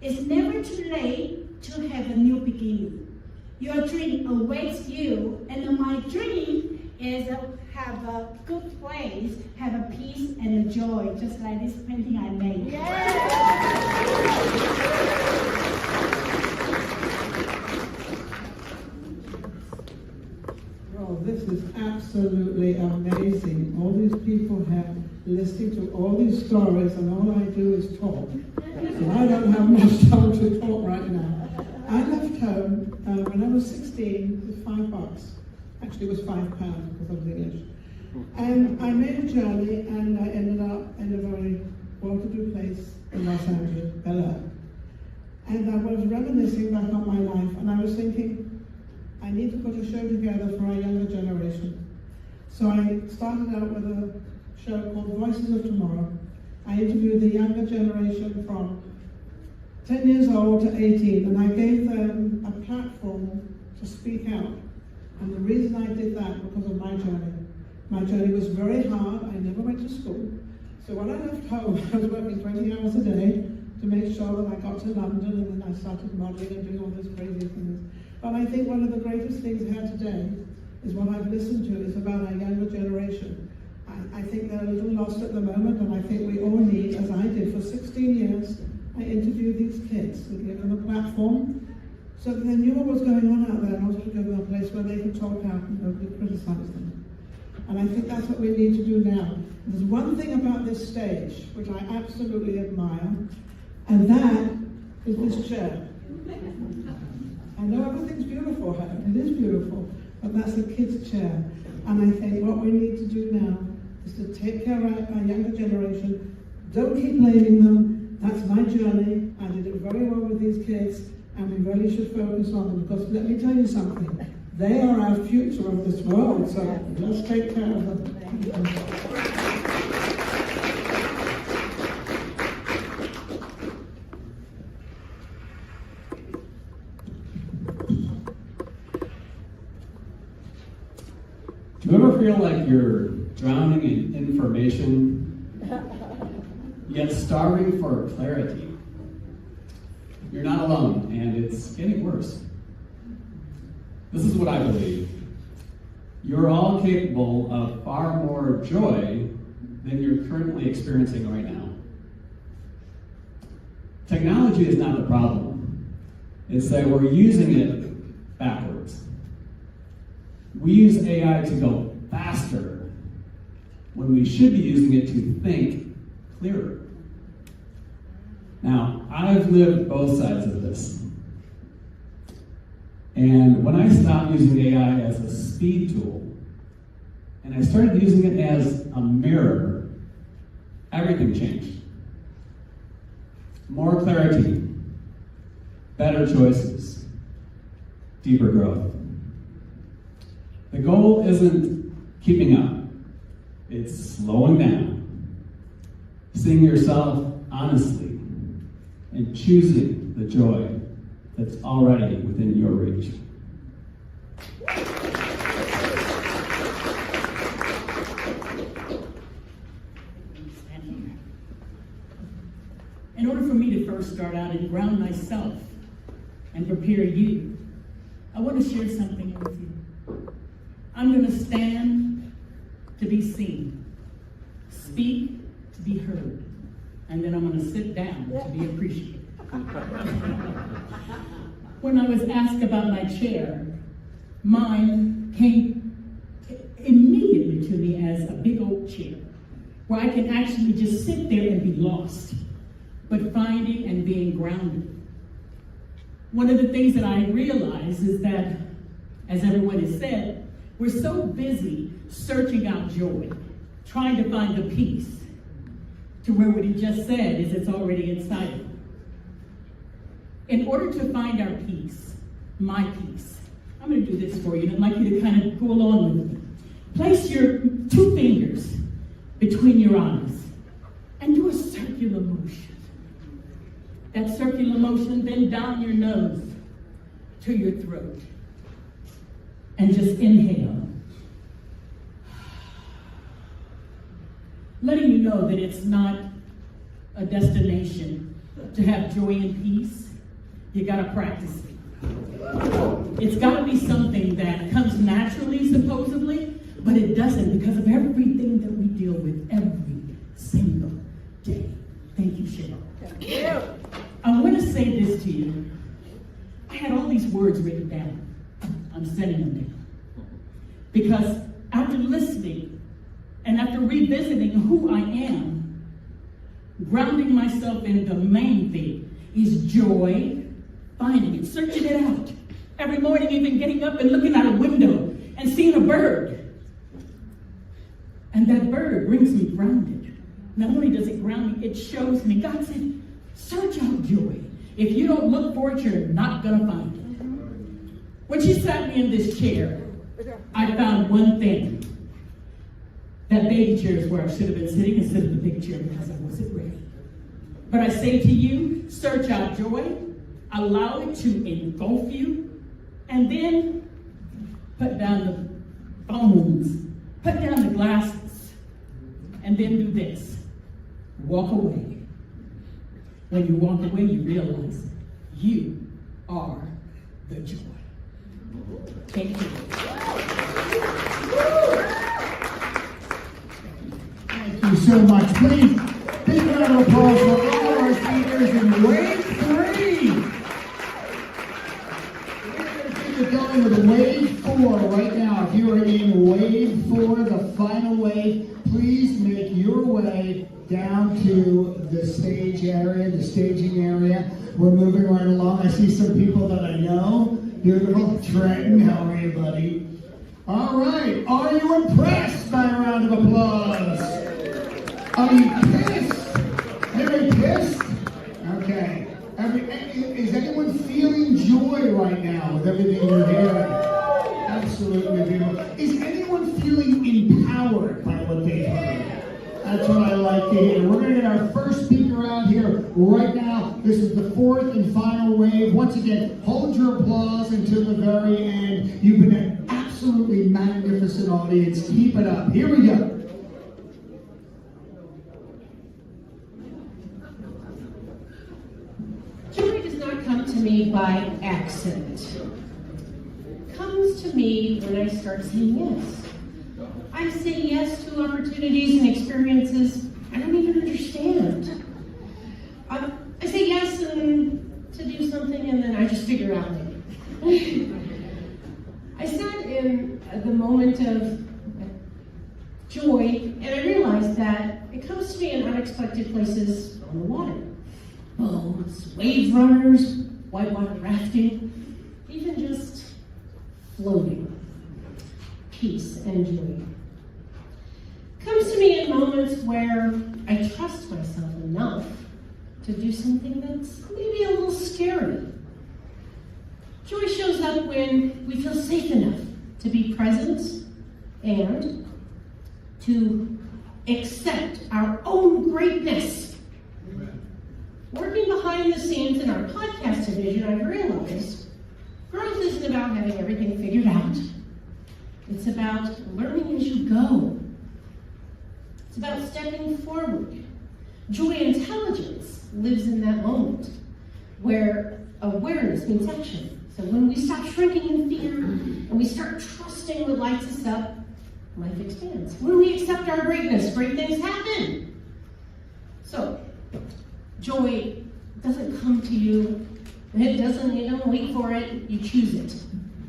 [SPEAKER 13] It's never too late to have a new beginning. Your dream awaits you, and my dream is to have a good place, have a peace and a joy, just like this painting I made.
[SPEAKER 16] Oh, this is absolutely amazing. All these people have listening to all these stories, and all I do is talk. So I don't have much time to talk right now. I left home when I was 16 with $5. Actually, it was £5 because I was English. And I made a journey, and I ended up in a very well-to-do place in Los Angeles, Bel Air. And I was reminiscing back on my life, and I was thinking, I need to put a show together for our younger generation. So I started out with a show called Voices of Tomorrow. I interviewed the younger generation from 10 years old to 18, and I gave them a platform to speak out. And the reason I did that because of my journey. My journey was very hard. I never went to school. So when I left home, I was working 20 hours a day to make sure that I got to London, and then I started modeling and doing all these crazy things. But I think one of the greatest things here today is what I've listened to is about our younger generation. I think they're a little lost at the moment, and I think we all need, as I did for 16 years, I interviewed these kids and gave them a platform so that they knew what was going on out there, and also to give them a place where they could talk out and nobody criticise them. And I think that's what we need to do now. There's one thing about this stage which I absolutely admire, and that is this chair. I know everything's beautiful here, it is beautiful, but that's a kid's chair. And I think what we need to do now is to take care of our younger generation. Don't keep blaming them. That's my journey. I did it very well with these kids, and we really should focus on them, because let me tell you something, They are our future of this world, so let's take care of them.
[SPEAKER 15] Do you ever feel like you're drowning in information, yet starving for clarity? You're not alone, and it's getting worse. This is what I believe. You're all capable of far more joy than you're currently experiencing right now. Technology is not the problem. It's that we're using it backwards. We use AI to go faster when we should be using it to think clearer. Now, I've lived both sides of this. And when I stopped using AI as a speed tool, and I started using it as a mirror, everything changed. More clarity, better choices, deeper growth. The goal isn't keeping up, it's slowing down, seeing yourself honestly, and choosing the joy that's already within your reach.
[SPEAKER 17] In order for me to first start out and ground myself and prepare you, I want to share something with you. I'm going to stand to be seen, speak to be heard, and then I'm going to sit down to be appreciated. When I was asked about my chair, mine came immediately to me as a big old chair, where I can actually just sit there and be lost, but finding and being grounded. One of the things that I realize is that, as everyone has said, we're so busy searching out joy, trying to find the peace, to where what he just said is it's already inside of you. In order to find our peace, my peace, I'm going to do this for you, and I'd like you to kind of go along with me. Place your 2 fingers between your eyes and do a circular motion. That circular motion, then down your nose to your throat. And just inhale. Letting you know that it's not a destination to have joy and peace. You gotta practice it. It's gotta be something that comes naturally, supposedly, but it doesn't because of everything that we deal with every single day. Thank you, Sheryl. Thank you. I want to say this to you. I had all these words written down. I'm sending them down. Because after listening and after revisiting who I am, grounding myself in the main thing is joy, finding it, searching it out. Every morning, even getting up and looking out a window and seeing a bird. And that bird brings me grounded. Not only does it ground me, it shows me. God said, search out joy. If you don't look for it, you're not going to find it. When she sat me in this chair, I found one thing. That baby chair is where I should have been sitting instead of the big chair because I wasn't ready. But I say to you, search out joy, allow it to engulf you, and then put down the phones, put down the glasses, and then do this. Walk away. When you walk away, you realize you are the joy. Thank you.
[SPEAKER 14] Thank you so much. Please, big round of applause for all our speakers in Wave 3. We're going to keep it going with Wave 4 right now. If you are in Wave 4, the final wave, please make your way down to the stage area, the staging area. We're moving right along. I see some people that I know. Beautiful. Trenton, how are you, buddy? All right. Are you impressed by a round of applause? Are you pissed? Very pissed? Okay. Is anyone feeling joy right now with everything you're hearing? absolutely beautiful. Is anyone feeling empowered by what they've heard? That's what I like to hear. We're going to get our first speaker out here right now. This is the fourth and final wave. Once again, hold your applause until the very end. You've been an absolutely magnificent audience. Keep it up. Here we go.
[SPEAKER 3] Joy does not come to me by accident. It comes to me when I start saying yes. I say yes to opportunities and experiences I don't even understand. I say yes to do something and then I just figure out later. I sat in the moment of joy and I realized that it comes to me in unexpected places on the water. Boats, wave runners, whitewater rafting, even just floating. Peace and joy. Comes to me in moments where I trust myself enough to do something that's maybe a little scary. Joy shows up when we feel safe enough to be present and to accept our own greatness. Working behind the scenes in our podcast division, I've realized growth isn't about having everything figured out. It's about learning as you go. It's about stepping forward. Joy intelligence lives in that moment where awareness means action. So when we stop shrinking in fear and we start trusting what lights us up, life expands. When we accept our greatness, great things happen. So joy doesn't come to you. You don't wait for it. You choose it.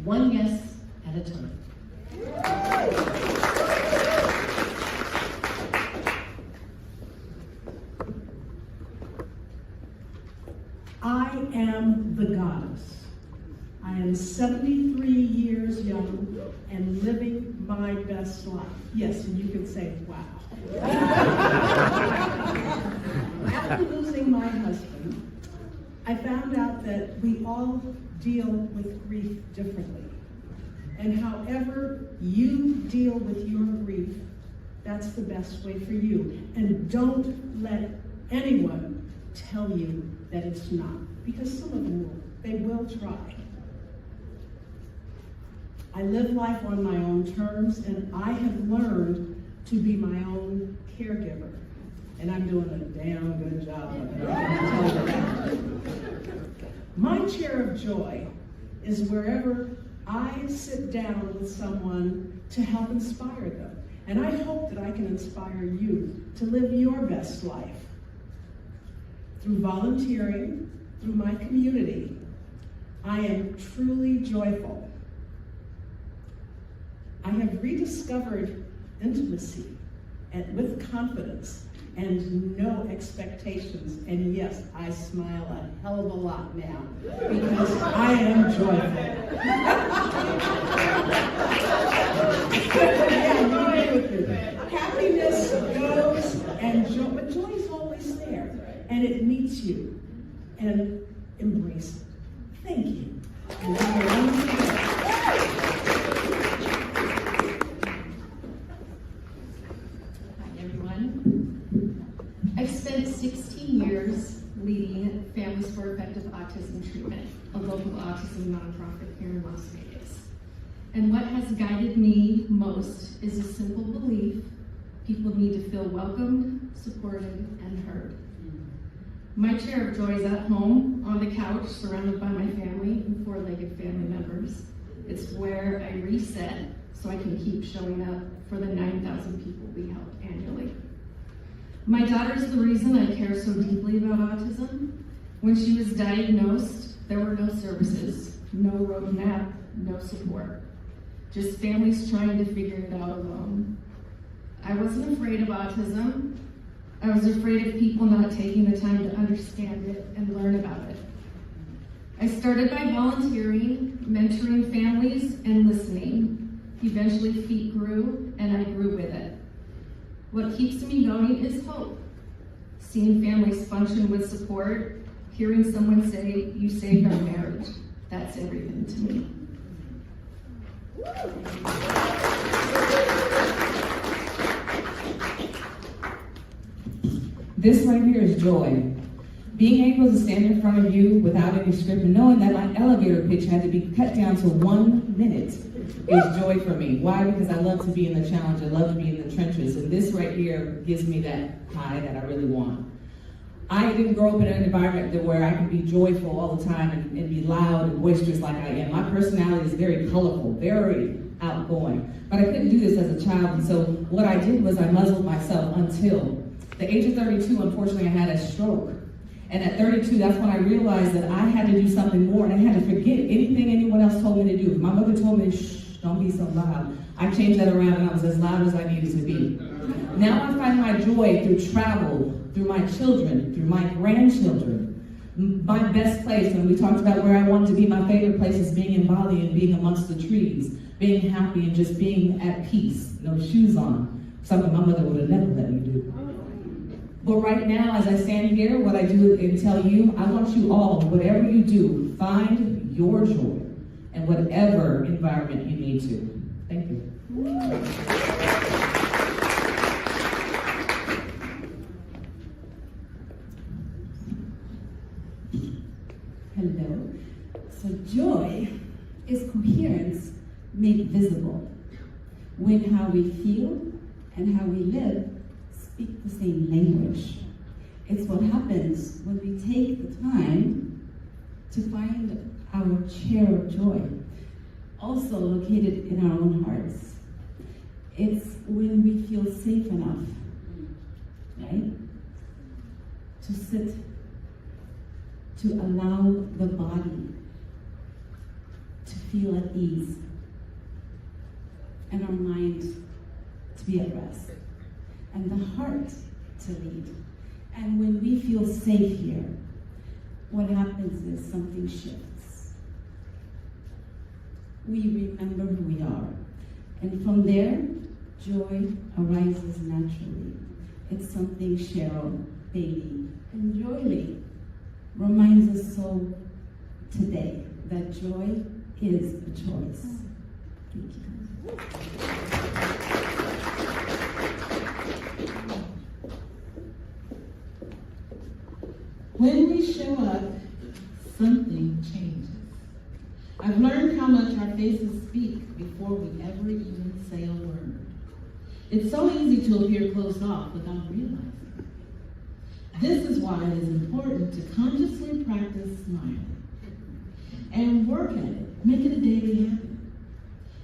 [SPEAKER 3] One yes at a time.
[SPEAKER 5] I am the goddess. I am 73 years young and living my best life. Yes, and you could say, wow. After losing my husband, I found out that we all deal with grief differently. And however you deal with your grief, that's the best way for you. And don't let anyone tell you that it's not, because some of them will. They will try. I live life on my own terms, and I have learned to be my own caregiver. And I'm doing a damn good job of it. I can tell you that. My chair of joy is wherever I sit down with someone to help inspire them. And I hope that I can inspire you to live your best life. Through volunteering, through my community, I am truly joyful. I have rediscovered intimacy and with confidence and no expectations. And yes, I smile a hell of a lot now because I am joyful. Yeah, you agree with me. Happiness goes and joy, but joy is always there. And it meets you. And embrace it. Thank you. And
[SPEAKER 18] Hi, everyone. I've spent 16 years leading Families for Effective Autism Treatment, a local autism nonprofit here in Las Vegas. And what has guided me most is a simple belief: people need to feel welcomed, supported, and heard. My chair of joy is at home, on the couch, surrounded by my family and four-legged family members. It's where I reset so I can keep showing up for the 9,000 people we help annually. My daughter is the reason I care so deeply about autism. When she was diagnosed, there were no services, no roadmap, no support. Just families trying to figure it out alone. I wasn't afraid of autism. I was afraid of people not taking the time to understand it and learn about it. I started by volunteering, mentoring families, and listening. Eventually feet grew, and I grew with it. What keeps me going is hope. Seeing families function with support, hearing someone say, "You saved our marriage," that's everything to me.
[SPEAKER 2] This right here is joy. Being able to stand in front of you without any script and knowing that my elevator pitch had to be cut down to 1 minute is joy for me. Why? Because I love to be in the challenge. I love to be in the trenches. And this right here gives me that high that I really want. I didn't grow up in an environment where I can be joyful all the time and be loud and boisterous like I am. My personality is very colorful, very outgoing. But I couldn't do this as a child. And so what I did was I muzzled myself until the age of 32, unfortunately, I had a stroke. And at 32, that's when I realized that I had to do something more, and I had to forget anything anyone else told me to do. If my mother told me, shh, don't be so loud, I changed that around and I was as loud as I needed to be. Now I find my joy through travel, through my children, through my grandchildren. My best place, and we talked about where I wanted to be, my favorite place is being in Bali and being amongst the trees, being happy and just being at peace, no shoes on, something my mother would have never let me do. But right now, as I stand here, what I do and tell you, I want you all, whatever you do, find your joy in whatever environment you need to. Thank you.
[SPEAKER 8] Hello. So joy is coherence made visible. When how we feel and how we live speak the same language. It's what happens when we take the time to find our chair of joy, also located in our own hearts. It's when we feel safe enough, right, to sit, to allow the body to feel at ease, and our mind to be at rest, and the heart to lead. And when we feel safe here, what happens is something shifts. We remember who we are. And from there, joy arises naturally. It's something Sheryl, Bailey, and Joyley reminds us so today, that joy is a choice. Thank you.
[SPEAKER 20] When we show up, something changes. I've learned how much our faces speak before we ever even say a word. It's so easy to appear closed off without realizing. This is why it is important to consciously practice smiling and work at it, make it a daily habit.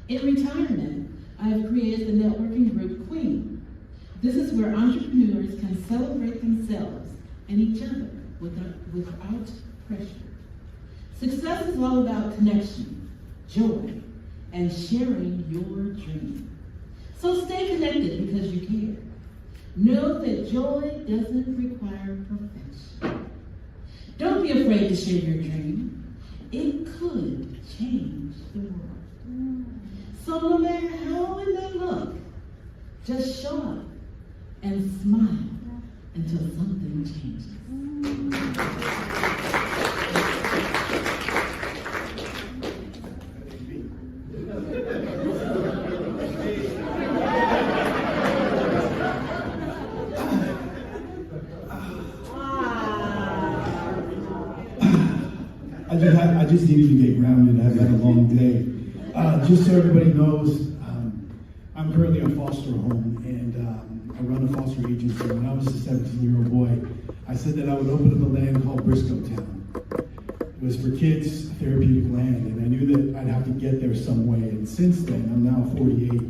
[SPEAKER 20] In retirement, I have created the networking group Queen. This is where entrepreneurs can celebrate themselves and each other without pressure. Success is all about connection, joy, and sharing your dream. So stay connected because you care. Know that joy doesn't require perfection. Don't be afraid to share your dream. It could change the world. So no matter how it may look, just show up and smile until something changes.
[SPEAKER 21] I just needed to get grounded. I've had a long day. Just so everybody knows, I'm currently in a foster home, and I run a foster agency. When I was a 17-year-old boy, I said that I would open up a land called Briscoe Town. It was for kids, therapeutic land, and I knew that I'd have to get there some way. And since then, I'm now 48.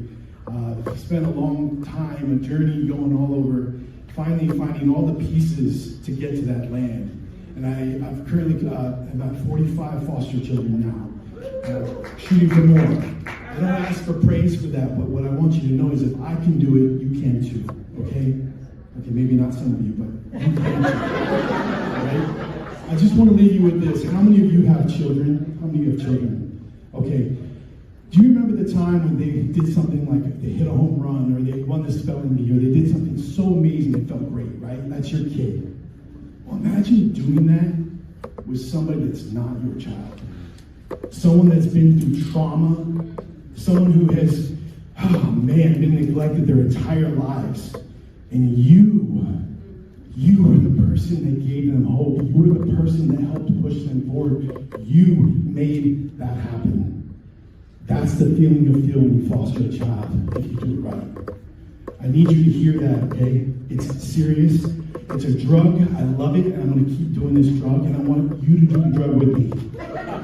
[SPEAKER 21] I've spent a long time, a journey going all over, finally finding all the pieces to get to that land. And I've currently about 45 foster children now, shooting for more. I don't ask for praise for that, but what I want you to know is if I can do it, you can too, okay? Okay, maybe not some of you, but you can too, all right? I just want to leave you with this. How many of you have children? How many of you have children? Okay, do you remember the time when they did something like they hit a home run, or they won the spelling bee, or they did something so amazing it felt great, right? That's your kid. Well, imagine doing that with somebody that's not your child. Someone that's been through trauma, someone who has, been neglected their entire lives. And you were the person that gave them hope. You were the person that helped push them forward. You made that happen. That's the feeling you'll feel when you foster a child, if you do it right. I need you to hear that, okay? It's serious. It's a drug. I love it, and I'm going to keep doing this drug, and I want you to do the drug with me.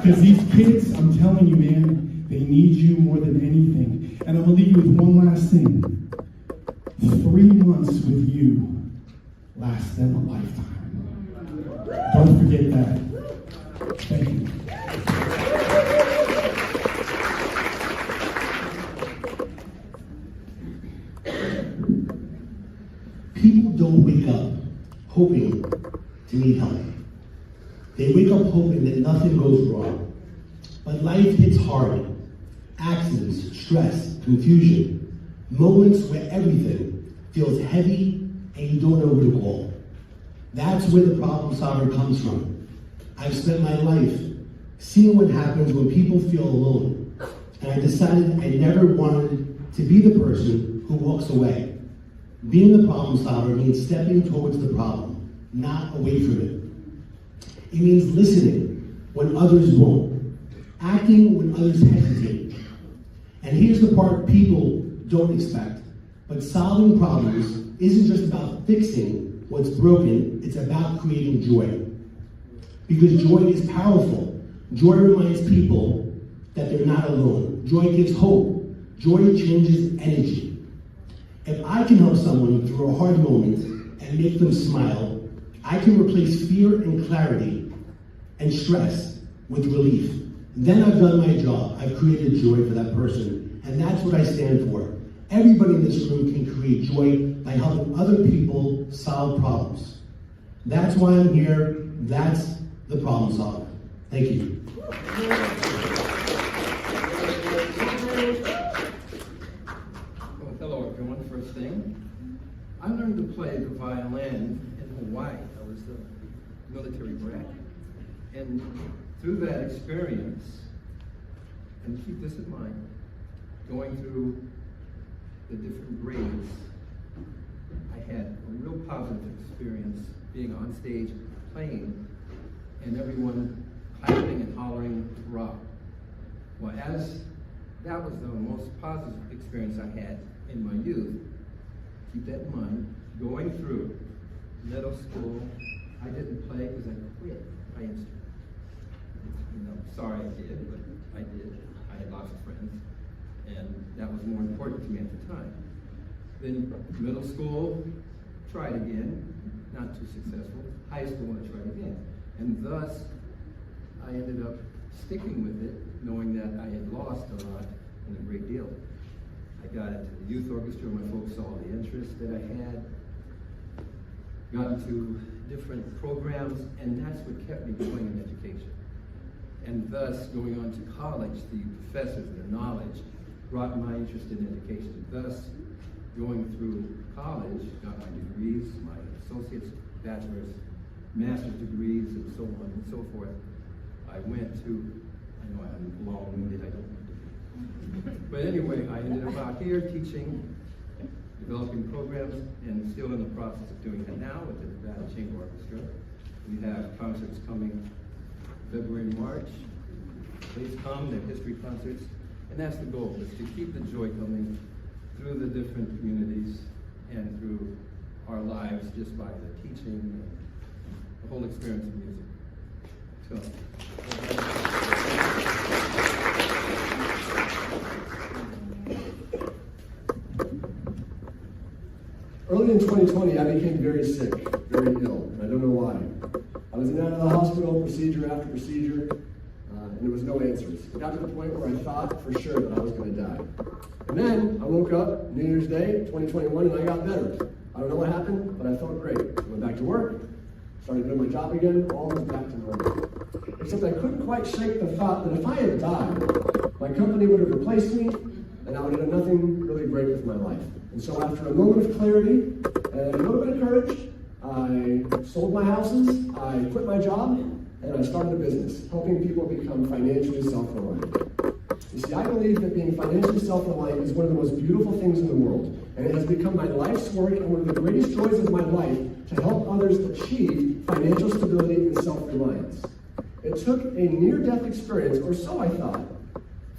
[SPEAKER 21] Because these kids, I'm telling you, man, they need you more than anything. And I'm going to leave you with one last thing. 3 months with you lasts them a lifetime. Don't forget that. Thank you.
[SPEAKER 4] People don't wake up hoping to need help. They wake up hoping that nothing goes wrong. But life hits hard. Accidents, stress, confusion, moments where everything feels heavy and you don't know who to call. That's where the problem solver comes from. I've spent my life seeing what happens when people feel alone. And I decided I never wanted to be the person who walks away. Being the problem solver means stepping towards the problem, not away from it. It means listening when others won't, acting when others hesitate. And here's the part people don't expect. But solving problems isn't just about fixing what's broken, it's about creating joy. Because joy is powerful. Joy reminds people that they're not alone. Joy gives hope. Joy changes energy. If I can help someone through a hard moment and make them smile, I can replace fear and clarity and stress with relief. Then I've done my job. I've created joy for that person. And that's what I stand for. Everybody in this room can create joy by helping other people solve problems. That's why I'm here. That's the problem solver. Thank you.
[SPEAKER 6] Well, hello everyone. First thing, I learned to play the violin in Hawaii. I was a military brat. And through that experience, and keep this in mind, going through the different grades, I had a real positive experience being on stage playing and everyone clapping and hollering rock. Well, as that was the most positive experience I had in my youth, keep that in mind, going through middle school, I didn't play because I quit my instrument. Sorry I did, but I did. I had lots of friends, and that was more important to me at the time. Then middle school, tried again, not too successful. High school, I tried again. And thus, I ended up sticking with it, knowing that I had lost a lot and a great deal. I got into the youth orchestra, my folks saw the interest that I had, got into different programs, and that's what kept me going in education. And thus, going on to college, the professors, their knowledge, brought my interest in education. Thus, going through college, got my degrees, my associate's, bachelor's, master's degrees, and so on and so forth. I went to, I know I'm long-winded, I don't know. But anyway, I ended up out here teaching, developing programs, and still in the process of doing that now with the Nevada Chamber Orchestra. We have concerts coming February and March. Please come, they're history concerts. And that's the goal, is to keep the joy coming through the different communities and through our lives just by the teaching and the whole experience of music. So.
[SPEAKER 7] Early in 2020, I became very sick, very ill, and I don't know why. I was in and out of the hospital, procedure after procedure, and there was no answers. It got to the point where I thought for sure that I was going to die. And then I woke up New Year's Day, 2021, and I got better. I don't know what happened, but I felt great. I went back to work, started doing my job again, all was back to normal. Except I couldn't quite shake the thought that if I had died, my company would have replaced me, and I would have done nothing really great with my life. And so after a moment of clarity and a little bit of courage, I sold my houses, I quit my job, and I started a business, helping people become financially self-reliant. You see, I believe that being financially self-reliant is one of the most beautiful things in the world, and it has become my life's work and one of the greatest joys of my life to help others achieve financial stability and self-reliance. It took a near-death experience, or so I thought,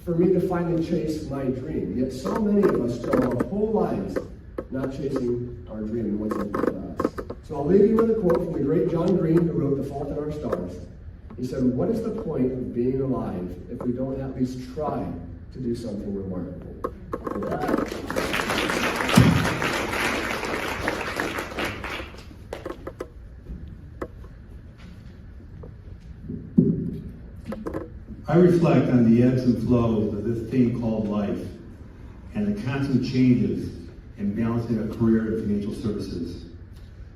[SPEAKER 7] for me to finally chase my dream. Yet so many of us go our whole lives not chasing our dream and what's important to us. So I'll leave you with a quote from the great John Green, who wrote The Fault in Our Stars. He said, "What is the point of being alive if we don't at least try to do something remarkable?"
[SPEAKER 11] I reflect on the ebbs and flows of this thing called life and the constant changes in balancing a career in financial services.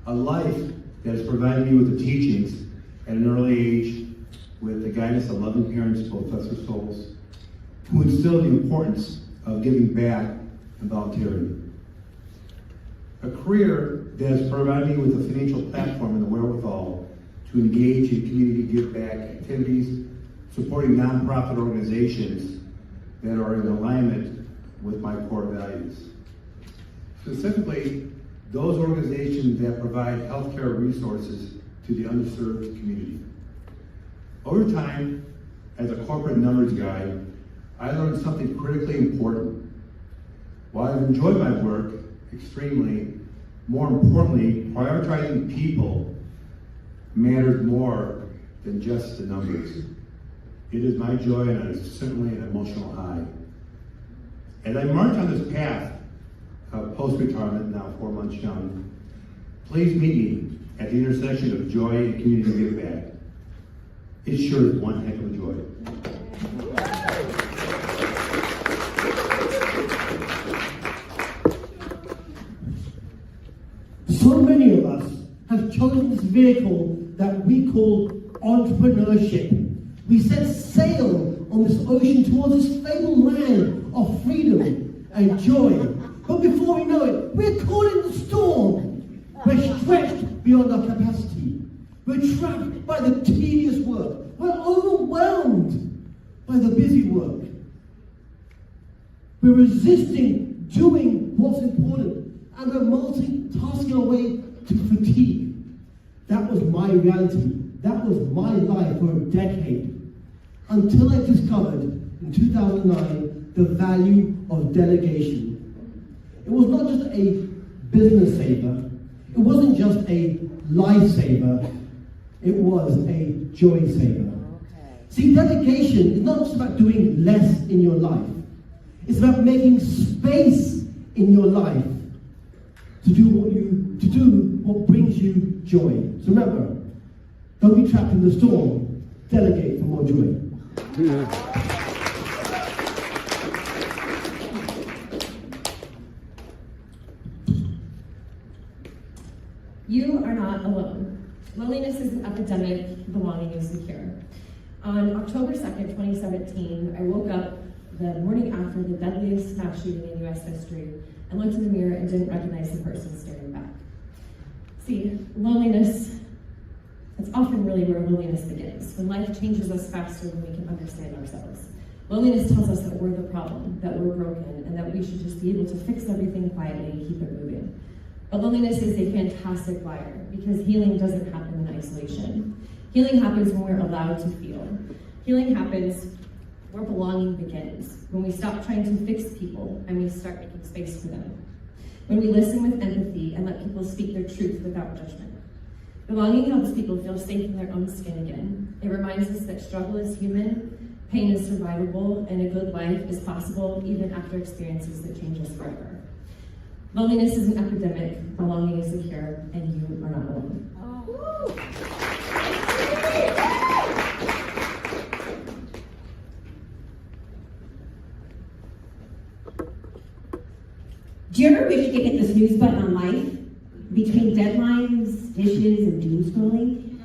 [SPEAKER 11] A life that has provided me with the teachings at an early age with the guidance of loving parents, both lesser souls, who instilled the importance of giving back and volunteering. A career that has provided me with a financial platform and the wherewithal to engage in community give-back activities, supporting nonprofit organizations that are in alignment with my core values. Specifically, those organizations that provide healthcare resources to the underserved community. Over time, as a corporate numbers guy, I learned something critically important. While I've enjoyed my work extremely, more importantly, prioritizing people matters more than just the numbers. It is my joy and it is certainly an emotional high. As I march on this path of post-retirement, now 4 months young, please meet me at the intersection of joy and community give back. It sure is one heck of a joy.
[SPEAKER 14] So many of us have chosen this vehicle that we call entrepreneurship. We set sail on this ocean towards this fabled land of freedom and joy. But before we know it, we're caught in the storm. We're stretched beyond our capacity. We're trapped by the tedious work. We're overwhelmed by the busy work. We're resisting doing what's important, and we're multitasking our way to fatigue. That was my reality. That was my life for a decade. Until I discovered in 2009 the value of delegation. It was not just a business saver. It wasn't just a lifesaver. It was a joy saver. See, delegation is not just about doing less in your life. It's about making space in your life to do what brings you joy. So remember, don't be trapped in the storm. Delegate for more joy.
[SPEAKER 19] You are not alone. Loneliness is an epidemic, belonging is the cure. On October 2nd, 2017, I woke up the morning after the deadliest mass shooting in U.S. history and looked in the mirror and didn't recognize the person staring back. See, loneliness, it's often really where loneliness begins, when life changes us faster than we can understand ourselves. Loneliness tells us that we're the problem, that we're broken, and that we should just be able to fix everything quietly and keep it moving. But loneliness is a fantastic liar, because healing doesn't happen in isolation. Healing happens when we're allowed to feel. Healing happens where belonging begins, when we stop trying to fix people and we start making space for them. When we listen with empathy and let people speak their truth without judgment. Belonging helps people feel safe in their own skin again. It reminds us that struggle is human, pain is survivable, and a good life is possible even after experiences that change us forever. Loneliness is an epidemic, belonging is a cure, and you are not alone.
[SPEAKER 22] Do you ever wish you could hit the snooze button on life? Between deadlines, dishes, and doom scrolling,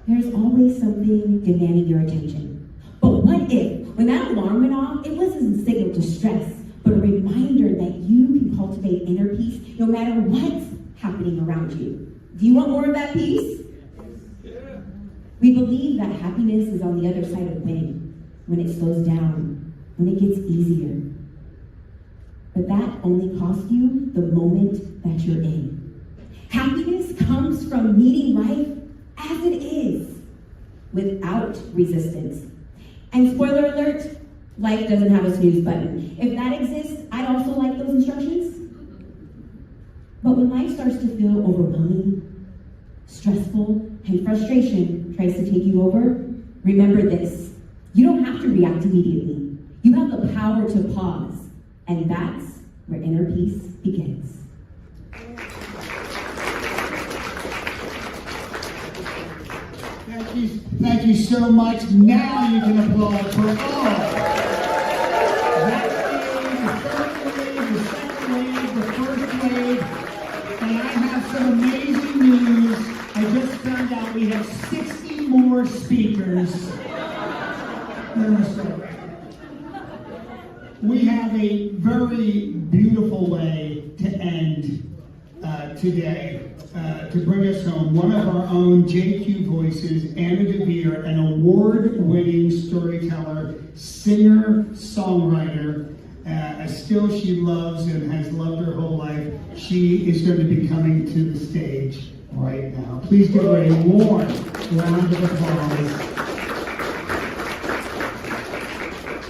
[SPEAKER 22] there's always something demanding your attention. But what if, when that alarm went off, it wasn't a signal to stress, but a reminder that you can cultivate inner peace no matter what's happening around you? Do you want more of that peace? We We believe that happiness is on the other side of pain, when it slows down, when it gets easier. But that only costs you the moment that you're in. Happiness comes from meeting life as it is, without resistance. And spoiler alert, life doesn't have a snooze button. If that exists, I'd also like those instructions. But when life starts to feel overwhelming, stressful, and frustration tries to take you over, remember this. You don't have to react immediately. You have the power to pause. And that's where inner peace begins.
[SPEAKER 14] Thank you so much. Now you can applaud for all. That wave, the third wave, the second wave, the first wave. And I have some amazing news. I just found out we have 60 more speakers. We have a very beautiful way to end today. To bring us home, one of our own JQ voices, Anna DeVere, an award-winning storyteller, singer, songwriter, a skill she loves and has loved her whole life. She is going to be coming to the stage right now. Please give her a warm round of applause.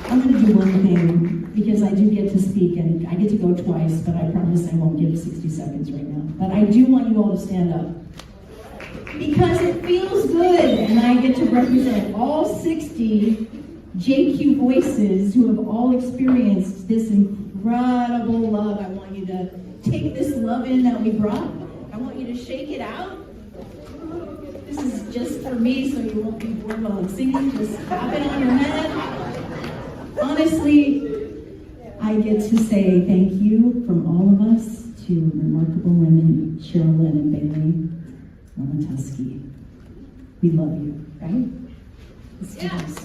[SPEAKER 22] I'm going to do one thing, because I do get to speak, and I get to go twice, but I promise I won't give 60 seconds right now. But I do want you all to stand up, because it feels good, and I get to represent all 60 JQ voices who have all experienced this incredible love. I want you to take this love in that we brought. I want you to shake it out. This is just for me, so you won't be bored while I'm singing. Just tap it on your head. Honestly, I get to say thank you from all of us to remarkable women, Sheryl Lynn and Bailey Romatusky. We love you, right? Let's do this.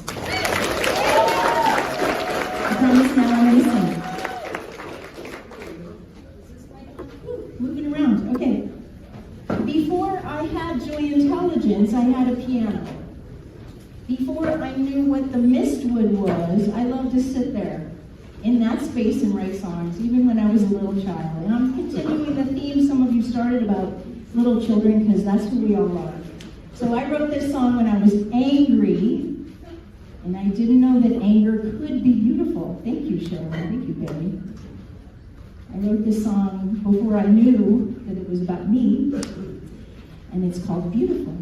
[SPEAKER 22] I promise now I'm going to sing. Moving around, okay. Before I had Joy Intelligence, I had a piano. Before I knew what the Mistwood was, I loved to sit there in that space and write songs, even when I was a little child. And I'm continuing the theme some of you started about little children, because that's who we all are. So I wrote this song when I was angry, and I didn't know that anger could be beautiful. Thank you, Sheryl. Thank you, Barry. I wrote this song before I knew that it was about me, and it's called Beautiful.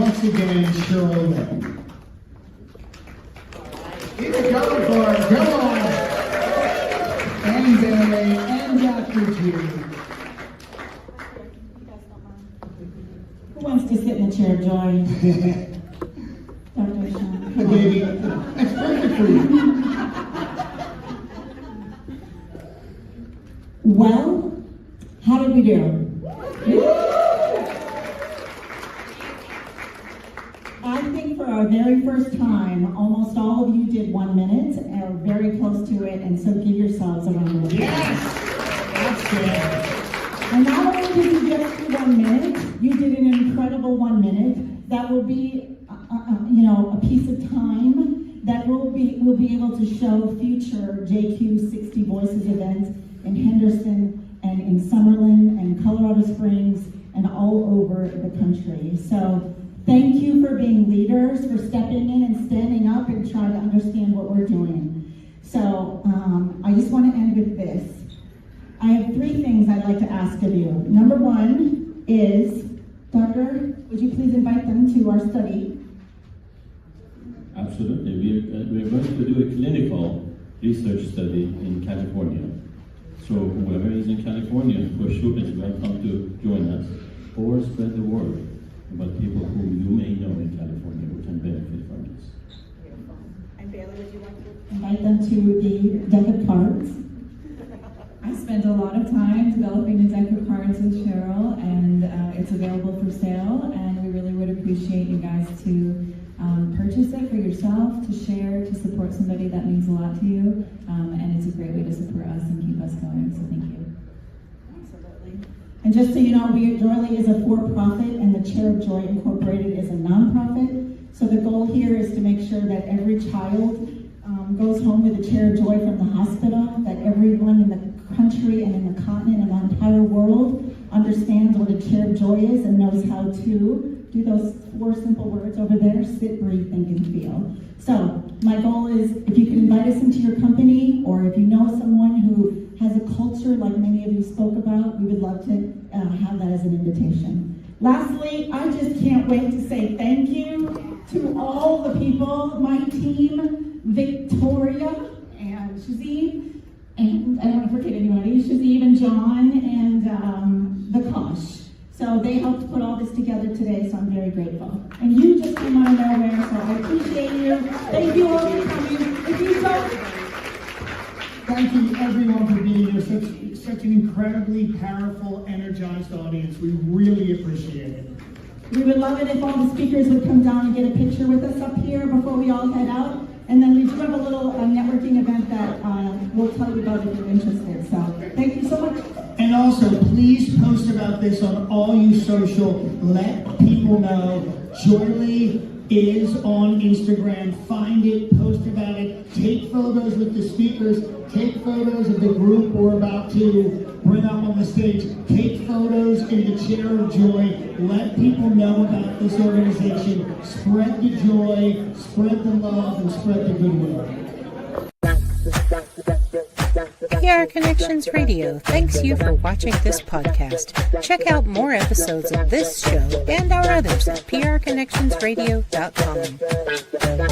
[SPEAKER 14] once again, Sheryl Lynn. Keep it going for her. Come on. And Barry and Dr. G.
[SPEAKER 22] Who wants to sit in the chair of joy? Dr. Sean.
[SPEAKER 14] Hey, baby, that's perfect for you.
[SPEAKER 22] Well, how did we do? I think for our very first time, almost all of you did 1 minute, or very close to it, and so give yourselves a round of applause.
[SPEAKER 14] Yes! That's good.
[SPEAKER 22] And not only did you just do 1 minute, you did an incredible 1 minute. That will be, a piece of time that we'll be able to show future JQ 60 Voices events in Henderson and in Summerlin and Colorado Springs and all over the country. So thank you for being leaders, for stepping in and standing up and trying to understand what we're doing. So I just want to end with this. I have 3 things I'd like to ask of you. Number 1 is, Doctor, would you please invite them to our study?
[SPEAKER 1] Absolutely. We're going to do a clinical research study in California. So whoever is in California, for sure is welcome to join us or spread the word about people whom you may know in California who can benefit from this.
[SPEAKER 22] And Bailey, would you like to invite them to the deck of cards?
[SPEAKER 2] I spent a lot of time developing the deck of cards with Sheryl, and it's available for sale, and we really would appreciate you guys to purchase it for yourself, to share, to support somebody that means a lot to you, and it's a great way to support us and keep us going, so thank you.
[SPEAKER 22] Absolutely. And just so you know, Joyley is a for-profit, and the Chair of Joy Incorporated is a nonprofit. So the goal here is to make sure that every child goes home with a Chair of Joy from the hospital, that everyone in the country and in the continent and the entire world understands what a Chair of Joy is and knows how to do those 4 simple words over there: sit, breathe, think, and feel. So my goal is, if you can invite us into your company, or if you know someone who has a culture like many of you spoke about, we would love to have that as an invitation. Lastly, I just can't wait to say thank you to all the people, my team, Victoria and Shazib, and I don't want to forget anybody, Shazib and John and Vikash. So they helped put all this together today, so I'm very grateful. And you just came out of nowhere, so I appreciate you. Thank you all for coming. If you don't...
[SPEAKER 14] Thank you everyone for being here. Such an incredibly powerful, energized audience. We really appreciate it.
[SPEAKER 22] We would love it if all the speakers would come down and get a picture with us up here before we all head out. And then we do have a little networking event that we'll tell you about if you're interested. So thank you so much.
[SPEAKER 14] And also, please post about this on all you social. Let people know. Joyley is on Instagram. Find it, post about it. Take photos with the speakers. Take photos of the group we're about to bring up on the stage. Take photos in the Chair of Joy. Let people know about this organization. Spread the joy, spread the love, and spread the goodwill.
[SPEAKER 9] PR Connections Radio thanks you for watching this podcast. Check out more episodes of this show and our others at prconnectionsradio.com.